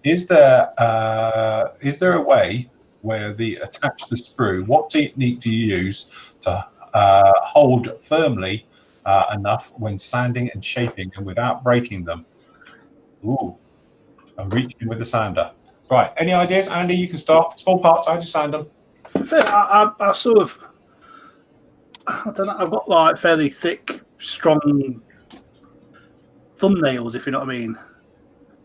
Is there a way where attach the sprue? What technique do you use to hold firmly enough when sanding and shaping and without breaking them? Ooh, I'm reaching with the sander. Right, any ideas, Andy? You can start. Small parts, I just sand them. I don't know. I've got like fairly thick, strong thumbnails, if you know what I mean.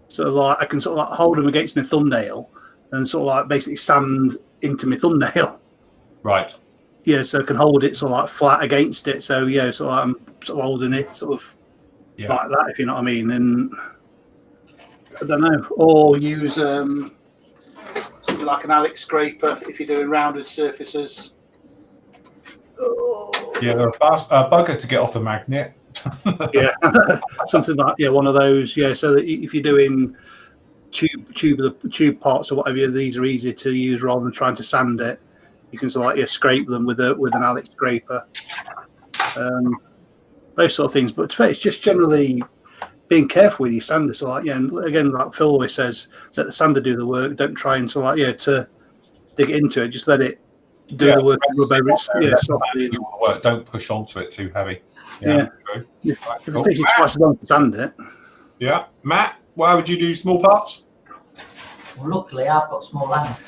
So like I can sort of like hold them against my thumbnail and sort of like basically sand into my thumbnail. Right. Yeah, so I can hold it sort of like flat against it. So yeah, so I'm sort of holding it sort of like that, if you know what I mean. And I don't know, or use something like an Alex scraper if you're doing rounded surfaces. Yeah, they're a bugger to get off the magnet. Yeah, something like one of those. Yeah, so that if you're doing tube parts or whatever, these are easy to use rather than trying to sand it. You can sort of like scrape them with an Alex scraper. Those sort of things. But it's just generally being careful with your sander. So like again, like Phil always says, let the sander do the work. Don't try and to dig into it. Just let it do the work. Softly. Don't push onto it too heavy. If it takes you twice as long to sand it. Yeah, Matt, why would you do small parts? Well, luckily I've got small hands,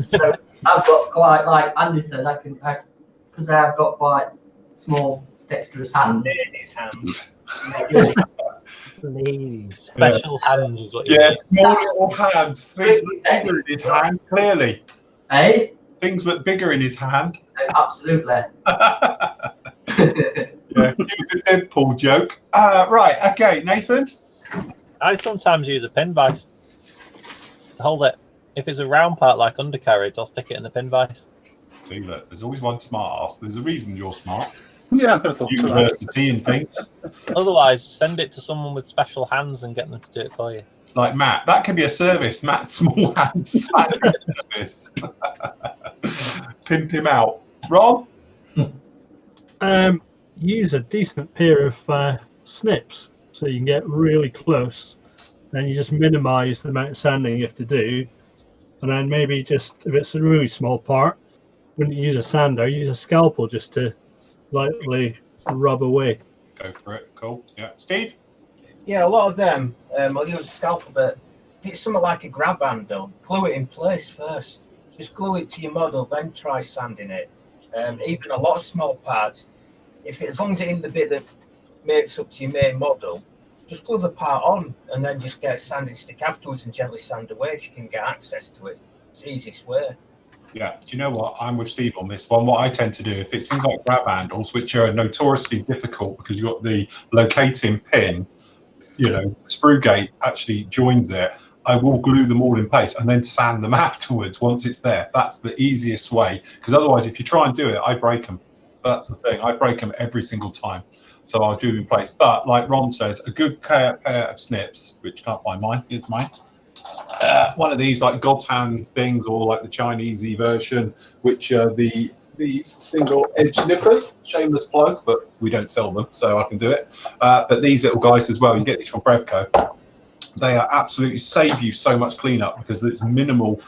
so I've got quite, like Andy said, because I've got quite small, dexterous hands. His hands. Special hands is what you mean. Small little hands. Things look bigger in his hand, clearly. Hey? Things look bigger in his hand. Absolutely. Yeah, the Deadpool joke. Right, okay, Nathan? I sometimes use a pin vise to hold it. If it's a round part like undercarriage, I'll stick it in the pin vise. See, look, there's always one smart ass. There's a reason you're smart. Yeah, I thought University and things. Otherwise, send it to someone with special hands and get them to do it for you. Like Matt, that could be a service. Matt, small hands service. Pimp him out. Rob? Use a decent pair of snips so you can get really close, and you just minimize the amount of sanding you have to do. And then maybe just, if it's a really small part, when you use a sander, use a scalpel just to lightly rub away. Go for it. Cool. Yeah. Steve? Yeah, a lot of them, I'll use a scalpel, but if it's something like a grab handle, glue it in place first. Just glue it to your model, then try sanding it. Even a lot of small parts, as long as it's in the bit that makes up to your main model, just glue the part on and then just get a sanding stick afterwards and gently sand away if you can get access to it. It's the easiest way. Yeah, do you know what? I'm with Steve on this one. What I tend to do, if it's things like grab handles, which are notoriously difficult because you've got the locating pin, sprue gate actually joins it, I will glue them all in place and then sand them afterwards once it's there. That's the easiest way, because otherwise if you try and do it, I break them. That's the thing. I break them every single time. So I'll do them in place. But like Ron says, a good pair of snips, which can't find mine, here's mine. one of these like God's hand things, or like the Chinesey version, which are these single edge nippers. Shameless plug, but we don't sell them, so I can do it. But these little guys as well, you get these from Brevco. They are absolutely save you so much cleanup because there's minimal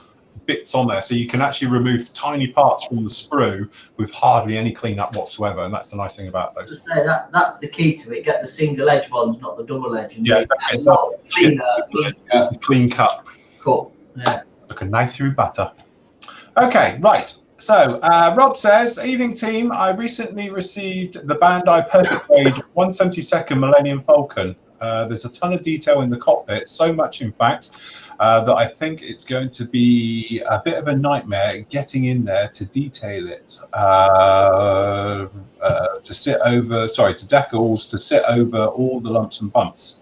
bits on there, so you can actually remove tiny parts from the sprue with hardly any cleanup whatsoever, and that's the nice thing about those. That's the key to it. Get the single edge ones, not the double edge, and Yeah, a lot cleaner. It's a clean cut. Cool. Yeah. Like a knife through butter. Okay, right. So Rob says, evening team, I recently received the Bandai Perfect Grade 172nd Millennium Falcon. There's a ton of detail in the cockpit, so much in fact, that I think it's going to be a bit of a nightmare getting in there to detail it, to decals, to sit over all the lumps and bumps.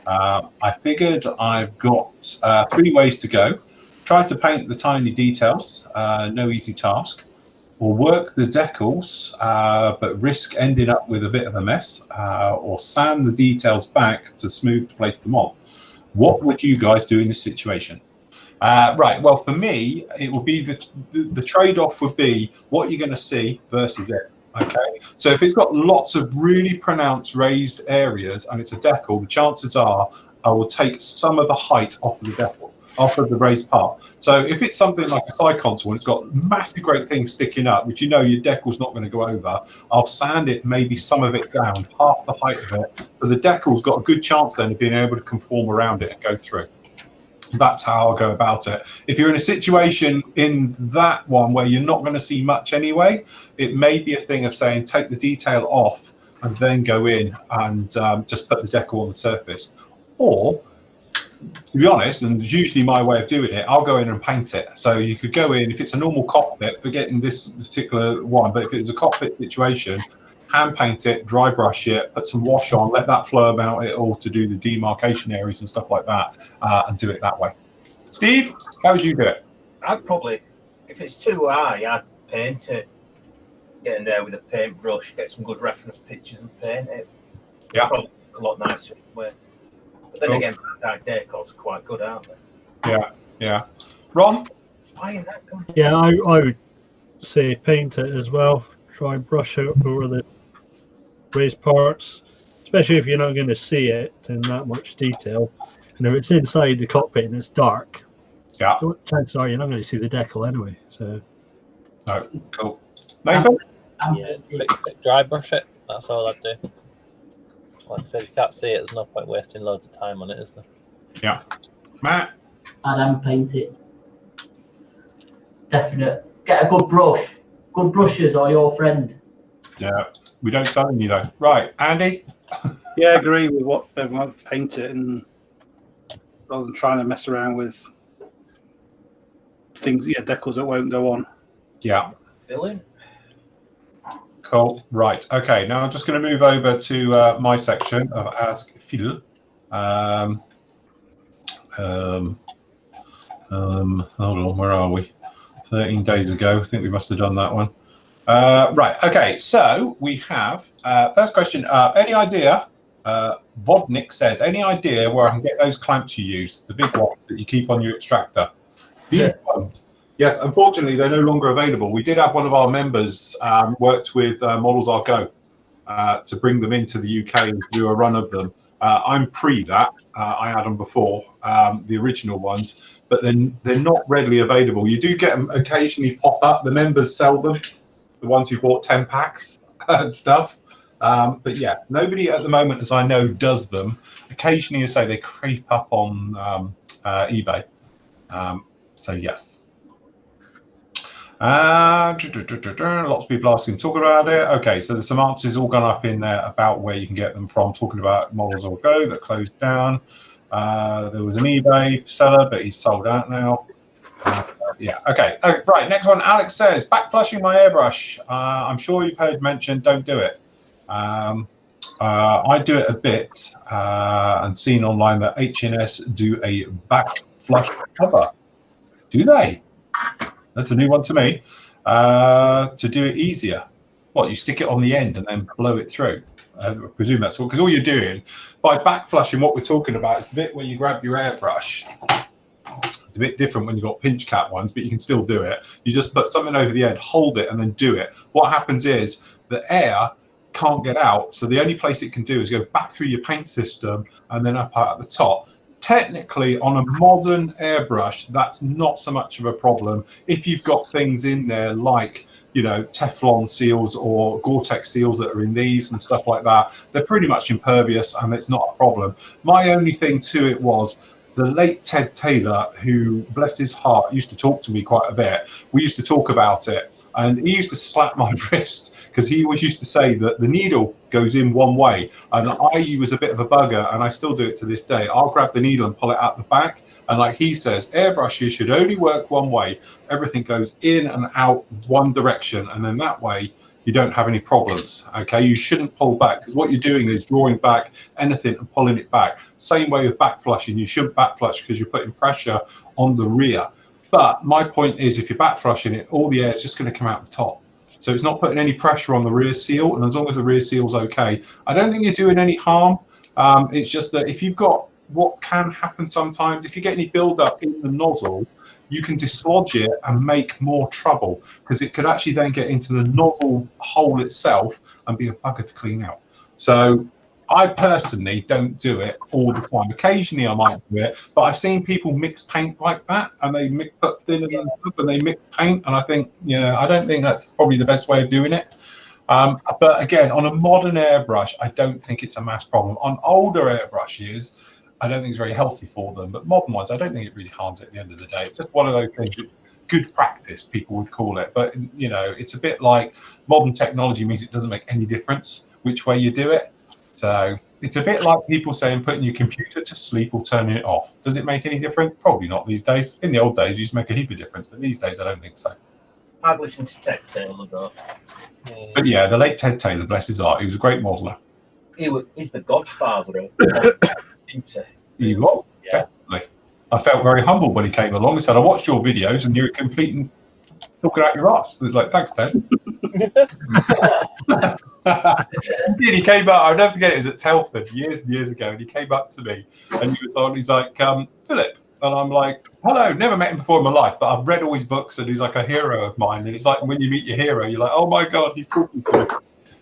I figured I've got 3 ways to go. Try to paint the tiny details, no easy task, or work the decals, but risk ending up with a bit of a mess, or sand the details back to smooth place them on. What would you guys do in this situation? Right, well, for me, it would be the trade-off would be what you're going to see versus it. Okay, so if it's got lots of really pronounced raised areas and it's a decal, the chances are I will take some of the height off of the decal, off of the raised part. So if it's something like a side console and it's got massive great things sticking up, which you know your decal's not going to go over, I'll sand it, maybe some of it down, half the height of it, so the decal's got a good chance then of being able to conform around it and go through. That's how I'll go about it. If you're in a situation in that one where you're not going to see much anyway, it may be a thing of saying take the detail off and then go in and just put the decal on the surface. Or, to be honest, and it's usually my way of doing it, I'll go in and paint it. So you could go in, if it's a normal cockpit, forgetting this particular one, but if it was a cockpit situation, hand paint it, dry brush it, put some wash on, let that flow about it all to do the demarcation areas and stuff like that, and do it that way. Steve, how would you do it? I'd probably, if it's too high, I'd paint it. Get in there with a paintbrush, get some good reference pictures and paint it. Yeah. Probably a lot nicer. But then again, that decals are quite good, aren't they? Yeah, yeah. Ron? Why in that company? Yeah, I would say paint it as well. Try and brush out over the raised parts, especially if you're not going to see it in that much detail. And if it's inside the cockpit and it's dark, Yeah. chances are you're not going to see the decal anyway. So, No, cool. Nathan? Yeah, dry brush it. That's all I'd do. Like I said, if you can't see it, there's no point wasting loads of time on it, is there? Yeah. Matt? I'd hand paint it. Definite. Get a good brush. Good brushes are your friend. Yeah. We don't sell any though. Right. Andy? Yeah, I agree with what everyone paint it, and rather than trying to mess around with things, decals that won't go on. Yeah. Fill in. Cool. Right. Okay. Now I'm just going to move over to my section of Ask Phil. Hold on. Where are we? 13 days ago. I think we must have done that one. Right. Okay. So we have first question. Any idea? Vodnik says, any idea where I can get those clamps you use, the big ones that you keep on your extractor? These ones. Yes, unfortunately, they're no longer available. We did have one of our members worked with Models R Go to bring them into the UK and do a run of them. I'm pre that. I had them before, the original ones, but then they're not readily available. You do get them occasionally pop up. The members sell them, the ones who bought 10 packs and stuff. But yeah, nobody at the moment, as I know, does them. Occasionally, you say they creep up on eBay. So yes. Lots of people asking, talking about it. Okay, so there's some answers all gone up in there about where you can get them from, talking about Models All Go that closed down. There was an eBay seller, but he's sold out now. Yeah, okay. Right, next one. Alex says, back flushing my airbrush. I'm sure you've heard mentioned, don't do it. I do it a bit and seen online that H&S do a back flush cover. Do they? That's a new one to me. To do it easier. What, you stick it on the end and then blow it through? I presume that's what, because all you're doing by back flushing, what we're talking about is the bit where you grab your airbrush a bit different when you've got pinch cap ones, but you can still do it. You just put something over the end, hold it, and then do it. What happens is the air can't get out, so the only place it can do is go back through your paint system and then up at the top. Technically, on a modern airbrush, that's not so much of a problem if you've got things in there like, you know, Teflon seals or Gore-Tex seals that are in these and stuff like that. They're pretty much impervious and it's not a problem. My only thing to it was the late Ted Taylor, who, bless his heart, used to talk to me quite a bit. We used to talk about it, and he used to slap my wrist because he always used to say that the needle goes in one way, and I was a bit of a bugger, and I still do it to this day. I'll grab the needle and pull it out the back, and like he says, airbrushes should only work one way. Everything goes in and out one direction, and then that way you don't have any problems. Okay, you shouldn't pull back, because what you're doing is drawing back anything and pulling it back. Same way with back flushing. You shouldn't back flush because you're putting pressure on the rear. But my point is, if you're back flushing it, all the air is just going to come out the top. So it's not putting any pressure on the rear seal, and as long as the rear seal's okay, I don't think you're doing any harm. It's just that if you've got, what can happen sometimes, if you get any build-up in the nozzle, you can dislodge it and make more trouble, because it could actually then get into the nozzle hole itself and be a bugger to clean out. So I personally don't do it all the time. Occasionally I might do it, but I've seen people mix paint like that, and they put thinners and they mix paint, and I think, you know, I don't think that's probably the best way of doing it. But again, on a modern airbrush, I don't think it's a mass problem. On older airbrushes, I don't think it's very healthy for them, but modern ones, I don't think it really harms it at the end of the day. It's just one of those things, good practice, people would call it. But, you know, it's a bit like modern technology means it doesn't make any difference which way you do it. So it's a bit like people saying putting your computer to sleep or turning it off. Does it make any difference? Probably not these days. In the old days, it used to make a heap of difference, but these days, I don't think so. I've listened to Ted Taylor, though. But yeah, the late Ted Taylor, bless his heart, he was a great modeler. He's the godfather of He was, yeah. Definitely. I felt very humbled when he came along and said, I watched your videos and you're complete and talking out your ass. It was like, thanks, Ted. He came up, I'll never forget, it was at Telford years and years ago, and he came up to me and he was on, he's like, Philip. And I'm like, hello, never met him before in my life, but I've read all his books and he's like a hero of mine. And it's like when you meet your hero, you're like, oh my God, he's talking to me.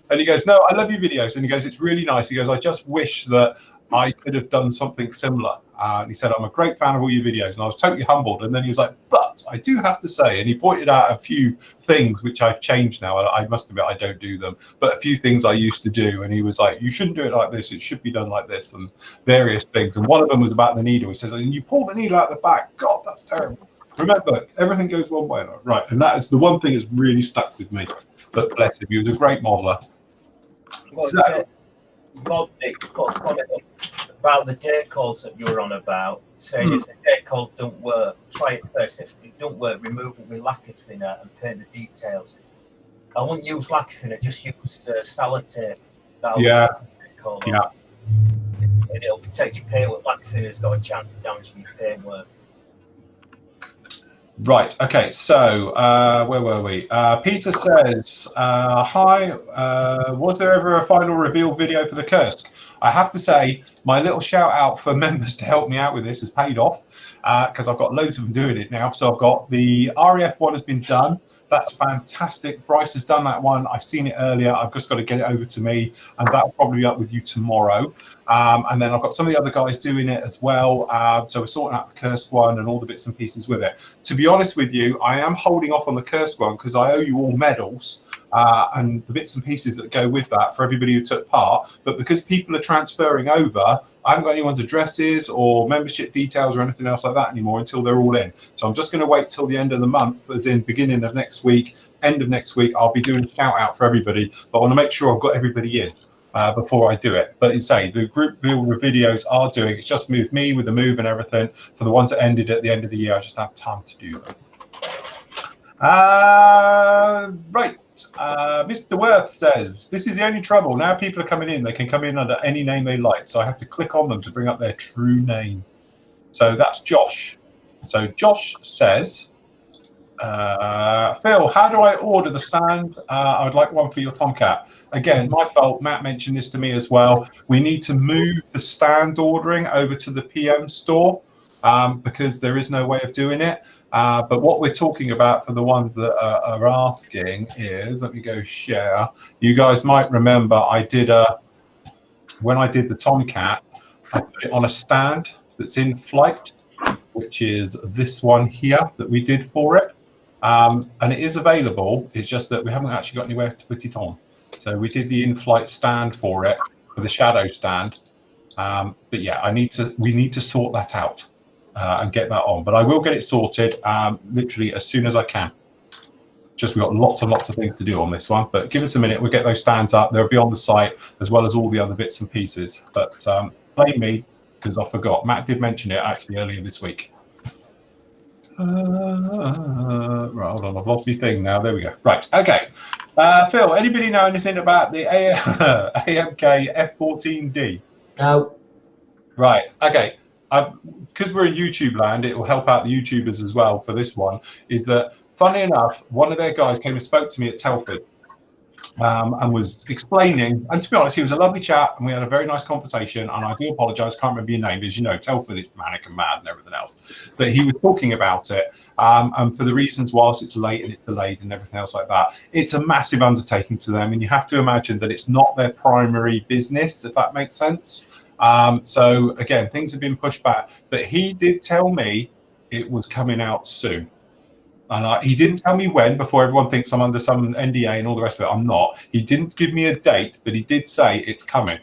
And he goes, no, I love your videos. And he goes, it's really nice. He goes, I just wish that I could have done something similar. And he said, I'm a great fan of all your videos. And I was totally humbled. And then he was like, but I do have to say, and he pointed out a few things which I've changed now. I must admit, I don't do them, but a few things I used to do. And he was like, you shouldn't do it like this. It should be done like this, and various things. And one of them was about the needle. He says, and you pull the needle out the back. God, that's terrible. Remember, everything goes one way. Right. And that is the one thing that's really stuck with me. But bless him, he was a great modeler. Well, So, about the date codes that you were on about, saying if the date code don't work, try it first. If it don't work, remove it with lacquer thinner and paint the details. I wouldn't use lacquer thinner, just use salad tape. Yeah. Yeah. And it'll protect your paint. With lacquer thinner, it's got a chance of damaging your paint work. Right, okay, so where were we? Peter says, hi, was there ever a final reveal video for the Kursk? I have to say, my little shout out for members to help me out with this has paid off, because I've got loads of them doing it now. So I've got the REF one has been done. That's fantastic. Bryce has done that one. I've seen it earlier. I've just got to get it over to me, and that'll probably be up with you tomorrow. And then I've got some of the other guys doing it as well. So we're sorting out the Kursk one and all the bits and pieces with it. To be honest with you, I am holding off on the Kursk one because I owe you all medals and the bits and pieces that go with that for everybody who took part. But because people are transferring over, I haven't got anyone's addresses or membership details or anything else like that anymore until they're all in. So I'm just going to wait till the end of the month, as in beginning of next week, end of next week. I'll be doing a shout out for everybody, but I want to make sure I've got everybody in before I do it. But say the group builder videos are doing, it's just moved me with the move and everything. For the ones that ended at the end of the year, I just have time to do them. Right. Mr. Worth says, this is the only trouble. Now people are coming in. They can come in under any name they like. So I have to click on them to bring up their true name. So that's Josh. So Josh says, Phil, how do I order the stand? I would like one for your Tomcat. Again, my fault. Matt mentioned this to me as well. We need to move the stand ordering over to the PM store. because there is no way of doing it. But what we're talking about for the ones that are asking is, let me go share. You guys might remember when I did the Tomcat, I put it on a stand that's in flight, which is this one here that we did for it. And it is available. It's just that we haven't actually got anywhere to put it on. So we did the in-flight stand for it, for the shadow stand. But yeah, we need to sort that out and get that on. But I will get it sorted literally as soon as I can. Just we've got lots and lots of things to do on this one. But give us a minute. We'll get those stands up. They'll be on the site as well as all the other bits and pieces. But blame me because I forgot. Matt did mention it actually earlier this week. Right, hold on. I've lost my thing now. There we go. Right. Okay. Phil, anybody know anything about the AMK F14D? No. Right. Okay. Because we're in YouTube land, it will help out the YouTubers as well for this one. Is that, funny enough, one of their guys came and spoke to me at Telford and was explaining. And to be honest, he was a lovely chap, and we had a very nice conversation. And I do apologise, can't remember your name. As you know, Telford is manic and mad and everything else. But he was talking about it, and for the reasons whilst it's late and it's delayed and everything else like that, it's a massive undertaking to them, and you have to imagine that it's not their primary business, if that makes sense. So again, things have been pushed back, but he did tell me it was coming out soon. And he didn't tell me when, before everyone thinks I'm under some NDA and all the rest of it. I'm not. He didn't give me a date, but he did say it's coming.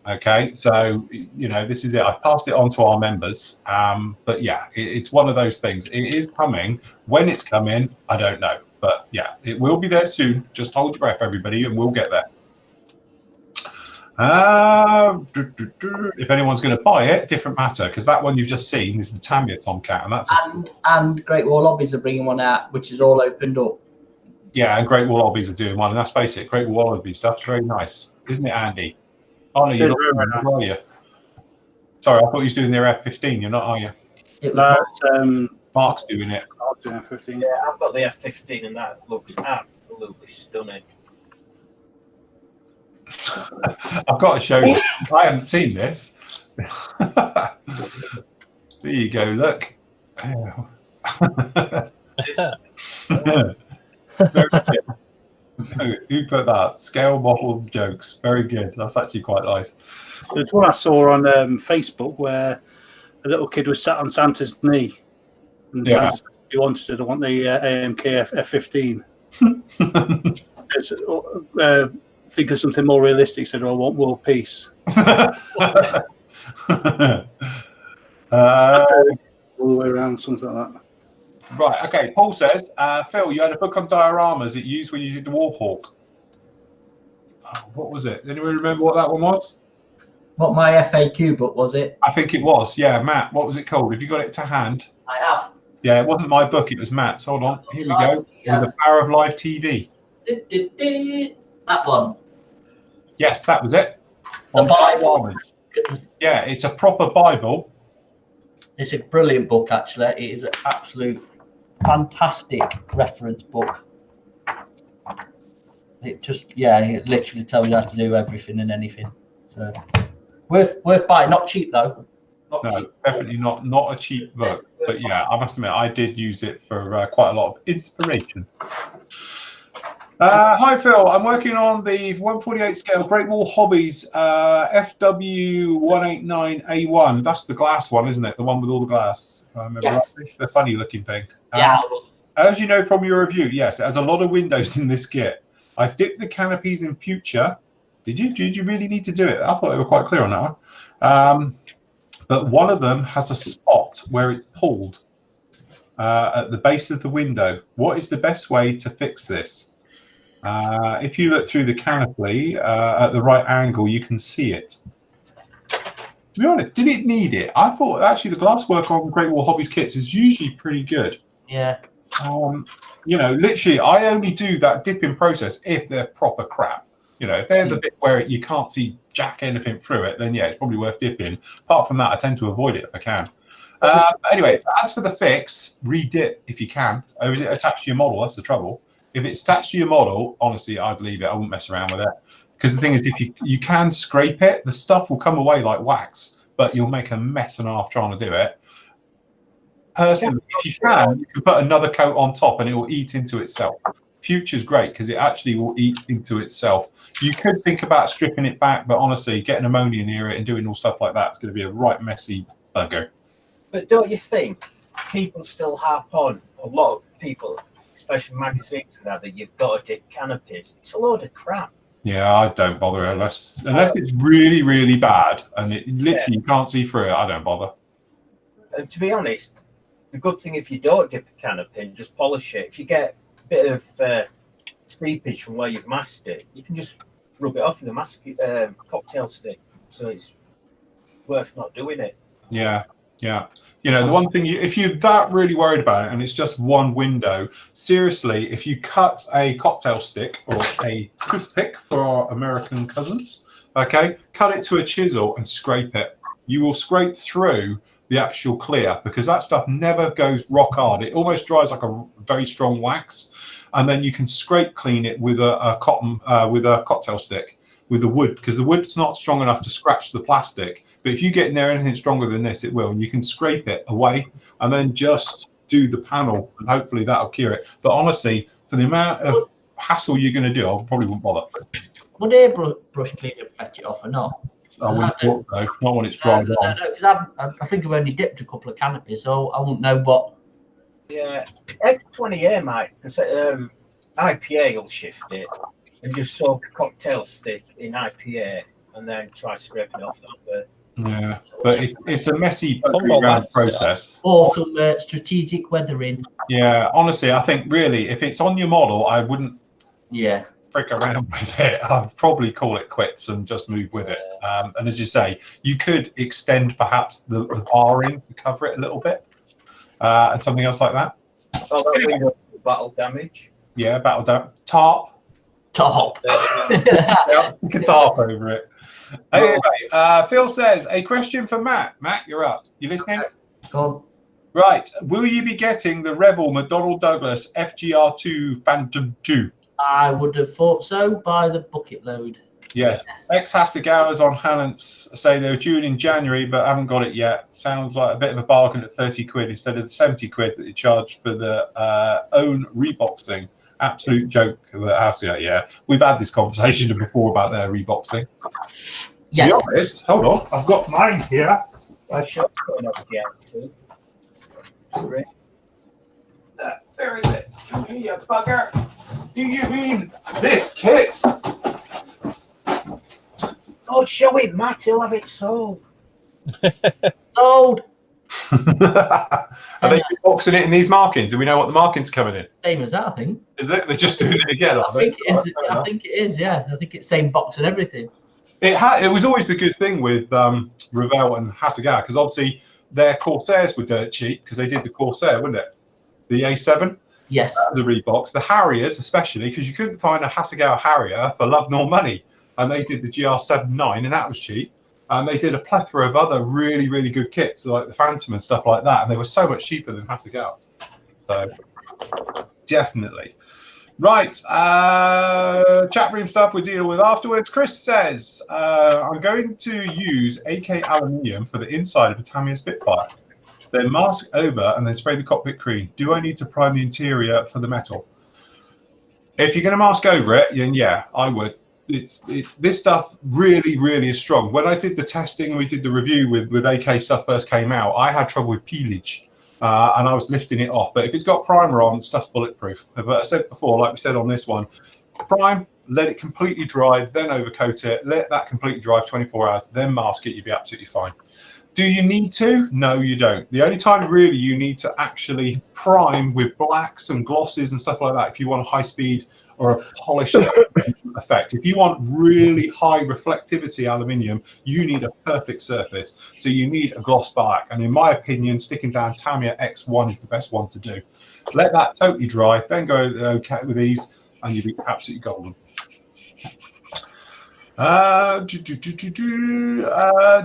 Okay, so, you know, this is it. I've passed it on to our members. But yeah, it's one of those things. It is coming. When it's coming, I don't know. But yeah, it will be there soon. Just hold your breath, everybody, and we'll get there. If anyone's going to buy it, different matter, because that one you've just seen is the Tamiya Tomcat, and that's and Great Wall Hobbies are bringing one out, which is all opened up. Yeah, and Great Wall Hobbies are doing one, and let's face it, Great Wall Hobbies stuff's very nice, isn't it, Andy? Oh no, you're not. Are you? Sorry, I thought you was doing their F15. You're not, are you? No, Mark's doing it. I'll do F15. Yeah, I've got the F15, and that looks absolutely stunning. I've got to show you. I haven't seen this. There you go. Look. Who put that? Scale model jokes. Very good. That's actually quite nice. There's one I saw on Facebook where a little kid was sat on Santa's knee, and Santa said, "You wanted it? I want the AMK F15." Think of something more realistic. Said, "Oh, I want world peace." All the way around, something like that. Right. Okay. Paul says, Phil, you had a book on dioramas that you used when you did the Warhawk. Oh, what was it? Anyone remember what that one was? What, my FAQ book, was it? I think it was. Yeah, Matt. What was it called? Have you got it to hand? I have. Yeah, it wasn't my book. It was Matt's. Hold on. Here we go. Yeah. With the power of live TV. That one. Yes, that was it. The Bible. Yeah, it's a proper Bible. It's a brilliant book, actually. It is an absolute fantastic reference book. It just, yeah, it literally tells you how to do everything and anything. So worth buying. Not cheap though. No, definitely not a cheap book. But yeah, I must admit, I did use it for quite a lot of inspiration. Hi Phil, I'm working on the 148 scale Great Wall Hobbies FW189A1. That's the glass one, isn't it? The one with all the glass. If I remember right. The funny looking thing. Yeah. As you know from your review, yes, it has a lot of windows in this kit. I've dipped the canopies in future. Did you really need to do it? I thought they were quite clear on that one. But one of them has a spot where it's pulled at the base of the window. What is the best way to fix this? If you look through the canopy at the right angle, you can see it. To be honest, did it need it? I thought actually the glass work on Great Wall Hobbies kits is usually pretty good. Yeah. You know, literally, I only do that dipping process if they're proper crap. You know, if there's a bit where you can't see jack anything through it, then yeah, it's probably worth dipping. Apart from that, I tend to avoid it if I can. Anyway, as for the fix, re-dip if you can. Or is it attached to your model? That's the trouble. If it's attached to your model, honestly, I'd leave it. I wouldn't mess around with it. Because the thing is, if you can scrape it, the stuff will come away like wax, but you'll make a mess and a half trying to do it. personally, if you can put another coat on top and it will eat into itself. Future's great because it actually will eat into itself. You could think about stripping it back, but honestly, getting ammonia near it and doing all stuff like that is going to be a right messy bugger. But don't you think people still harp on, a lot of people, especially magazines and that you've got to dip canopies? It's a load of crap. Yeah, I don't bother unless it's really, really bad and it literally you can't see through it. I don't bother. And to be honest, the good thing if you don't dip a canopy, just polish it. If you get a bit of seepage from where you've masked it, you can just rub it off with a cocktail stick. So it's worth not doing it. Yeah. Yeah. You know, the one thing, if you're that really worried about it and it's just one window, seriously, if you cut a cocktail stick or a toothpick for our American cousins, okay, cut it to a chisel and scrape it. You will scrape through the actual clear because that stuff never goes rock hard. It almost dries like a very strong wax. And then you can scrape clean it with a cocktail stick with the wood because the wood's not strong enough to scratch the plastic. But if you get in there anything stronger than this, it will. And you can scrape it away and then just do the panel and hopefully that'll cure it. But honestly, for the amount of hassle you're going to do, I probably wouldn't bother. Would airbrush cleaner fetch it off or not? I wouldn't thought so, not when it's dried on. Because I think I've only dipped a couple of canopies, so I won't know what. Yeah, X20A might, because IPA will shift it and just soak a cocktail stick in IPA and then try scraping it off that way. Yeah, but it's a messy around process. Or some strategic weathering. Yeah, honestly, I think really, if it's on your model, I wouldn't frick around with it. I'd probably call it quits and just move with it. And as you say, you could extend perhaps the barring to cover it a little bit and something else like that. Oh, that window battle damage. Yeah, battle damage. Tarp. Yeah, You can tarp over it. Anyway, Phil says, a question for Matt. Matt, you're up. You listening? Go on. Right. Will you be getting the Revell McDonnell Douglas FGR2 Phantom 2? I would have thought so by the bucket load. Yes. Ex-Hasegawa's on Hannants say they were due in January but haven't got it yet. Sounds like a bit of a bargain at 30 quid instead of the 70 quid that you charge for the own reboxing. Absolute joke. Yeah, we've had this conversation before about their reboxing. Yes. To be honest, hold on, I've got mine here. I should put up again too. There is it. You bugger. Do you mean this kit? Oh, show it, Matt. He'll have it sold. Sold. Are they boxing it in these markings? Do we know what the markings are coming in? Same as that, I think. Is it? They're just doing it again. I think it is. I think it is. Yeah, I think it's same box and everything. It was always the good thing with Revell and Hasegawa because obviously their Corsairs were dirt cheap because they did the Corsair, wasn't it? The A7. Yes. The Reeboks, the Harriers especially because you couldn't find a Hasegawa Harrier for love nor money, and they did the GR79 and that was cheap. And they did a plethora of other really, really good kits like the Phantom and stuff like that, and they were so much cheaper than Hasegawa. So definitely. Right, chat room stuff we deal with afterwards. Chris says, I'm going to use AK aluminium for the inside of a Tamiya Spitfire. Then mask over and then spray the cockpit cream. Do I need to prime the interior for the metal? If you're going to mask over it, then yeah, I would. This stuff really, really is strong. When I did the testing and we did the review with AK stuff first came out, I had trouble with peelage. And I was lifting it off. But if it's got primer on, stuff's bulletproof. But I said before, like we said on this one, prime, let it completely dry, then overcoat it, let that completely dry for 24 hours, then mask it, you'll be absolutely fine. Do you need to? No, you don't. The only time really you need to actually prime with blacks and glosses and stuff like that, if you want a high speed or a polished effect. If you want really high reflectivity aluminium, you need a perfect surface. So you need a gloss black. And in my opinion, sticking down Tamiya X1 is the best one to do. Let that totally dry, then go okay with these, and you'll be absolutely golden.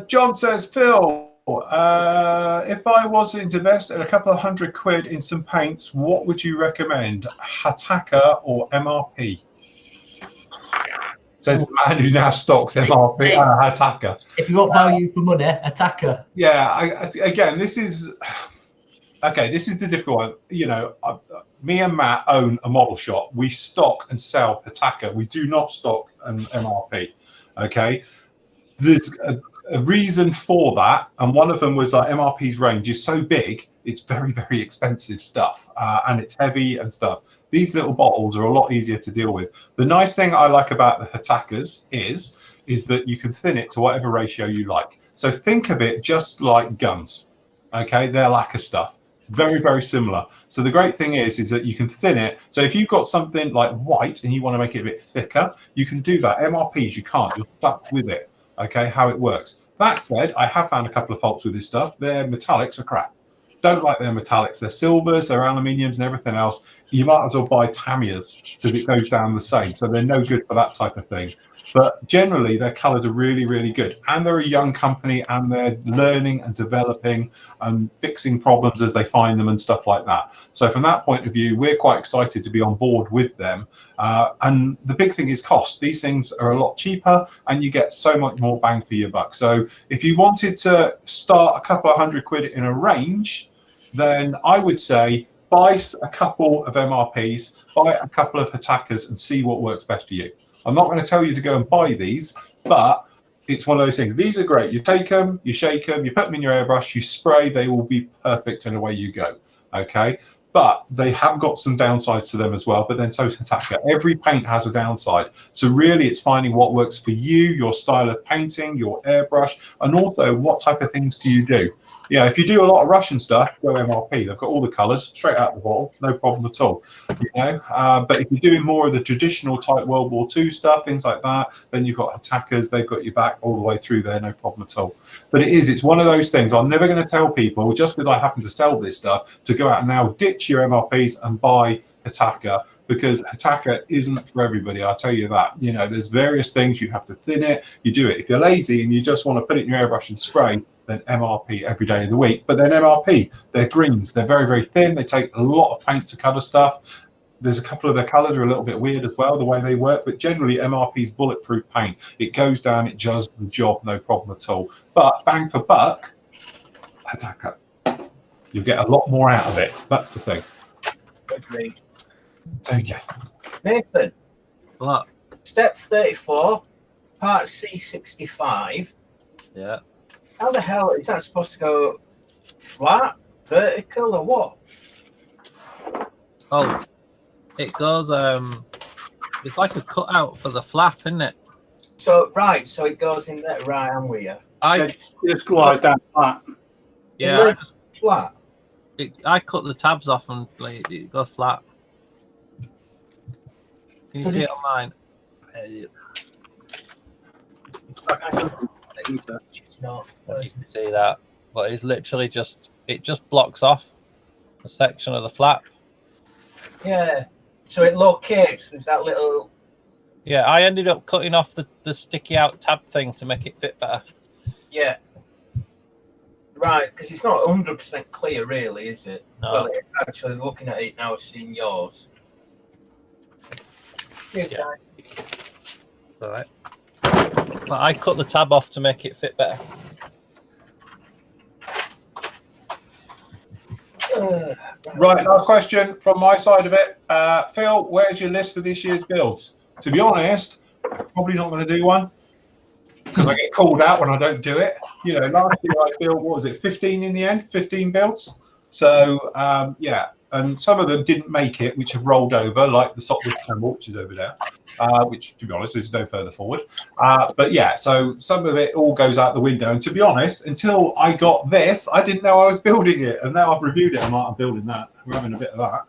John says, Phil, if I was to invest a couple of £100 in some paints, what would you recommend? Hataka or MRP? Says the man who now stocks MRP Hataka. If you want value for money, Attacker. Yeah, again, this is Okay, this is the difficult one. You know, me and Matt own a model shop. We stock and sell Hataka. We do not stock an MRP. Okay, there's a reason for that, and one of them was that MRP's range is so big, it's very, very expensive stuff, and it's heavy and stuff. These little bottles are a lot easier to deal with. The nice thing I like about the Hatakas is that you can thin it to whatever ratio you like. So think of it just like guns. Okay, they're lacquer stuff. Very, very similar. So the great thing is that you can thin it. So if you've got something like white and you want to make it a bit thicker, you can do that. MRPs, you can't. You're stuck with it. Okay, how it works. That said, I have found a couple of faults with this stuff. Their metallics are crap. Don't like their metallics. They're silvers, they're aluminiums and everything else. You might as well buy Tamiya's because it goes down the same. So they're no good for that type of thing. But generally, their colors are really, really good. And they're a young company and they're learning and developing and fixing problems as they find them and stuff like that. So from that point of view, we're quite excited to be on board with them. And the big thing is cost. These things are a lot cheaper and you get so much more bang for your buck. So if you wanted to start a couple of £100 in a range, then I would say buy a couple of MRPs, buy a couple of Hatakas and see what works best for you. I'm not going to tell you to go and buy these, but it's one of those things. These are great. You take them, you shake them, you put them in your airbrush, you spray, they will be perfect and away you go. Okay. But they have got some downsides to them as well, but then so does Hataka. Every paint has a downside. So really it's finding what works for you, your style of painting, your airbrush, and also what type of things do you do. Yeah, if you do a lot of Russian stuff, go MRP. They've got all the colours straight out the bottle, no problem at all. You know, but if you're doing more of the traditional type World War II stuff, things like that, then you've got Hatakas. They've got you back all the way through there, no problem at all. But it's one of those things. I'm never going to tell people just because I happen to sell this stuff to go out and now ditch your MRPs and buy Hataka, because Hataka isn't for everybody. I'll tell you that. You know, there's various things. You have to thin it. You do it. If you're lazy and you just want to put it in your airbrush and spray, then MRP every day of the week. But then MRP, they're greens. They're very, very thin. They take a lot of paint to cover stuff. There's a couple of their colors are a little bit weird as well, the way they work. But generally, MRP's bulletproof paint. It goes down, it does the job, no problem at all. But bang for buck, Hataka. You'll get a lot more out of it. That's the thing. Agreed. So, yes. Nathan. What? Step 34, part C65. Yeah. How the hell is that supposed to go flat, vertical, or what? Oh, it goes, it's like a cutout for the flap, isn't it? So, right, so it goes in there. Right, I'm with you. It just glides down flat. Yeah, Flat. I cut the tabs off and like, it goes flat. Can you see it on mine? No, You can see that, but it's literally just, it just blocks off a section of the flap. yeah. So it locates. There's that little. Yeah, I ended up cutting off the sticky out tab thing to make it fit better. Yeah. Right, because it's not 100% clear, really, is it? No. Well, actually, looking at it now, I've seen yours. Yeah. All right. But I cut the tab off to make it fit better. Right, last question from my side of it. Phil, where's your list for this year's builds? To be honest, probably not going to do one because I get called out when I don't do it. You know, last year I built, what was it, 15 in the end? 15 builds. So, yeah, and some of them didn't make it, which have rolled over, like the Sopwith Camel, which is over there, which, to be honest, is no further forward. But yeah, so some of it all goes out the window. And to be honest, until I got this, I didn't know I was building it. And now I've reviewed it, I'm like, I'm building that. We're having a bit of that.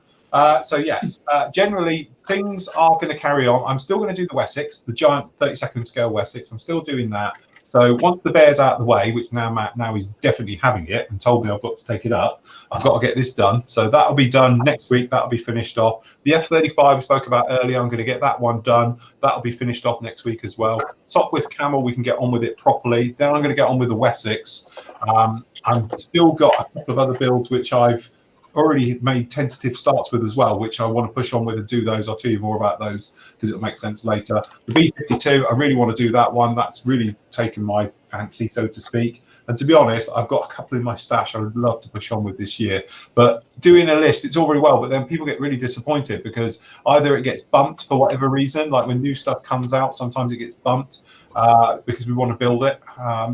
So yes, generally things are going to carry on. I'm still going to do the Wessex, the giant 32nd scale Wessex. I'm still doing that. So once the bear's out of the way, which now Matt, now he's definitely having it and told me I've got to take it up, I've got to get this done. So that'll be done next week. That'll be finished off. The F35 we spoke about earlier, I'm going to get that one done. That'll be finished off next week as well. Sopwith Camel, we can get on with it properly. Then I'm going to get on with the Wessex. I've still got a couple of other builds which I've already made tentative starts with as well, which I want to push on with and do those. I'll tell you more about those because it'll make sense later. The B52, I really want to do that one. That's really taken my fancy, so to speak. And to be honest, I've got a couple in my stash I would love to push on with this year. But doing a list, it's all very well, but then people get really disappointed because either it gets bumped for whatever reason, like when new stuff comes out, sometimes it gets bumped because we want to build it.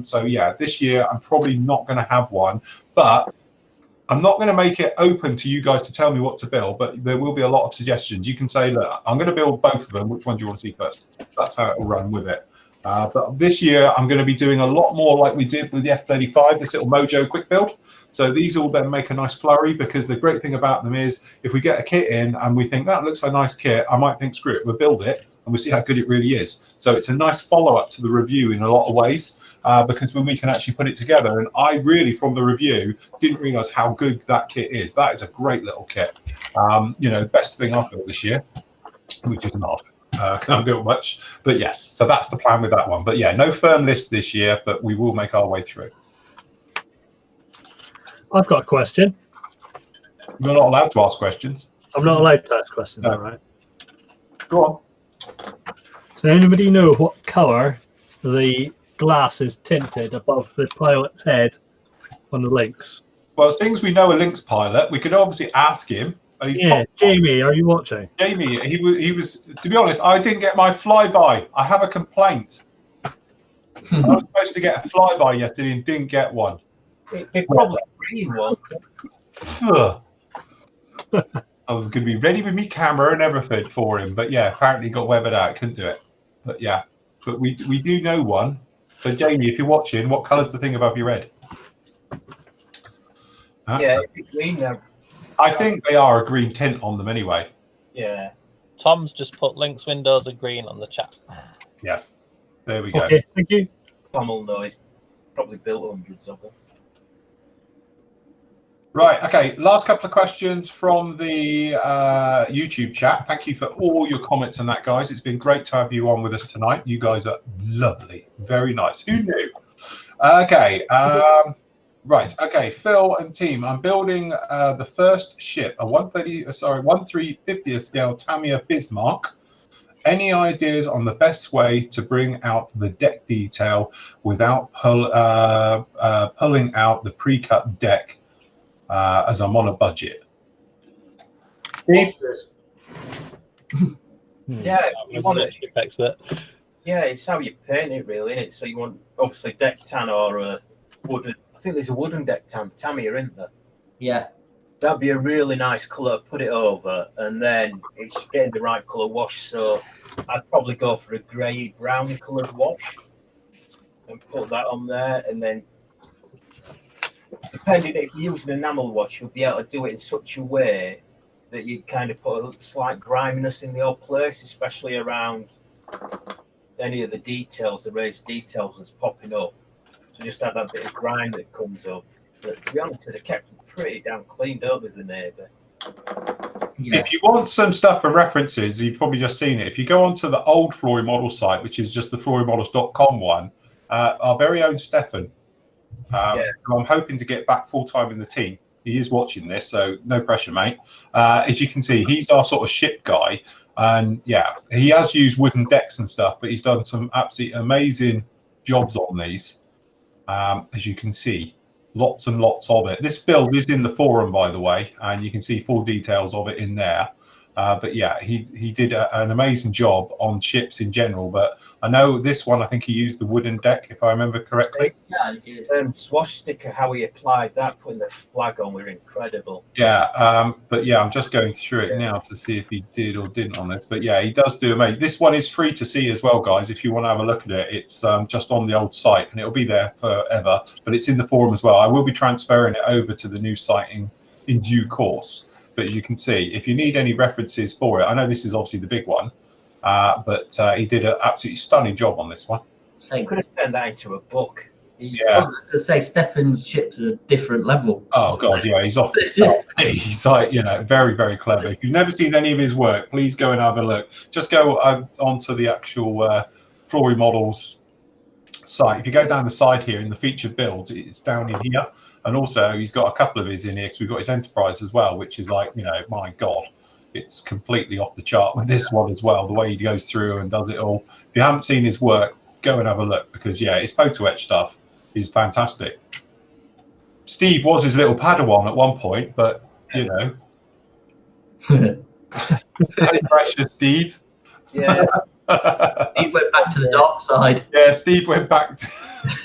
So yeah, this year I'm probably not going to have one, but I'm not going to make it open to you guys to tell me what to build, but there will be a lot of suggestions. You can say, look, I'm going to build both of them. Which one do you want to see first? That's how it will run with it. But this year, I'm going to be doing a lot more like we did with the F35, this little Mojo quick build. So these all then make a nice flurry, because the great thing about them is if we get a kit in and we think that looks a nice kit, I might think, screw it, we'll build it and we'll see how good it really is. So it's a nice follow-up to the review in a lot of ways. Because when we can actually put it together, and I really, from the review, didn't realize how good that kit is. That is a great little kit. You know, best thing I've built this year, which is not. Can't build much, but yes. So that's the plan with that one. But yeah, no firm list this year, but we will make our way through. I've got a question. You're not allowed to ask questions. I'm not allowed to ask questions, No. all right? Go on. So anybody know what colour the glass is tinted above the pilot's head on the Lynx? Well, things we know a Lynx pilot, we could obviously ask him. Yeah, Jamie, are you watching? Jamie, he was. To be honest, I didn't get my flyby. I have a complaint. I was supposed to get a flyby yesterday and didn't get one. It probably green one. I was going to be ready with me camera and everything for him, but yeah, apparently got weathered out. Couldn't do it. But yeah, but we do know one. So Jamie, if you're watching, what colour's the thing above your head? Yeah, it's green now. I think they are a green tint on them anyway. Yeah. Tom's just put Lynx windows are green on the chat. Yes. There we go. Okay, thank you. Tom will know. He's probably built hundreds of them. Right. Okay. Last couple of questions from the YouTube chat. Thank you for all your comments on that, guys. It's been great to have you on with us tonight. You guys are lovely. Very nice. Who knew? Okay. Right. Okay. Phil and team, I'm building the first ship, a 1/350th scale Tamiya Bismarck. Any ideas on the best way to bring out the deck detail without pulling out the pre-cut deck? As I'm on a budget. Yeah, you want it. Expert. Yeah, it's how you paint it, really, isn't it? So you want obviously deck tan or a wooden. I think there's a wooden deck tan, Tamiya, isn't there? Yeah. That'd be a really nice colour. Put it over, and then it's getting the right colour wash. So I'd probably go for a grey brown coloured wash and put that on there, and then. Depending if you're using enamel wash, you'll be able to do it in such a way that you kind of put a slight griminess in the old place, especially around any of the details, the raised details that's popping up. So just have that bit of grime that comes up. But to be honest, they kept them pretty damn clean, don't they, the Navy? Yeah. If you want some stuff for references, you've probably just seen it. If you go onto the old Flory model site, which is just the florymodels.com one, our very own Stefan, who I'm hoping to get back full-time in the team. He is watching this, so no pressure, mate. As you can see, he's our sort of ship guy. And yeah, he has used wooden decks and stuff, but he's done some absolutely amazing jobs on these. As you can see, lots and lots of it. This build is in the forum, by the way, and you can see full details of it in there. But yeah, he did an amazing job on ships in general. But I know this one, I think he used the wooden deck, if I remember correctly. Yeah, I did. Swash sticker, how he applied that, putting the flag on, were incredible. Yeah, but yeah, I'm just going through it now to see if he did or didn't on this. But yeah, he does do amazing. This one is free to see as well, guys. If you want to have a look at it, it's just on the old site, and it'll be there forever. But it's in the forum as well. I will be transferring it over to the new site in due course. But as you can see, if you need any references for it, I know this is obviously the big one, but he did an absolutely stunning job on this one. You could have turned that into a book. I was going to say, Stefan's ships are a different level. Oh, God, yeah, he's off the top. He's like, very, very clever. If you've never seen any of his work, please go and have a look. Just go onto the actual Flory Models site. If you go down the side here in the featured builds, it's down in here. And also, he's got a couple of his in here because we've got his Enterprise as well, which is like, my God, it's completely off the chart with this one as well, the way he goes through and does it all. If you haven't seen his work, go and have a look because, yeah, it's photo etch stuff. is fantastic. Steve was his little Padawan at one point, but you know, very precious Steve. Yeah. He went back to the dark side. Yeah, Steve went back to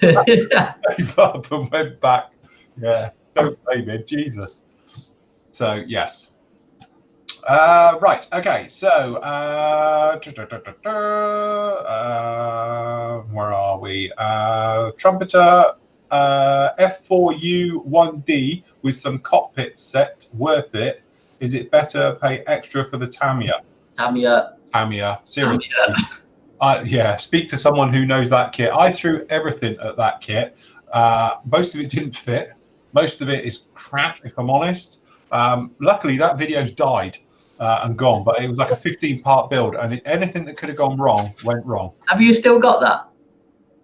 gave up and went back. Yeah, don't blame him, Jesus. So yes. Right. Okay. So where are we? Trumpeter F4U1D with some cockpit set. Worth it? Is it better pay extra for the Tamiya? Tamiya. Seriously. Yeah. Speak to someone who knows that kit. I threw everything at that kit. Most of it didn't fit. Most of it is crap, if I'm honest. Luckily, that video's died. And gone, but it was like a 15-part build, and anything that could have gone wrong went wrong. Have you still got that?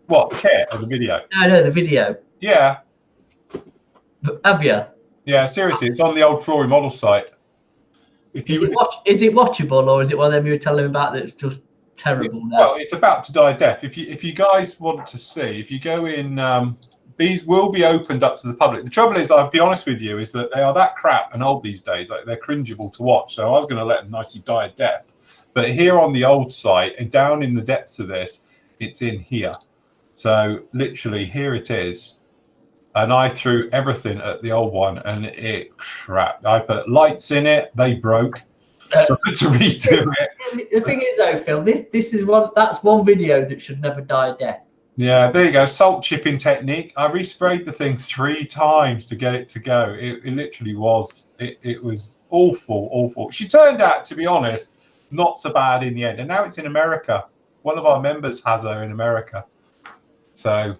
What, the kit or the video? No, the video. Yeah. Have you? Yeah, seriously, it's on the old Flory model site. If you is it watchable, or is it one of them you were telling me about that's just terrible now? Well, it's about to die deaf. If you guys want to see, if you go in, these will be opened up to the public. The trouble is, I'll be honest with you, is that they are that crap and old these days. Like, they're cringeable to watch. So I was going to let them nicely die a death. But here on the old site, and down in the depths of this, it's in here. So literally, here it is. And I threw everything at the old one, and it crap. I put lights in it. They broke. So I had to redo it. The thing is, though, Phil, this is that's one video that should never die a death. Yeah, there you go. Salt chipping technique. I resprayed the thing 3 times to get it to go. It literally was. It was awful. She turned out, to be honest, not so bad in the end. And now it's in America. One of our members has her in America. So,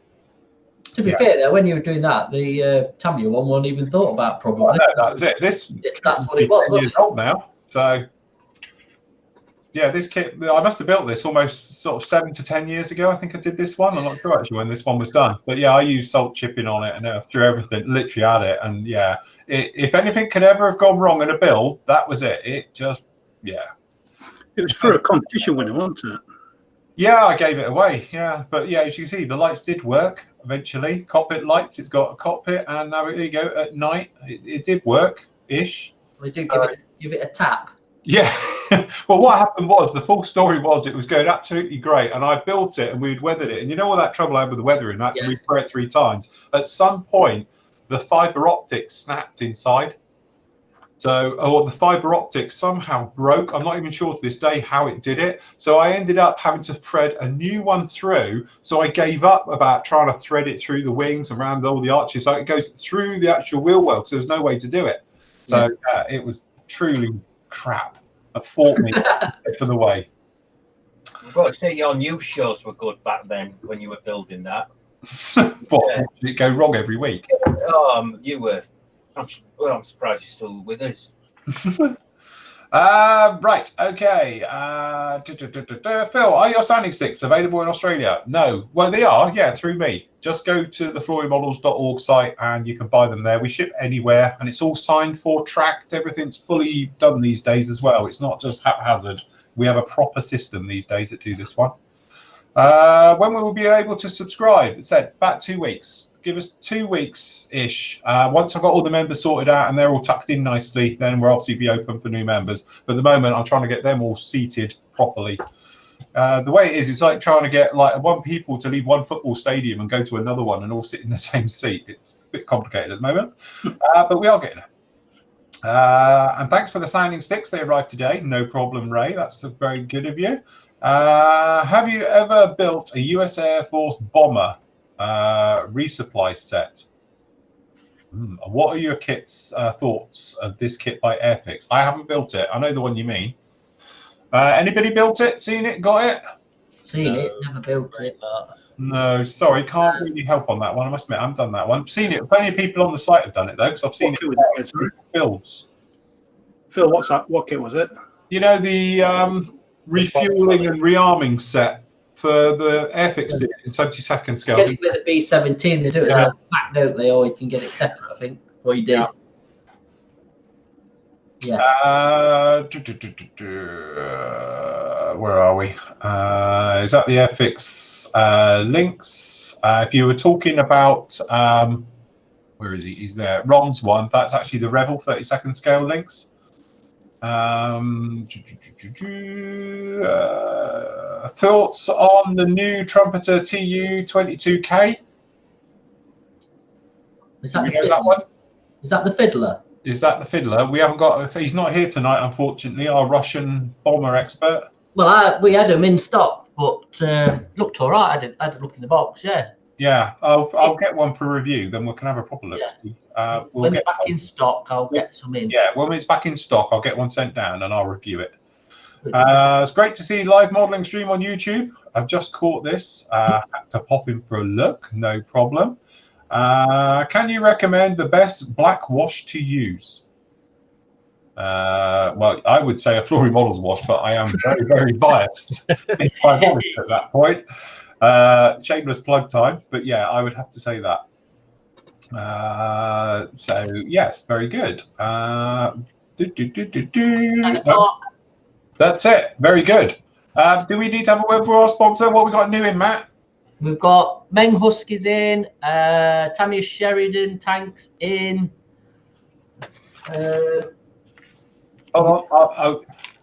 to be fair, though, when you were doing that, the Tamiya one wasn't even thought about, probably. Well, no, that was it. That's what it was. 10 years old now. So, yeah, this kit, I must have built this almost sort of 7 to 10 years ago. I think I did this one. I'm not sure actually when this one was done. But yeah, I used salt chipping on it and I threw everything literally at it. And yeah, if anything could ever have gone wrong in a build, that was it. It just, yeah. It was for a competition winner, wasn't it? Yeah, I gave it away. Yeah. But yeah, as you can see, the lights did work eventually. Cockpit lights, it's got a cockpit. And now there you go, at night, it did work-ish. We do give it a tap. Yeah. Well, what happened was, the full story was, it was going absolutely great, and I built it and we'd weathered it. And you know all that trouble I had with the weathering? I had to repair it 3 times. At some point, the fiber optic snapped inside. So, the fiber optic somehow broke. I'm not even sure to this day how it did it. So I ended up having to thread a new one through. So I gave up about trying to thread it through the wings and around all the arches. So it goes through the actual wheel well, because there was no way to do it. So it was truly crap. I fought me for the way. I've got to say, your news shows were good back then when you were building that. What? Did it go wrong every week? You were. I'm surprised you're still with us. Right. Okay. Phil, are your sanding sticks available in Australia? No. Well, they are. Yeah, through me. Just go to the florymodels.org site and you can buy them there. We ship anywhere, and it's all signed for, tracked. Everything's fully done these days as well. It's not just haphazard. We have a proper system these days that do this one. When will we be able to subscribe? It said about 2 weeks. Give us 2 weeks-ish. Once I've got all the members sorted out and they're all tucked in nicely, then we'll obviously be open for new members. But at the moment, I'm trying to get them all seated properly. The way it is, it's like trying to get like one people to leave one football stadium and go to another one and all sit in the same seat. It's a bit complicated at the moment, but we are getting there. And thanks for the sanding sticks. They arrived today. No problem, Ray. That's very good of you. Have you ever built a US Air Force bomber resupply set? What are your kit's thoughts of this kit by Airfix? I haven't built it. I know the one you mean. Anybody built it? Seen it? Got it? Seen it, never built it. No, sorry, can't really help on that one. I must admit, I haven't done that one. Seen it. Plenty of people on the site have done it though, because I've seen it builds. Phil, what's that? What kit was it? You know, the refueling and rearming set for the Airfix did in 70-second scale. Get it with a B17, they do it as a pack, don't they? Or you can get it separate, I think. Or you did. Yeah. Where are we? Is that the Airfix links? If you were talking about, where is he? He's there. Ron's one. That's actually the Revel 30-second scale links. Thoughts on the new Trumpeter TU 22K? Is that, that one? Is that the fiddler? Is that the fiddler? We haven't got. He's not here tonight, unfortunately. Our Russian bomber expert. Well, we had them in stock, but looked all right. I had a look in the box. Yeah. Yeah, I'll get one for review. Then we can have a proper look. Yeah. We'll when get it's back in stock, I'll get some in. Yeah, when it's back in stock, I'll get one sent down and I'll review it. It's great to see live modeling stream on YouTube. I've just caught this. Had to pop in for a look. No problem. Can you recommend the best black wash to use? Well, I would say a Flory Models wash, but I am very, very biased if I'm honest at that point. Shameless plug time, but yeah, I would have to say that. So yes, very good. That's it. Very good. Do we need to have a word for our sponsor? What we got new in, Matt? We've got Meng Huskies in, Tammy Sheridan tanks in. To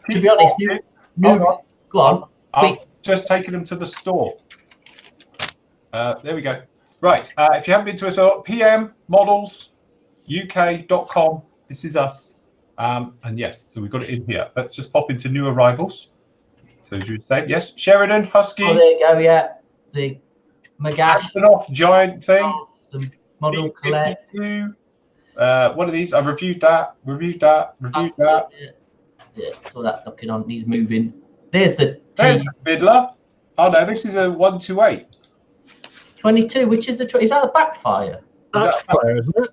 be honest, go on. I'm just taking them to the store. There we go. Right. If you haven't been to us, pmmodelsuk.com. This is us. And yes, so we've got it in here. Let's just pop into new arrivals. So as you would say, yes, Sheridan, Husky. Oh, there you go, yeah. The Magash. Antonov giant thing. The model collect. One of these. I've reviewed that. Yeah, so that's looking on. He's moving. There's the fiddler. Oh no, this is a 128. 22, which is the is that the backfire? Backfire, isn't it?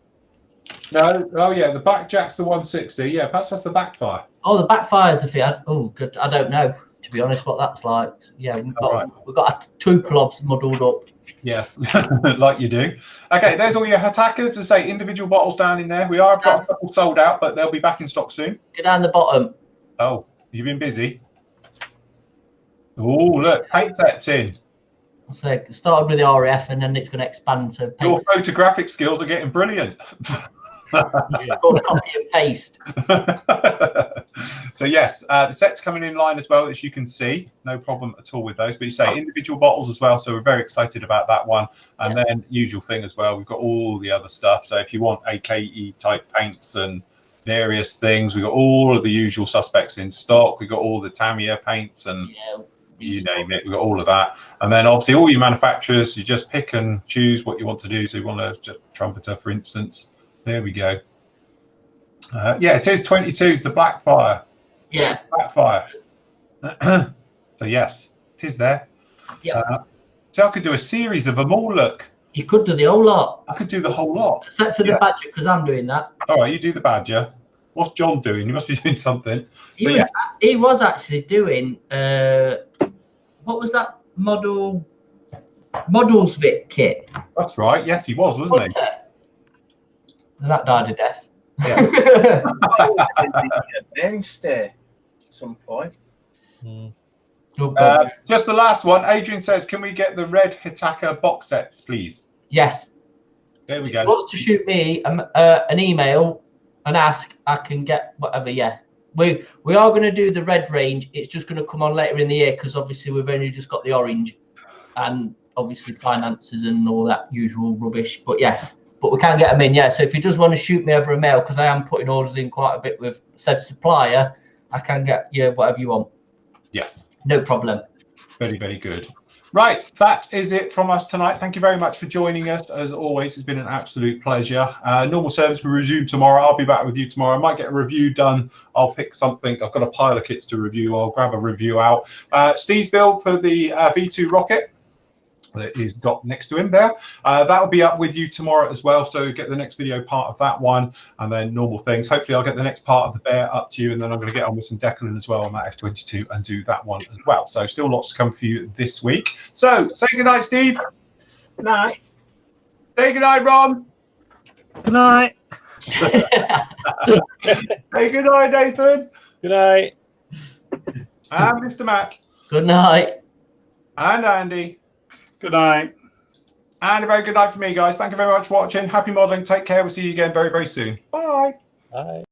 No, oh yeah, the backjack's the 160. Yeah, perhaps that's the backfire. Oh, the backfire's the thing. Oh, good. I don't know, to be honest, what that's like. Yeah, we've got a Tupolov's muddled up. Yes, like you do. Okay, there's all your attackers. As I say, individual bottles down in there. We are got a couple sold out, but they'll be back in stock soon. Go down the bottom. Oh, you've been busy. Oh, look, paint sets in. So it started with the RF, and then it's going to expand to paint. Your photographic skills are getting brilliant. It's called copy and paste. So yes, the set's coming in line as well, as you can see. No problem at all with those. But you say individual bottles as well, so we're very excited about that one. And then usual thing as well, we've got all the other stuff. So if you want AKE type paints and various things, we've got all of the usual suspects in stock. We've got all the Tamiya paints and you name it, we've got all of that. And then obviously all your manufacturers, you just pick and choose what you want to do. So you want a Trumpeter, for instance. There we go. Yeah, it is 22s, the Blackfire. Yeah. Blackfire. So yes, it is there. Yeah. So I could do a series of them all, look. You could do the whole lot. I could do the whole lot. Except for the Badger, because I'm doing that. All right, you do the Badger. What's John doing? He must be doing something. He was actually doing, what was that Models Vic kit? That's right. Yes, he was, wasn't he? And that died a death. Yeah. Wednesday, at some point. Just the last one. Adrian says, "Can we get the red Hitaka box sets, please?" Yes. There we If go. he wants to shoot me an email and ask, I can get whatever. Yeah, we are going to do the red range. It's just going to come on later in the year because obviously we've only just got the orange, and obviously finances and all that usual rubbish. But yes. But we can get them in, yeah. So if you just want to shoot me over a mail, because I am putting orders in quite a bit with said supplier, I can get you whatever you want. Yes. No problem. Very, very good. Right, that is it from us tonight. Thank you very much for joining us. As always, it's been an absolute pleasure. Normal service will resume tomorrow. I'll be back with you tomorrow. I might get a review done. I'll pick something. I've got a pile of kits to review. I'll grab a review out. Steve's build for the V2 rocket that is got next to him there. That'll be up with you tomorrow as well. So you get the next video part of that one and then normal things. Hopefully I'll get the next part of the bear up to you, and then I'm going to get on with some Declan as well on that F22 and do that one as well. So still lots to come for you this week. So say goodnight, Steve. Good night. Say goodnight, Ron. Good night. Say goodnight, Nathan. Good night. And Mr. Matt. Good night. And Andy. Good night. And a very good night for me, guys. Thank you very much for watching. Happy modeling. Take care. We'll see you again very, very soon. Bye. Bye.